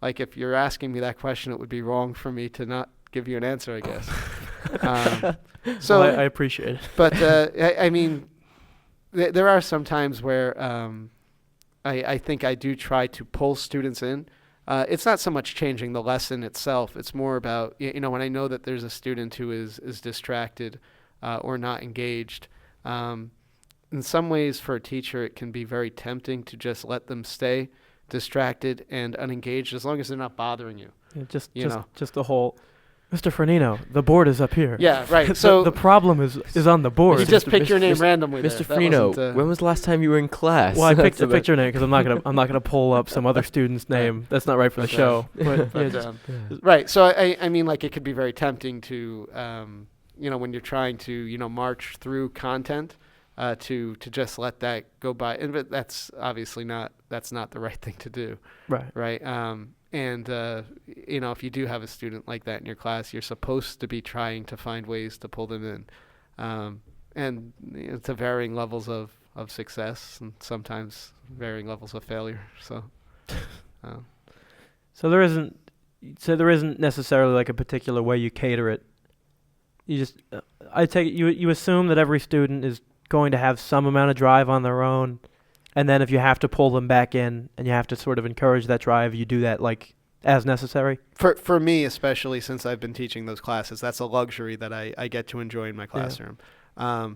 like, if you're asking me that question, it would be wrong for me to not give you an answer, I guess. So well, I appreciate it. But I mean, there are some times where I think I do try to pull students in. It's not so much changing the lesson itself. It's more about when I know that there's a student who is distracted or not engaged. In some ways, for a teacher, it can be very tempting to just let them stay distracted and unengaged, as long as they're not bothering you. Yeah, just the whole, Mr. Fernino, the board is up here. Yeah, right. So the problem is on the board. You just pick your name randomly. Mr. Fernino, when was the last time you were in class? Well, I picked your name because I'm not gonna pull up some other student's name. That's not right for the show. Right. So I mean, like, it could be very tempting to when you're trying to march through content. To just let that go by, but that's obviously not the right thing to do. Right. And if you do have a student like that in your class, you're supposed to be trying to find ways to pull them in, and to varying levels of success, and sometimes varying levels of failure. So there isn't necessarily like a particular way you cater it. You just I take it you assume that every student is going to have some amount of drive on their own, and then if you have to pull them back in and you have to sort of encourage that drive, you do that like as necessary. For me, especially since I've been teaching those classes, that's a luxury that I get to enjoy in my classroom. Yeah.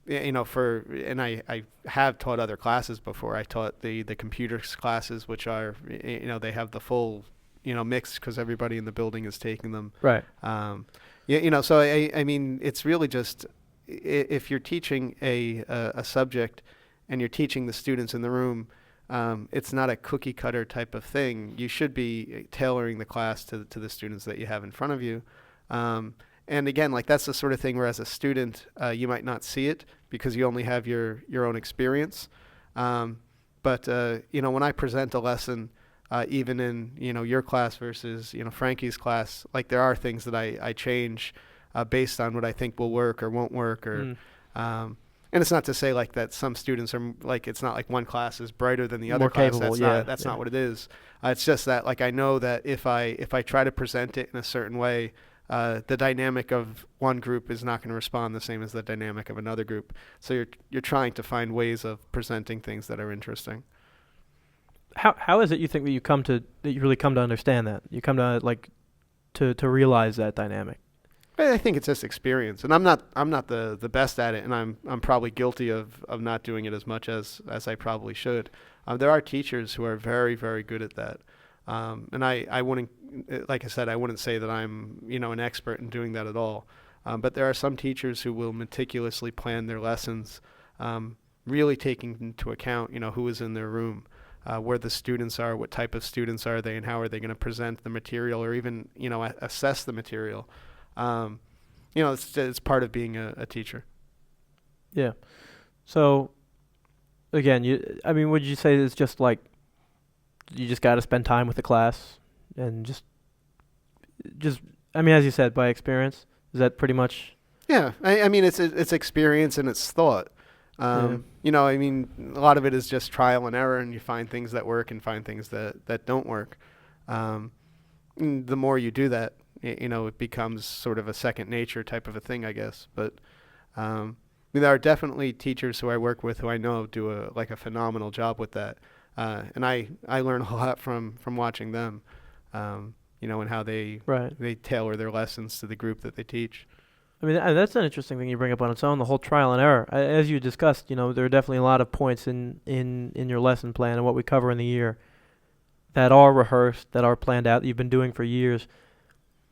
And I have taught other classes before. I taught the computers classes, which are they have the full mix because everybody in the building is taking them. Right. So I mean, it's really just, if you're teaching a subject and you're teaching the students in the room, it's not a cookie cutter type of thing. You should be tailoring the class to the students that you have in front of you. And again, like, that's the sort of thing where as a student, you might not see it because you only have your own experience. But when I present a lesson, even in your class versus Frankie's class, like, there are things that I change based on what I think will work or won't work, or and it's not to say like that some students are like, it's not like one class is brighter than the other more class. capable. That's not what it is. It's just that, like, I know that if I try to present it in a certain way, the dynamic of one group is not going to respond the same as the dynamic of another group. So you're trying to find ways of presenting things that are interesting. How is it you think that you really come to understand that? You come to to realize that dynamic? I think it's just experience, and I'm not the best at it, and I'm probably guilty of not doing it as much as I probably should. There are teachers who are very, very good at that, and I wouldn't, like I said, I wouldn't say that I'm an expert in doing that at all. But there are some teachers who will meticulously plan their lessons, really taking into account who is in their room, where the students are, what type of students are they, and how are they going to present the material, or even assess the material. It's part of being a teacher. Yeah. So, again, would you say it's just like you just got to spend time with the class and just, as you said, by experience? Is that pretty much? Yeah. It's experience and it's thought. A lot of it is just trial and error, and you find things that work and find things that don't work. The more you do that, it becomes sort of a second nature type of a thing, I guess. But there are definitely teachers who I work with who I know do a phenomenal job with that, and I learn a lot from watching them, and how they tailor their lessons to the group that they teach. That's an interesting thing you bring up on its own, the whole trial and error. As you discussed, there are definitely a lot of points in your lesson plan and what we cover in the year that are rehearsed, that are planned out, that you've been doing for years.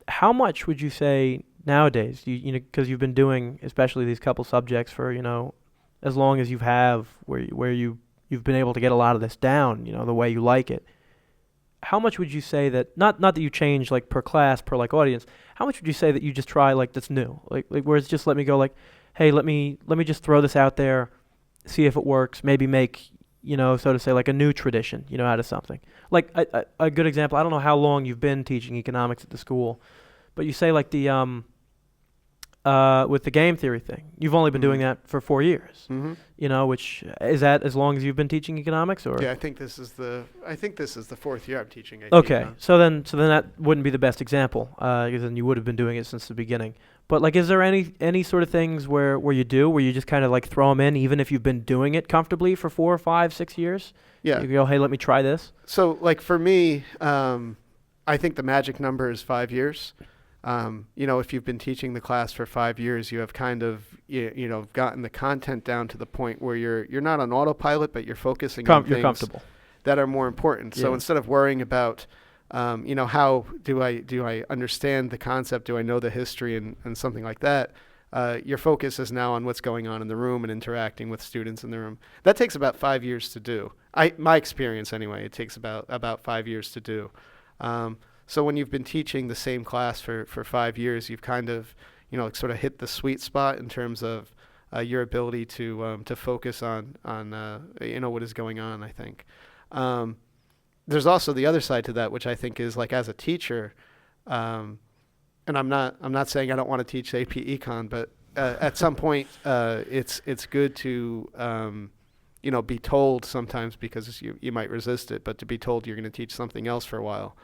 How much would you say nowadays, because you've been doing especially these couple subjects for, as long as you have, where you've been able to get a lot of this down, the way you like it. How much would you say that, not that you change per class, per audience, how much would you say that you just try that's new? Like where it's just let me go hey, let me just throw this out there, see if it works, maybe make, so to say, a new tradition, out of something. A good example, I don't know how long you've been teaching economics at the school, but you say the with the game theory thing, you've only been doing that for 4 years. Mm-hmm. Which is that as long as you've been teaching economics, or? Yeah, I think this is the 4th year I'm teaching AP. Okay, so then that wouldn't be the best example, because then you would have been doing it since the beginning. But is there any sort of things where you just kind of throw them in, even if you've been doing it comfortably for 4, 5, 6 years? Yeah. You go, hey, let me try this. So for me, I think the magic number is 5 years. If you've been teaching the class for 5 years, you have kind of gotten the content down to the point where you're not on autopilot, but you're focusing on things comfortable that are more important. Yeah. So instead of worrying about how do I understand the concept, do I know the history and something like that, your focus is now on what's going on in the room and interacting with students in the room. That takes about 5 years to do. My experience anyway, it takes about 5 years to do. So when you've been teaching the same class for 5 years, you've kind of, sort of hit the sweet spot in terms of your ability to focus on what is going on, I think. There's also the other side to that, which I think is as a teacher, and I'm not saying I don't want to teach AP Econ, but at some point it's good to be told sometimes, because you might resist it, but to be told you're going to teach something else for a while.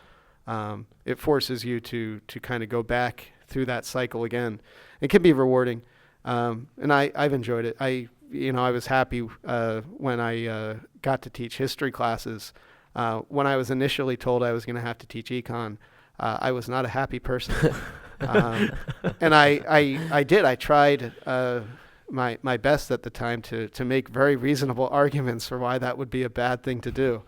It forces you to kind of go back through that cycle again. It can be rewarding, and I've enjoyed it. I was happy when I got to teach history classes. When I was initially told I was going to have to teach econ, I was not a happy person, and I did. I tried my best at the time to make very reasonable arguments for why that would be a bad thing to do.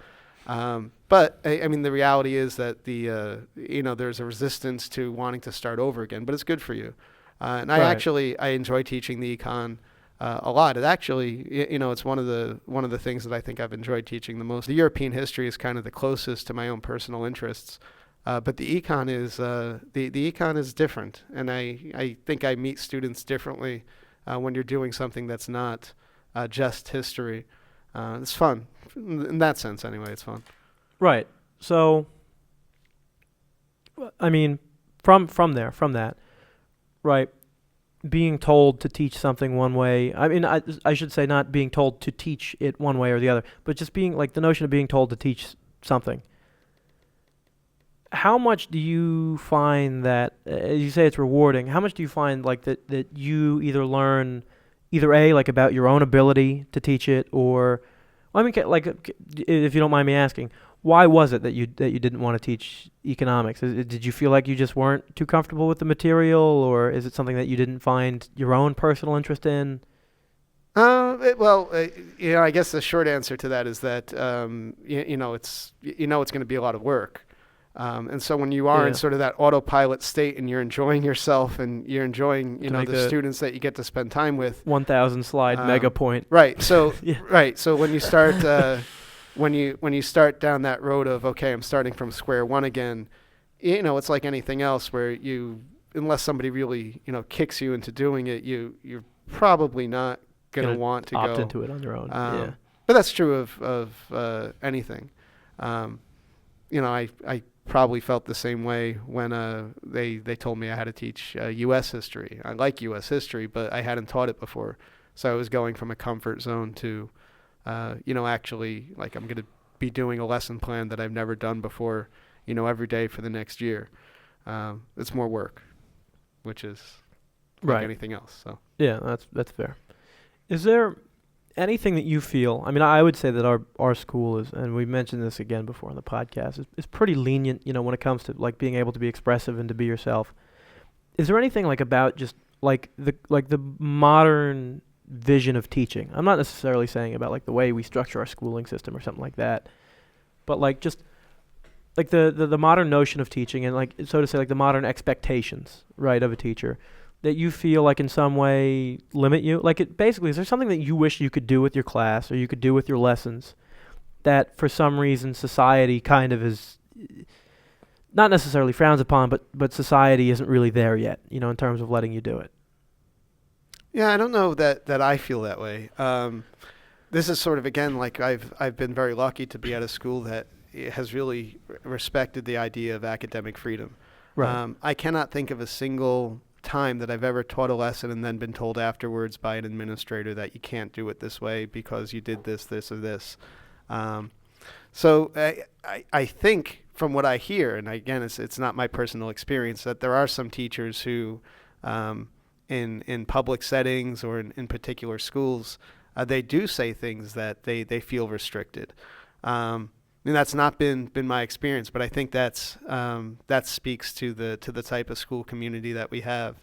But the reality is that there's a resistance to wanting to start over again, but it's good for you. And I enjoy teaching the econ a lot. It actually, it's one of the things that I think I've enjoyed teaching the most. The European history is kind of the closest to my own personal interests, but the econ is the econ is different, and I think I meet students differently when you're doing something that's not just history. It's fun. In that sense, anyway, it's fun. Right. So, from that, right, being told to teach something one way, I should say not being told to teach it one way or the other, but just being the notion of being told to teach something. How much do you find that, as you say, it's rewarding, how much do you find that you either learn, A, about your own ability to teach it, or I mean, if you don't mind me asking, why was it that you didn't want to teach economics? Did you feel like you just weren't too comfortable with the material, or is it something that you didn't find your own personal interest in? I guess the short answer to that is that it's going to be a lot of work. And so when you are in sort of that autopilot state and you're enjoying yourself and you're enjoying, the students that you get to spend time with. 1,000 slide mega point. Right. So, right. So when you start, when you start down that road of, okay, I'm starting from square one again, it's like anything else where unless somebody really, kicks you into doing it, you're probably not going to want to opt into it on your own. But that's true of anything. I probably felt the same way when they told me I had to teach U.S. history. I like U.S. history, but I hadn't taught it before. So I was going from a comfort zone to, actually, like, I'm going to be doing a lesson plan that I've never done before, every day for the next year. It's more work, which is like anything else. So yeah, that's fair. Is there anything that you feel, I mean, I would say that our school is, and we mentioned this again before on the podcast, is pretty lenient, when it comes to like being able to be expressive and to be yourself. Is there anything like about just like the modern vision of teaching? I'm not necessarily saying about like the way we structure our schooling system or something like that, but like just like the modern notion of teaching and like, so to say, like the modern expectations, right, of a teacher that you feel like in some way limit you? Like, it basically, is there something that you wish you could do with your class or you could do with your lessons that for some reason society kind of is not necessarily frowns upon, but society isn't really there yet, in terms of letting you do it? Yeah, I don't know that I feel that way. This is sort of, again, like I've been very lucky to be at a school that has really respected the idea of academic freedom. Right. I cannot think of a single time that I've ever taught a lesson and then been told afterwards by an administrator that you can't do it this way because you did this, or this. So I think from what I hear, and again, it's not my personal experience, that there are some teachers who, in public settings or in particular schools, they do say things that they feel restricted. And that's not been my experience, but I think that speaks to the type of school community that we have.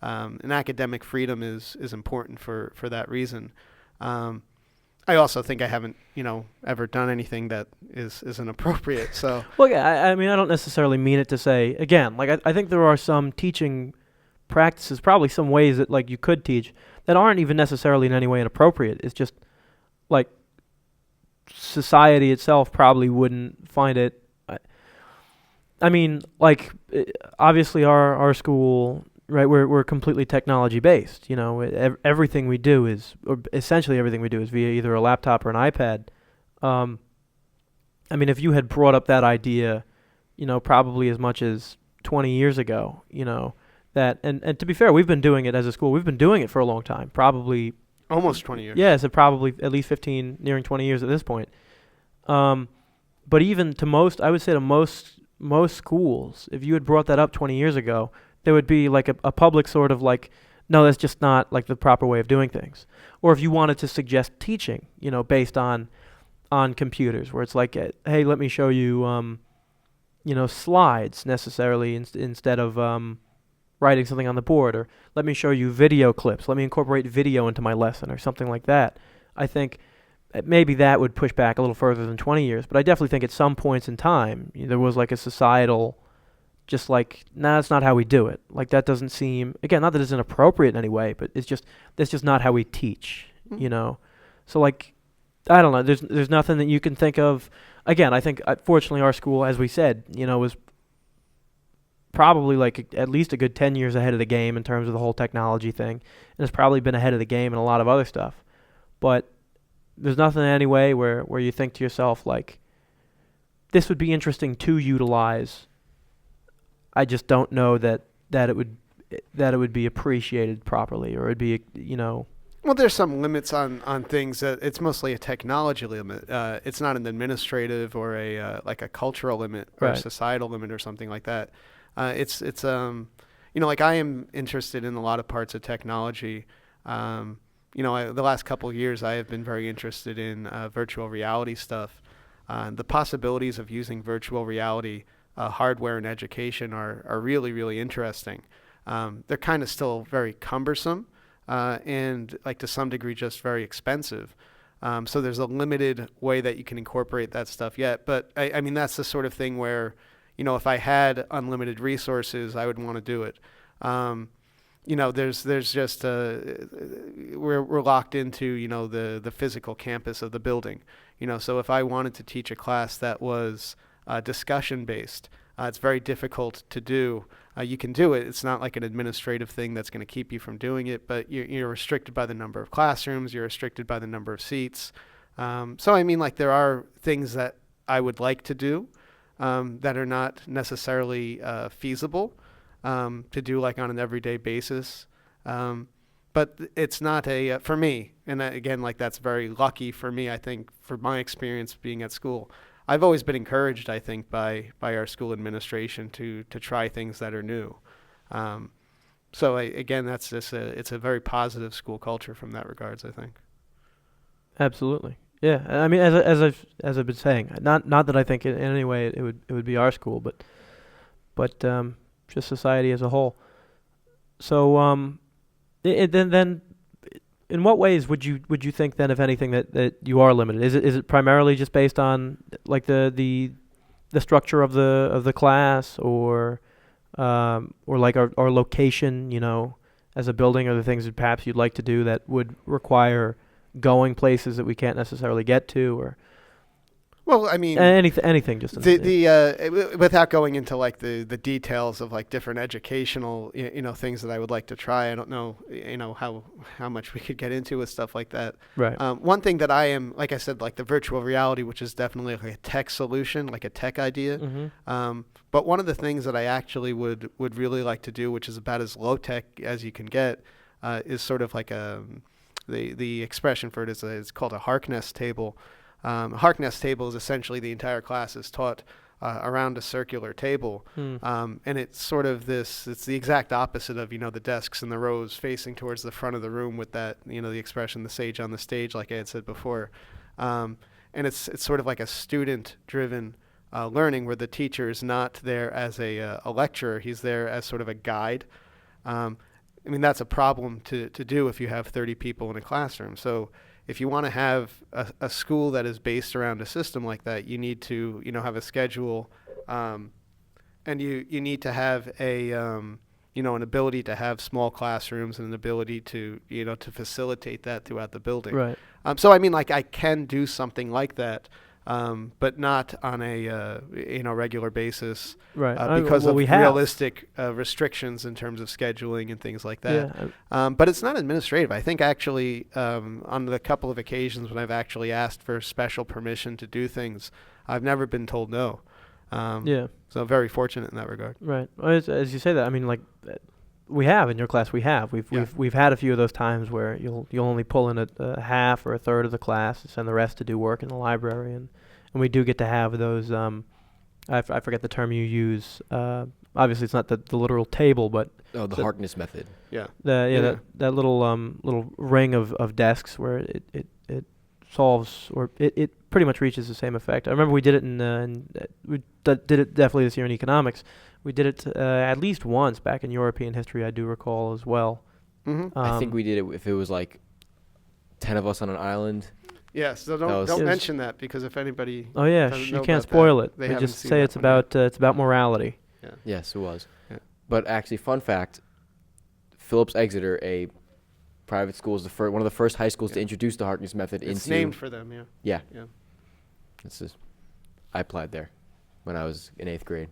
And academic freedom is important for that reason. I also think I haven't, ever done anything that is inappropriate. So well, yeah, I mean, I don't necessarily mean it to say, again, like I think there are some teaching practices, probably some ways that like you could teach that aren't even necessarily in any way inappropriate. It's just like society itself probably wouldn't find it. I mean, like, obviously our school, right, we're completely technology based. Everything we do is, or essentially everything we do is via either a laptop or an iPad. I mean, if you had brought up that idea, probably as much as 20 years ago, that, and to be fair, we've been doing it as a school. We've been doing it for a long time, probably almost 20 years. Yeah, so probably at least 15, nearing 20 years at this point. But even to most, I would say to most schools, if you had brought that up 20 years ago, there would be like a public sort of like, no, that's just not like the proper way of doing things. Or if you wanted to suggest teaching, based on computers, where it's like, hey, let me show you, slides necessarily instead of writing something on the board, or let me show you video clips, let me incorporate video into my lesson or something like that. I think maybe that would push back a little further than 20 years, but I definitely think at some points in time there was like a societal, just like, nah, that's not how we do it. Like, that doesn't seem, again, not that it's inappropriate in any way, but it's just, that's just not how we teach, So like, I don't know, there's nothing that you can think of. Again, I think fortunately our school, as we said, was probably like at least a good 10 years ahead of the game in terms of the whole technology thing, and it's probably been ahead of the game in a lot of other stuff. But there's nothing in any way where you think to yourself like, this would be interesting to utilize. I just don't know that it would be appreciated properly, or it'd be Well, there's some limits on things. That it's mostly a technology limit. It's not an administrative or like a cultural limit or a societal limit or something like that. It's like I am interested in a lot of parts of technology, the last couple of years I have been very interested in virtual reality stuff. The possibilities of using virtual reality hardware in education are really, really interesting. They're kind of still very cumbersome and like to some degree just very expensive. So there's a limited way that you can incorporate that stuff yet. But I mean, that's the sort of thing where, if I had unlimited resources, I would want to do it. There's just we're locked into the physical campus of the building. So if I wanted to teach a class that was discussion based, it's very difficult to do. You can do it. It's not like an administrative thing that's going to keep you from doing it, but you're restricted by the number of classrooms. You're restricted by the number of seats. So I mean, like, there are things that I would like to do that are not necessarily feasible to do like on an everyday basis. But it's not for me, and again, like, that's very lucky for me, I think, for my experience being at school. I've always been encouraged, I think, by our school administration to try things that are new. So again, that's just it's a very positive school culture from that regards, I think. Absolutely. Yeah. I mean, as I've been saying, not that I think in any way it would be our school, but just society as a whole. So then in what ways would you think then, if anything, that you are limited? Is it primarily just based on like the structure of the class, or like our location, as a building, or the things that perhaps you'd like to do that would require going places that we can't necessarily get to, or Well, I mean, anything just without going into like the details of like different educational things that I would like to try. I don't know how much we could get into with stuff like that. Right. One thing that I am, like I said, like the virtual reality, which is definitely like a tech solution, like a tech idea. Mm-hmm. But one of the things that I actually would really like to do, which is about as low tech as you can get, is sort of like the expression for it is called a Harkness table. Harkness table is essentially the entire class is taught around a circular table. And it's sort of it's the exact opposite of, the desks and the rows facing towards the front of the room with that, the expression, the sage on the stage, like I had said before. And it's sort of like a student-driven learning where the teacher is not there as a lecturer. He's there as sort of a guide. I mean, that's a problem to do if you have 30 people in a classroom. So if you want to have a school that is based around a system like that, you need to, have a schedule, and you need to have an ability to have small classrooms and an ability to, to facilitate that throughout the building. Right. So I mean, like, I can do something like that, but not on a regular basis, Right. because of we have realistic restrictions in terms of scheduling and things like that. Yeah. But it's not administrative. I think actually on the couple of occasions when I've actually asked for special permission to do things, I've never been told no. Yeah. So very fortunate in that regard. Right. Well, as you say that, I mean, like, we have in your class, we've had a few of those times where you'll only pull in a half or a third of the class and send the rest to do work in the library, and we do get to have those. I forget the term you use. Obviously, it's not the literal table, but the Harkness method. Yeah. That little ring of desks where it solves, or it pretty much reaches the same effect. I remember we did it we did it definitely this year in economics. We did it at least once back in European history, I do recall as well. Mm-hmm. I think we did it if it was like 10 of us on an island. Yes. So don't mention that, because if anybody. Oh yeah, you can't spoil it. They just say it's about morality. Yeah. Yes, it was. Yeah. But actually, fun fact: Phillips Exeter, a private school, is one of the first high schools to introduce the Harkness method. It's named for them. Yeah. Yeah. Yeah. I applied there when I was in 8th grade.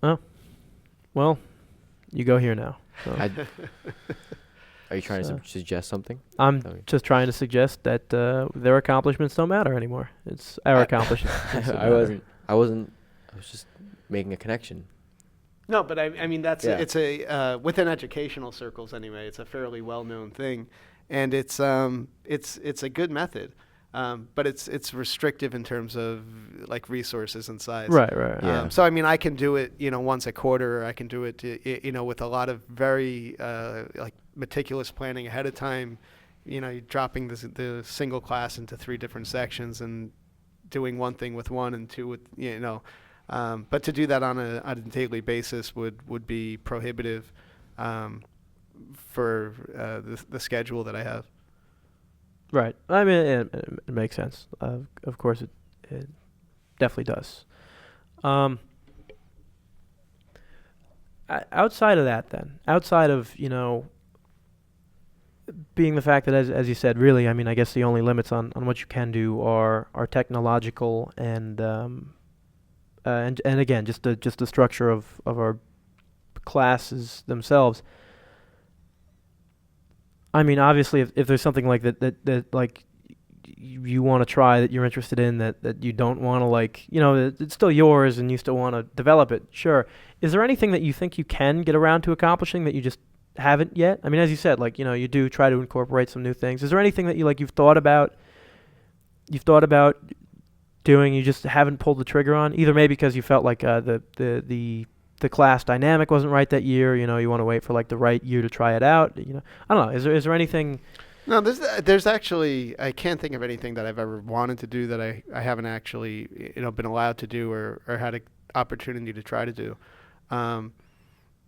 Oh, well, you go here now. So. Are you trying to suggest something? I'm just trying to suggest that their accomplishments don't matter anymore. It's our accomplishments. I was just making a connection. No, but I mean it's within educational circles anyway. It's a fairly well-known thing, and it's a good method. but it's restrictive in terms of like resources and size. Right. Yeah. So I mean, I can do it, once a quarter, or I can do it, with a lot of very like meticulous planning ahead of time. You're dropping the single class into 3 different sections and doing one thing with one and 2 with, but to do that on a daily basis would be prohibitive for the schedule that I have. Right. I mean, it makes sense. Of course, it definitely does. Outside of that, then, outside of being the fact that, as you said, really, I mean, I guess the only limits on what you can do are technological and again, just the structure of our classes themselves. I mean, obviously, if there's something like that like you want to try, that you're interested in, that you don't want to, like, it's still yours and you still want to develop it, sure. Is there anything that you think you can get around to accomplishing that you just haven't yet? I mean, as you said, like, you do try to incorporate some new things. Is there anything that you've thought about doing, you just haven't pulled the trigger on? Either maybe because you felt like the class dynamic wasn't right that year, you want to wait for like the right year to try it out. I don't know. Is there anything? No, there's actually, I can't think of anything that I've ever wanted to do that I haven't actually, been allowed to do or had an opportunity to try to do.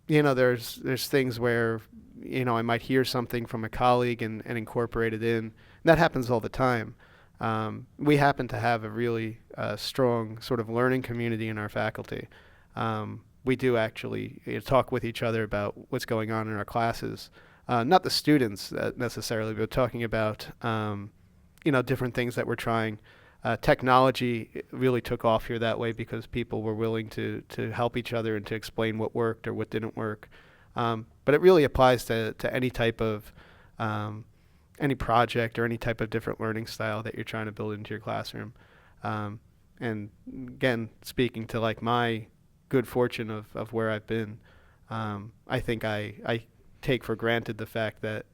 There's things where, I might hear something from a colleague and incorporate it in. That happens all the time. We happen to have a really strong sort of learning community in our faculty. We do actually talk with each other about what's going on in our classes. Not the students necessarily, but talking about, different things that we're trying. Technology really took off here that way because people were willing to help each other and to explain what worked or what didn't work. But it really applies to any type of any project or any type of different learning style that you're trying to build into your classroom. And again, speaking to like my good fortune of where I've been, I think I take for granted the fact that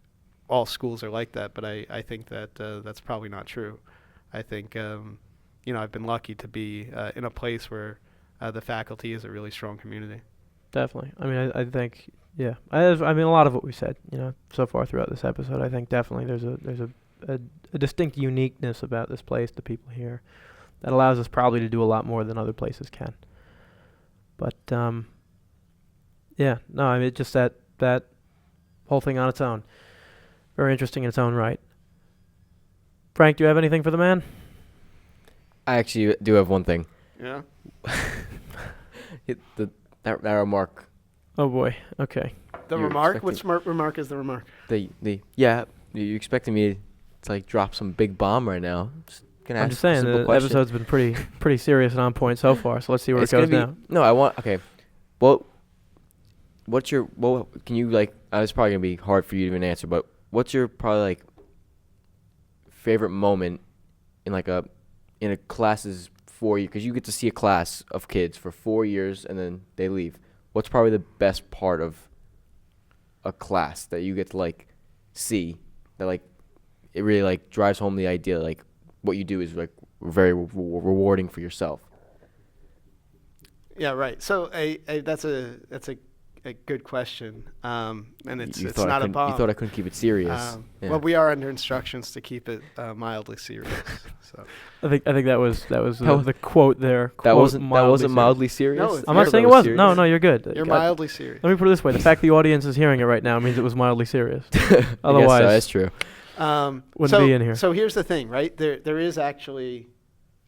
all schools are like that, but I think that that's probably not true. I think, I've been lucky to be in a place where the faculty is a really strong community. Definitely. I mean, I think, yeah. I mean, a lot of what we said, so far throughout this episode, I think definitely there's a distinct uniqueness about this place, the people here, that allows us probably to do a lot more than other places can. But, yeah, no, I mean, just that whole thing on its own. Very interesting in its own right. Frank, do you have anything for the man? I actually do have one thing. Yeah. That remark. Oh boy. Okay. The remark? Which remark is the remark? Yeah. You expecting me to like drop some big bomb right now? I'm just saying the episode's been pretty serious and on point so far. So let's see where it goes now. No, okay. Well, can you like? It's probably gonna be hard for you to even answer, but what's your probably like favorite moment in a class's 4 year, because you get to see a class of kids for 4 years and then they leave. What's probably the best part of a class that you get to like see that like it really like drives home the idea like what you do is like very rewarding for yourself? Yeah, right. So that's a good question, and it's not a bomb. You thought I couldn't keep it serious. Yeah. Well, we are under instructions to keep it mildly serious. So I think that was the quote there. That wasn't mildly serious. No, I'm not saying it wasn't. No, you're good. You're mildly serious. Let me put it this way: the fact the audience is hearing it right now means it was mildly serious. Otherwise, that's true. Wouldn't be in here. So here's the thing, right? There is actually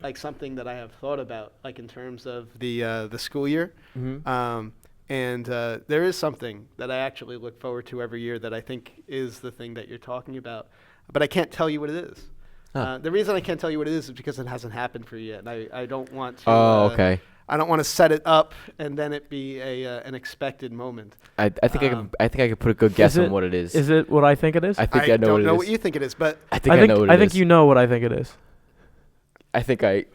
like something that I have thought about, like in terms of the school year. Mm-hmm. And there is something that I actually look forward to every year that I think is the thing that you're talking about, but I can't tell you what it is. The reason I can't tell you what it is because it hasn't happened for you yet, and I don't want to. Okay. I don't want to set it up and then it be an expected moment. I think I could put a good guess on what it is. Is it what I think it is? I think I know what it is. I don't know what you think it is, but I think I know what it is. I think you know what I think it is. I think I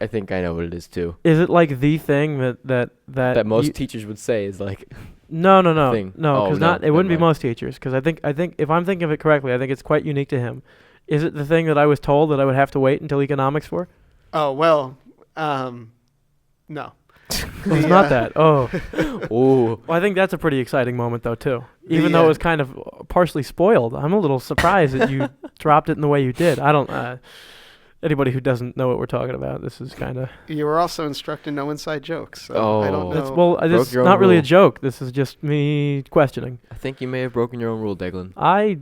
know what it is too. Is it like the thing that most teachers would say is like No, thing. because it wouldn't be most teachers, because I think if I'm thinking of it correctly, I think it's quite unique to him. Is it the thing that I was told that I would have to wait until economics for? Oh, well, no. It's not that. Oh. Ooh. Well, I think that's a pretty exciting moment, though, too. Even though it was kind of partially spoiled, I'm a little surprised that you dropped it in the way you did. I don't... anybody who doesn't know what we're talking about, this is kind of... You were also instructed no inside jokes. So I don't know. It's not really a joke. This is just me questioning. I think you may have broken your own rule, Deaglan. I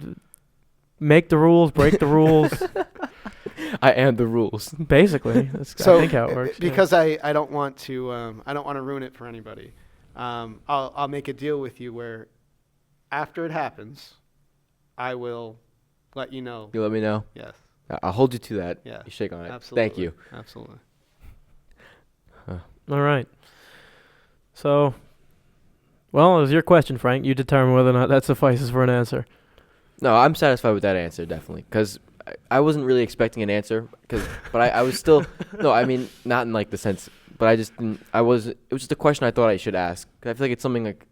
make the rules, break the rules. I am the rules. Basically, that's I think how it works. Because I don't want to ruin it for anybody. I'll make a deal with you where after it happens, I will let you know. You let me know? Yes. I'll hold you to that. Yeah. You shake on it. Absolutely. Thank you. Absolutely. All right. So, well, it was your question, Frank. You determine whether or not that suffices for an answer. No, I'm satisfied with that answer, definitely. Because I wasn't really expecting an answer. But I was still... No, I mean, not in like the sense... But I just didn't... It was just a question I thought I should ask. 'Cause I feel like it's something like...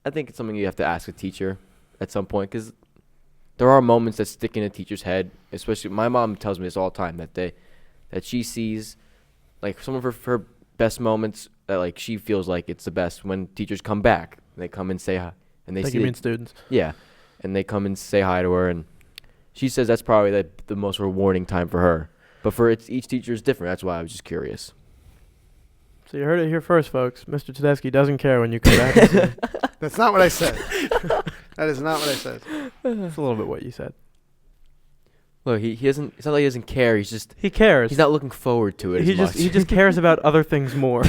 I think it's something you have to ask a teacher at some point. Because there are moments that stick in a teacher's head. Especially... My mom tells me this all the time. That she sees... Like, some of her best moments... That, like, she feels like it's the best when teachers come back. They come and say hi. And they Like see... you mean students. Yeah. And they come and say hi to her, and she says that's probably the most rewarding time for her. But for each teacher is different. That's why I was just curious. So you heard it here first, folks. Mr. Tedeschi doesn't care when you come back. And say, That's not what I said. That is not what I said. that's a little bit what you said. Look, he doesn't. It's not like he doesn't care. He cares. He's not looking forward to it. He just cares about other things more.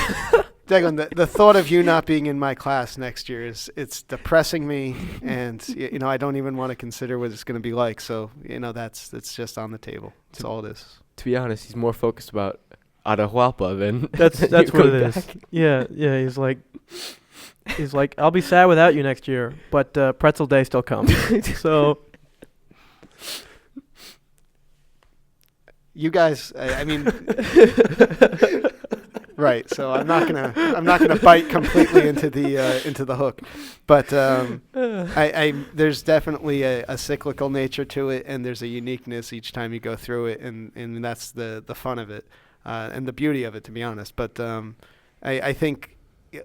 Deaglan, the thought of you not being in my class next year it's depressing me, and I don't even want to consider what it's going to be like. So that's just on the table. That's all it is. To be honest, he's more focused about Atahualpa than That's what it is. Yeah. He's like, I'll be sad without you next year, but Pretzel Day still comes. So you guys, I mean. Right, so I'm not gonna bite completely into the hook, but there's definitely a cyclical nature to it, and there's a uniqueness each time you go through it, and that's the fun of it, and the beauty of it, to be honest. But I think,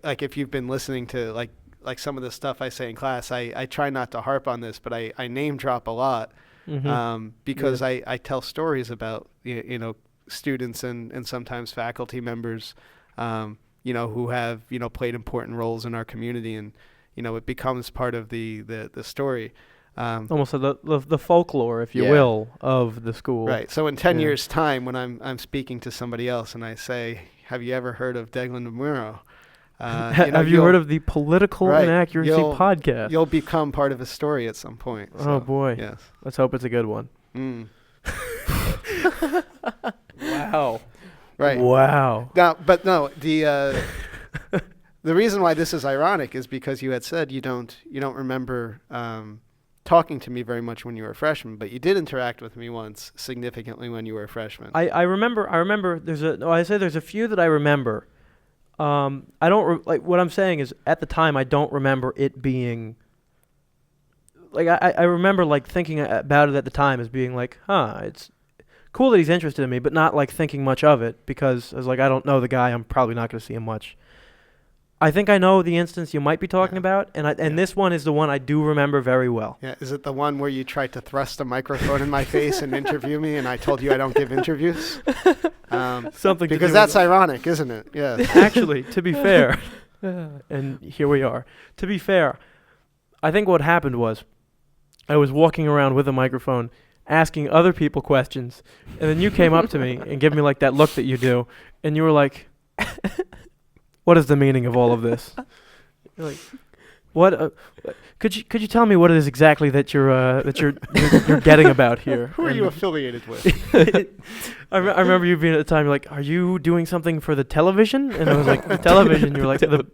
like, if you've been listening to like some of the stuff I say in class, I try not to harp on this, but I name drop a lot, because I tell stories about students and sometimes faculty members, who have, played important roles in our community, and, it becomes part of the story. Almost the folklore, if you will, of the school. Right. So in 10 years' time, when I'm speaking to somebody else and I say, have you ever heard of Deaglan and Muro? Have you heard of the Political Inaccuracy Podcast? You'll become part of a story at some point. So, oh, boy. Yes. Let's hope it's a good one. Wow. Right. Wow. Now, the reason why this is ironic is because you had said you don't remember talking to me very much when you were a freshman, but you did interact with me once significantly when you were a freshman. I remember. There's a few that I remember. I don't what I'm saying is, at the time I don't remember it being. Like, I remember, like, thinking about it at the time as being like, it's cool that he's interested in me, but not, like, thinking much of it, because I was like, I don't know the guy, I'm probably not going to see him much. I think I know the instance you might be talking about, and this one is the one I do remember very well. Yeah, is it the one where you tried to thrust a microphone in my face and interview me, and I told you I don't give interviews? Something because that's ironic, isn't it? Yeah. Actually, to be fair, and here we are. To be fair, I think what happened was, I was walking around with a microphone asking other people questions, and then you came up to me and gave me, like, that look that you do, and you were like, what is the meaning of all of this? You're like, what? Could you tell me what it is exactly that you're getting about here? Who are you affiliated with? I remember you being at the time, you're like, are you doing something for the television? And I was like, the television? You were like, the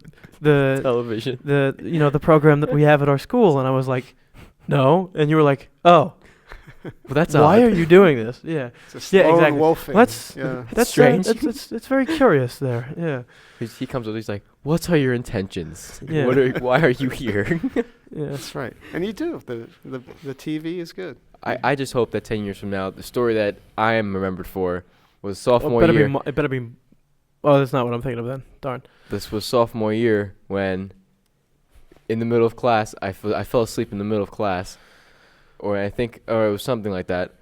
television. The program that we have at our school. And I was like, no. And you were like, oh. Well, that's why odd. are you doing this? Yeah. It's a slow exactly. wolfing. That's strange. It's very curious there. Yeah. He comes with, he's like, what are your intentions? Yeah. Why are you here? Yeah. That's right. And you do. The TV is good. I just hope that 10 years from now, the story that I am remembered for was sophomore Well, year. it better be. Oh, that's not what I'm thinking of then. Darn. This was sophomore year when, in the middle of class, I fell asleep in the middle of class, or it was something like that,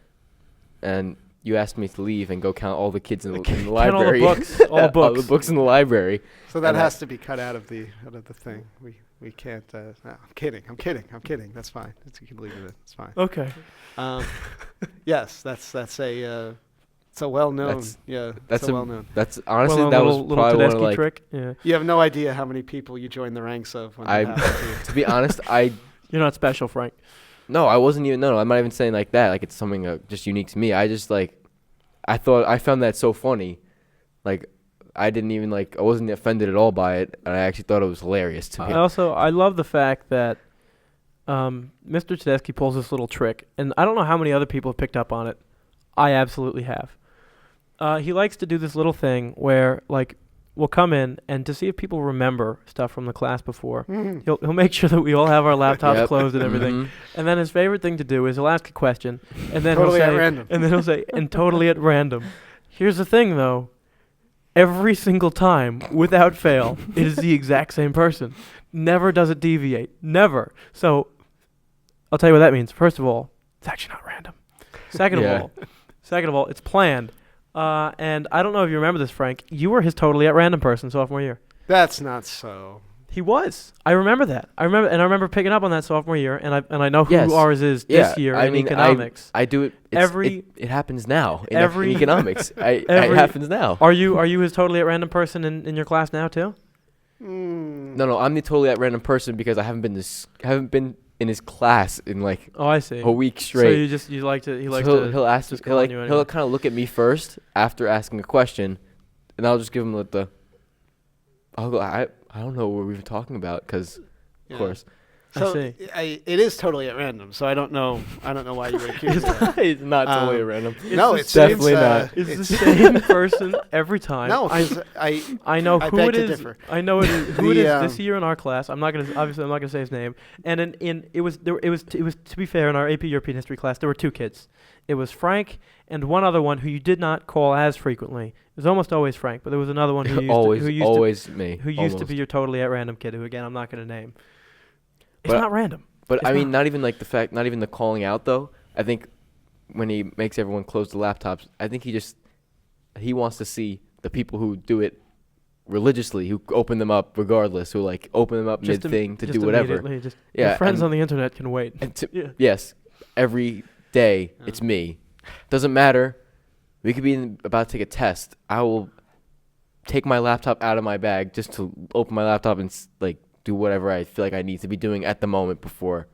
and you asked me to leave and go count all the kids in the library. All the books. All the books. All the books in the library. So that has to be cut out of the thing. We can't. No, I'm kidding. That's fine. You can leave it. It's fine. Okay. Yes, that's a. It's a well-known. That's well-known. That's honestly well, that little, was probably one of Tedeschi like. trick. Yeah. You have no idea how many people you join the ranks of. When that happens to you. To be honest, You're not special, Frank. No, I wasn't even. No, I'm not even saying like that. Like it's something just unique to me. I just like, I found that so funny. Like, I didn't even like. I wasn't offended at all by it, and I actually thought it was hilarious to me. I love the fact that Mr. Tedeschi pulls this little trick, and I don't know how many other people have picked up on it. I absolutely have. He likes to do this little thing where, like, we'll come in and to see if people remember stuff from the class before. He'll make sure that we all have our laptops closed and everything. And then his favorite thing to do is he'll ask a question, and then totally at random. And then he'll say, and totally at random. Here's the thing, though. Every single time, without fail, it is the exact same person. Never does it deviate. Never. So, I'll tell you what that means. First of all, it's actually not random. Second of all, it's planned. And I don't know if you remember this, Frank. You were his totally at random person sophomore year. That's not so. He was. I remember that. I remember picking up on that sophomore year, and I know who ours is this year in economics. I do it. It happens now in economics. It happens now. Are you his totally at random person in your class now too? No, I'm the totally at random person because I haven't been in his class in like I see. a week straight. So he'll kind of look at me first after asking a question, and I'll just give him I don't know what we were talking about because of course. So I see. It is totally at random. So I don't know why you would accuse that. It's not totally at random. It's definitely not. It's the same person every time. No, I know who it is. Differ. I know who it is this year in our class. I'm not gonna say his name. And it was to be fair, in our AP European History class there were two kids. It was Frank and one other one who you did not call as frequently. It was almost always Frank, but there was another one who used to be your totally at random kid, who again I'm not going to name. It's not random. But not even the calling out though. I think when he makes everyone close the laptops, I think he wants to see the people who do it religiously, who open them up regardless, who like open them up mid-thing to do whatever. Your friends on the internet can wait. Yes, every day it's me. Doesn't matter. We could be about to take a test. I will take my laptop out of my bag just to open my laptop and like do whatever I feel like I need to be doing at the moment before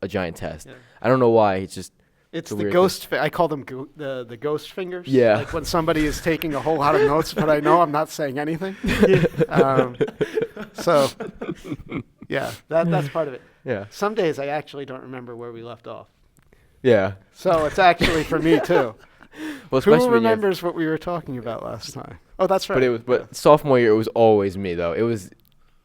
a giant test. Yeah. I don't know why. It's the ghost. I call them the ghost fingers. Yeah. Like when somebody is taking a whole lot of notes, but I know I'm not saying anything. So, yeah, that's part of it. Yeah. Some days I actually don't remember where we left off. Yeah. So it's actually for me too. Well, who remembers what we were talking about last time? Oh, that's right. But sophomore year it was always me though. It was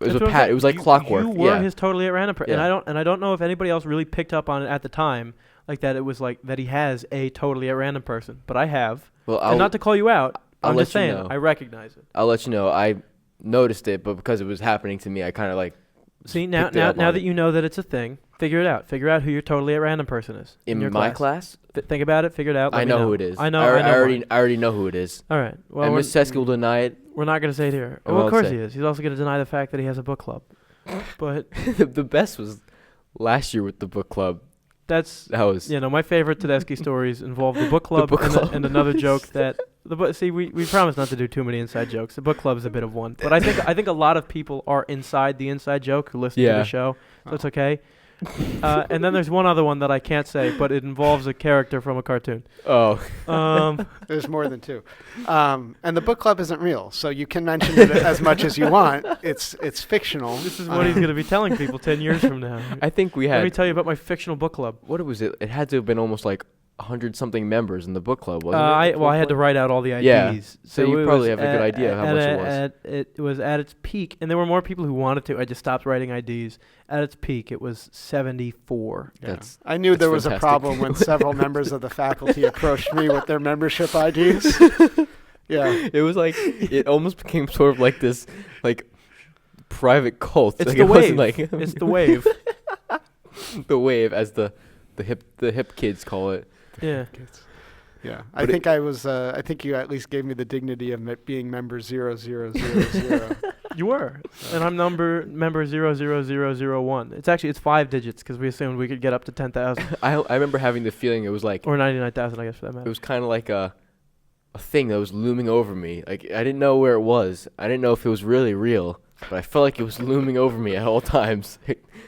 it was like clockwork. You were his totally at random person, and I don't know if anybody else really picked up on it at the time, like that. It was like that he has a totally at random person, but I have. Well, and not to call you out, I'm just saying I recognize it. I'll let you know. I noticed it, but because it was happening to me, I kind of like. See now that you know that it's a thing, figure it out. Figure out who your totally at random person is in your my class. Think about it. Figure it out. I know who it is. I know. I already know who it is. All right. Well, and Ms. Tedeschi will deny it. We're not going to say it here. Well, of course he is. He's also going to deny the fact that he has a book club. But the best was last year with the book club. That was my favorite Tedeschi stories involve the book club, and another joke that we promise not to do too many inside jokes. The book club is a bit of one, but I think a lot of people are inside the inside joke who listen to the show, so it's okay. And then there's one other one that I can't say, but it involves a character from a cartoon. Oh. There's more than two. And the book club isn't real, so you can mention it as much as you want. It's fictional. This is what he's going to be telling people 10 years from now. I think we had... Let me tell you about my fictional book club. What was it? It had to have been almost like 100-something members in the book club, wasn't it? I had to write out all the IDs. Yeah. So you it probably was have a good idea how much it was. It was at its peak, and there were more people who wanted to. I just stopped writing IDs. At its peak, it was 74. Yeah. I knew there was fantastic. a problem when several members of the faculty approached me with their membership IDs. Yeah. It was like, it almost became sort of like this, like, private cult. It's like, the it wasn't wave. like It's the wave. the wave, as the hip kids call it. Yeah. Yeah. But I think I was, I think you at least gave me the dignity of being member 0000. You were, and I'm member 00001. It's 5 digits because we assumed we could get up to 10,000 I remember having the feeling it was like, or 99,000, I guess for that matter. it was kind of like a thing that was looming over me. Like, I didn't know where it was. I didn't know if it was really real, but I felt like it was looming over me at all times.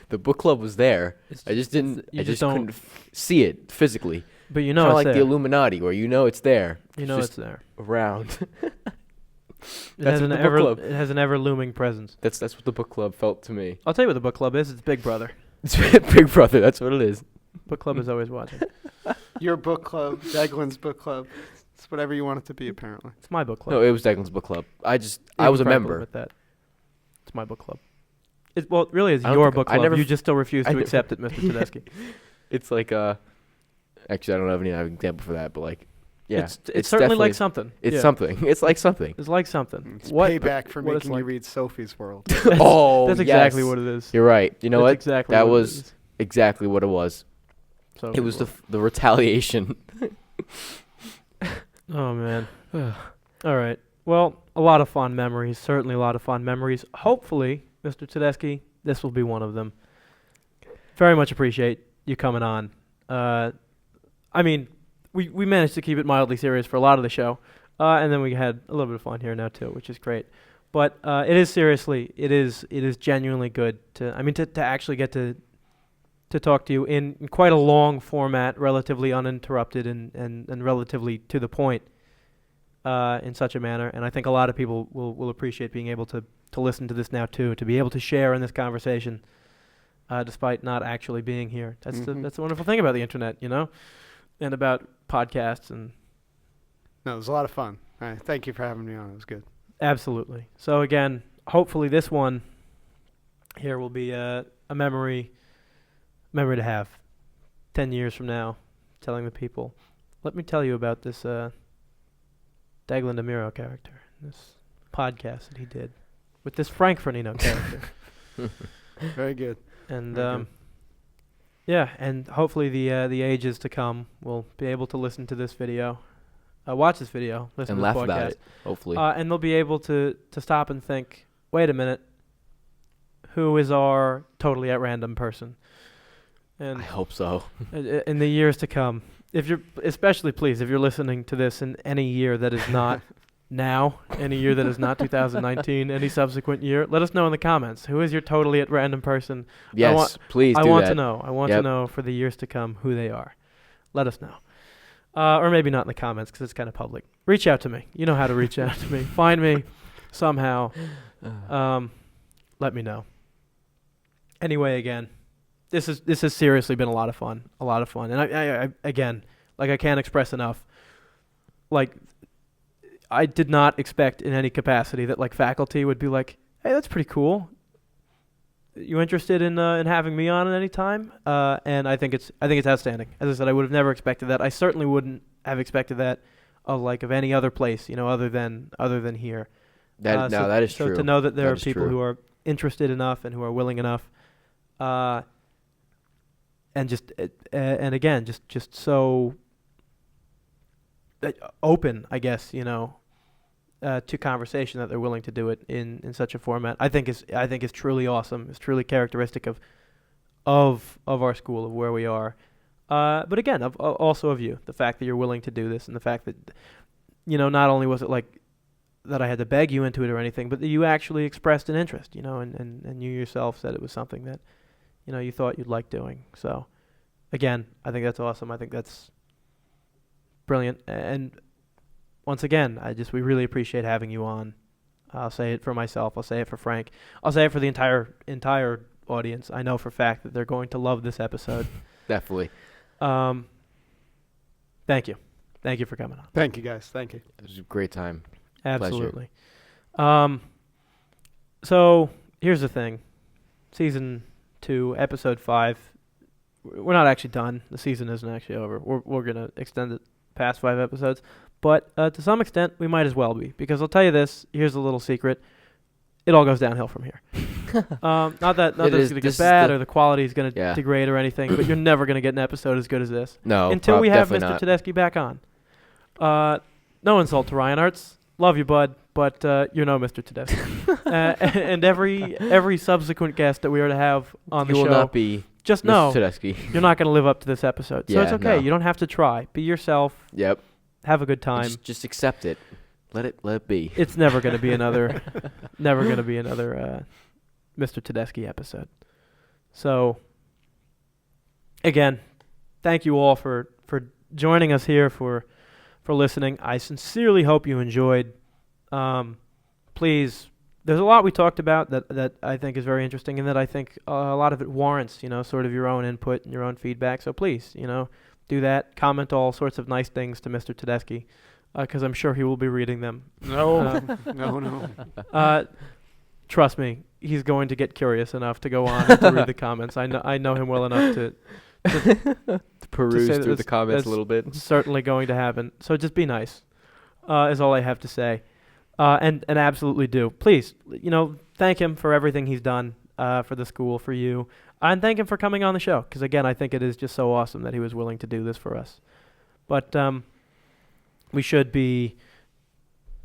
The book club was there. I just didn't. I just couldn't see it physically. But you know, Kind of it's like there. the Illuminati, where you know it's there. You know, just it's there. around. It That's has what an the book club. it has an ever looming presence. That's what the book club felt to me. I'll tell you what the book club is. It's Big Brother. It's Big Brother. That's what it is. Book club is always watching. Your book club, Deaglan's book club. It's whatever you want it to be, apparently. It's my book club. No, it was Deaglan's book club. I was a Frank will member. admit that. It's my book club. It really is I don't your think- book I club. never You just still refuse I to never- accept it, Mr. Tedeschi. It's like actually I don't have any example for that, but like, yeah, It's certainly like definitely- something. It's Yeah. something. It's like something. It's like something. It's What- payback for what it's making you like. read Sophie's World. Oh, That's exactly yes. what it is. You're right. You know That's what? Exactly That what was- it is. Exactly what it was. So It was the retaliation. Oh man. All right. Well, a lot of fond memories. Certainly a lot of fond memories. Hopefully, Mr. Tedeschi, this will be one of them. Very much appreciate you coming on. I mean, we managed to keep it mildly serious for a lot of the show, and then we had a little bit of fun here now too, which is great. But it is genuinely good to actually get to talk to you in quite a long format, relatively uninterrupted and relatively to the point, in such a manner. And I think a lot of people will appreciate being able to listen to this now too, to be able to share in this conversation, despite not actually being here. That's Mhm. the wonderful thing about the internet, you know, and about podcasts. And No, it was a lot of fun. All right, thank you for having me on. It was good. absolutely. So again, hopefully this one here will be a memory to have 10 years from now, telling the people, let me tell you about this Deaglan DeMiro character, this podcast that he did with this Frank Fernino character. Very good. And Very good. yeah, and hopefully the ages to come will be able to listen to this video, watch this video, listen And to laugh this podcast, about it, hopefully. and they'll be able to stop and think, wait a minute, who is our totally at random person? And I hope so. in the years to come, if you're listening to this in any year that is not now, any year that is not 2019, any subsequent year, let us know in the comments. Who is your totally at random person? Yes, please do I want that. to know. I want to know for the years to come who they are. Let us know. Or maybe not in the comments because it's kind of public. Reach out to me. You know how to reach out to me. Find me somehow. Let me know. Anyway, again, this has seriously been a lot of fun. And I again, like, I can't express enough. Like, I did not expect in any capacity that like faculty would be like, hey, that's pretty cool. You interested in having me on at any time? And I think it's outstanding. As I said, I would have never expected that. I certainly wouldn't have expected that of any other place, you know, other than here. That is so true. to know that there That are is people true. who are interested enough and who are willing enough, and just so open, I guess, you know, to conversation, that they're willing to do it in such a format, I think is truly awesome. It's truly characteristic of our school, of where we are. But again, also of you, the fact that you're willing to do this, and the fact that, you know, not only was it like that I had to beg you into it or anything, but that you actually expressed an interest, you know, and you yourself said it was something that, you know, you thought you'd like doing. So again, I think that's awesome. I think that's brilliant. And once again, we really appreciate having you on. I'll say it for myself. I'll say it for Frank. I'll say it for the entire audience. I know for a fact that they're going to love this episode. Definitely. Thank you. Thank you for coming on. Thank you, guys. Thank you. It was a great time. Absolutely. So here's the thing. Season 2, episode 5. We're not actually done. The season isn't actually over. We're going to extend it past 5 episodes. But to some extent, we might as well be. Because I'll tell you this. Here's a little secret. It all goes downhill from here. Not that it's going to get bad or the quality is going to degrade or anything. But you're never going to get an episode as good as this. No, until we have Mr. not. Tedeschi back on. No insult to Ryan Arts. Love you, bud. But you're no Mr. Tedeschi. And every subsequent guest that we are to have on the show. You will not be just Mr. know Tedeschi. you're not going to live up to this episode. So Yeah, it's okay. no. You don't have to try. Be yourself. Yep. Have a good time. Just accept it. Let it be. It's never going to be another Mr. Tedeschi episode. So again, thank you all for joining us here, for listening. I sincerely hope you enjoyed. Please, there's a lot we talked about that I think is very interesting, and that I think a lot of it warrants, sort of your own input and your own feedback. So please, do that. Comment all sorts of nice things to Mr. Tedeschi, because I'm sure he will be reading them. No. Trust me, he's going to get curious enough to go on and to read the comments. I know him well enough to peruse to say through the comments a little bit. It's certainly going to happen. So just be nice, is all I have to say. And absolutely do. Please, thank him for everything he's done for the school, for you. And thank him for coming on the show. Because, again, I think it is just so awesome that he was willing to do this for us. But we should be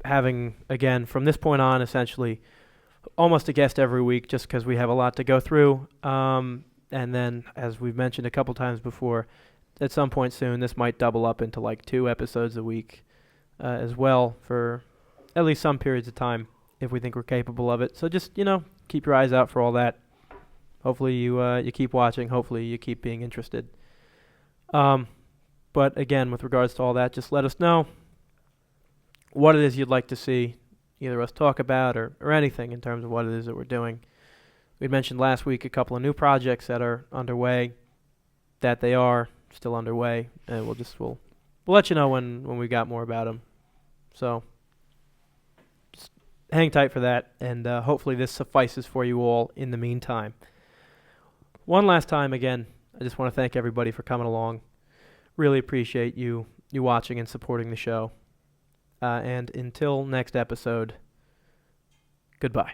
having, again, from this point on, essentially, almost a guest every week, just because we have a lot to go through. And then, as we've mentioned a couple times before, at some point soon, this might double up into like 2 episodes a week as well for at least some periods of time, if we think we're capable of it. So just, keep your eyes out for all that. Hopefully you keep watching. Hopefully you keep being interested. But again, with regards to all that, just let us know what it is you'd like to see either us talk about or anything in terms of what it is that we're doing. We mentioned last week a couple of new projects that are underway, that they are still underway, and we'll let you know when we got more about them. So just hang tight for that, and hopefully this suffices for you all in the meantime. One last time, again, I just want to thank everybody for coming along. Really appreciate you watching and supporting the show. And until next episode, goodbye.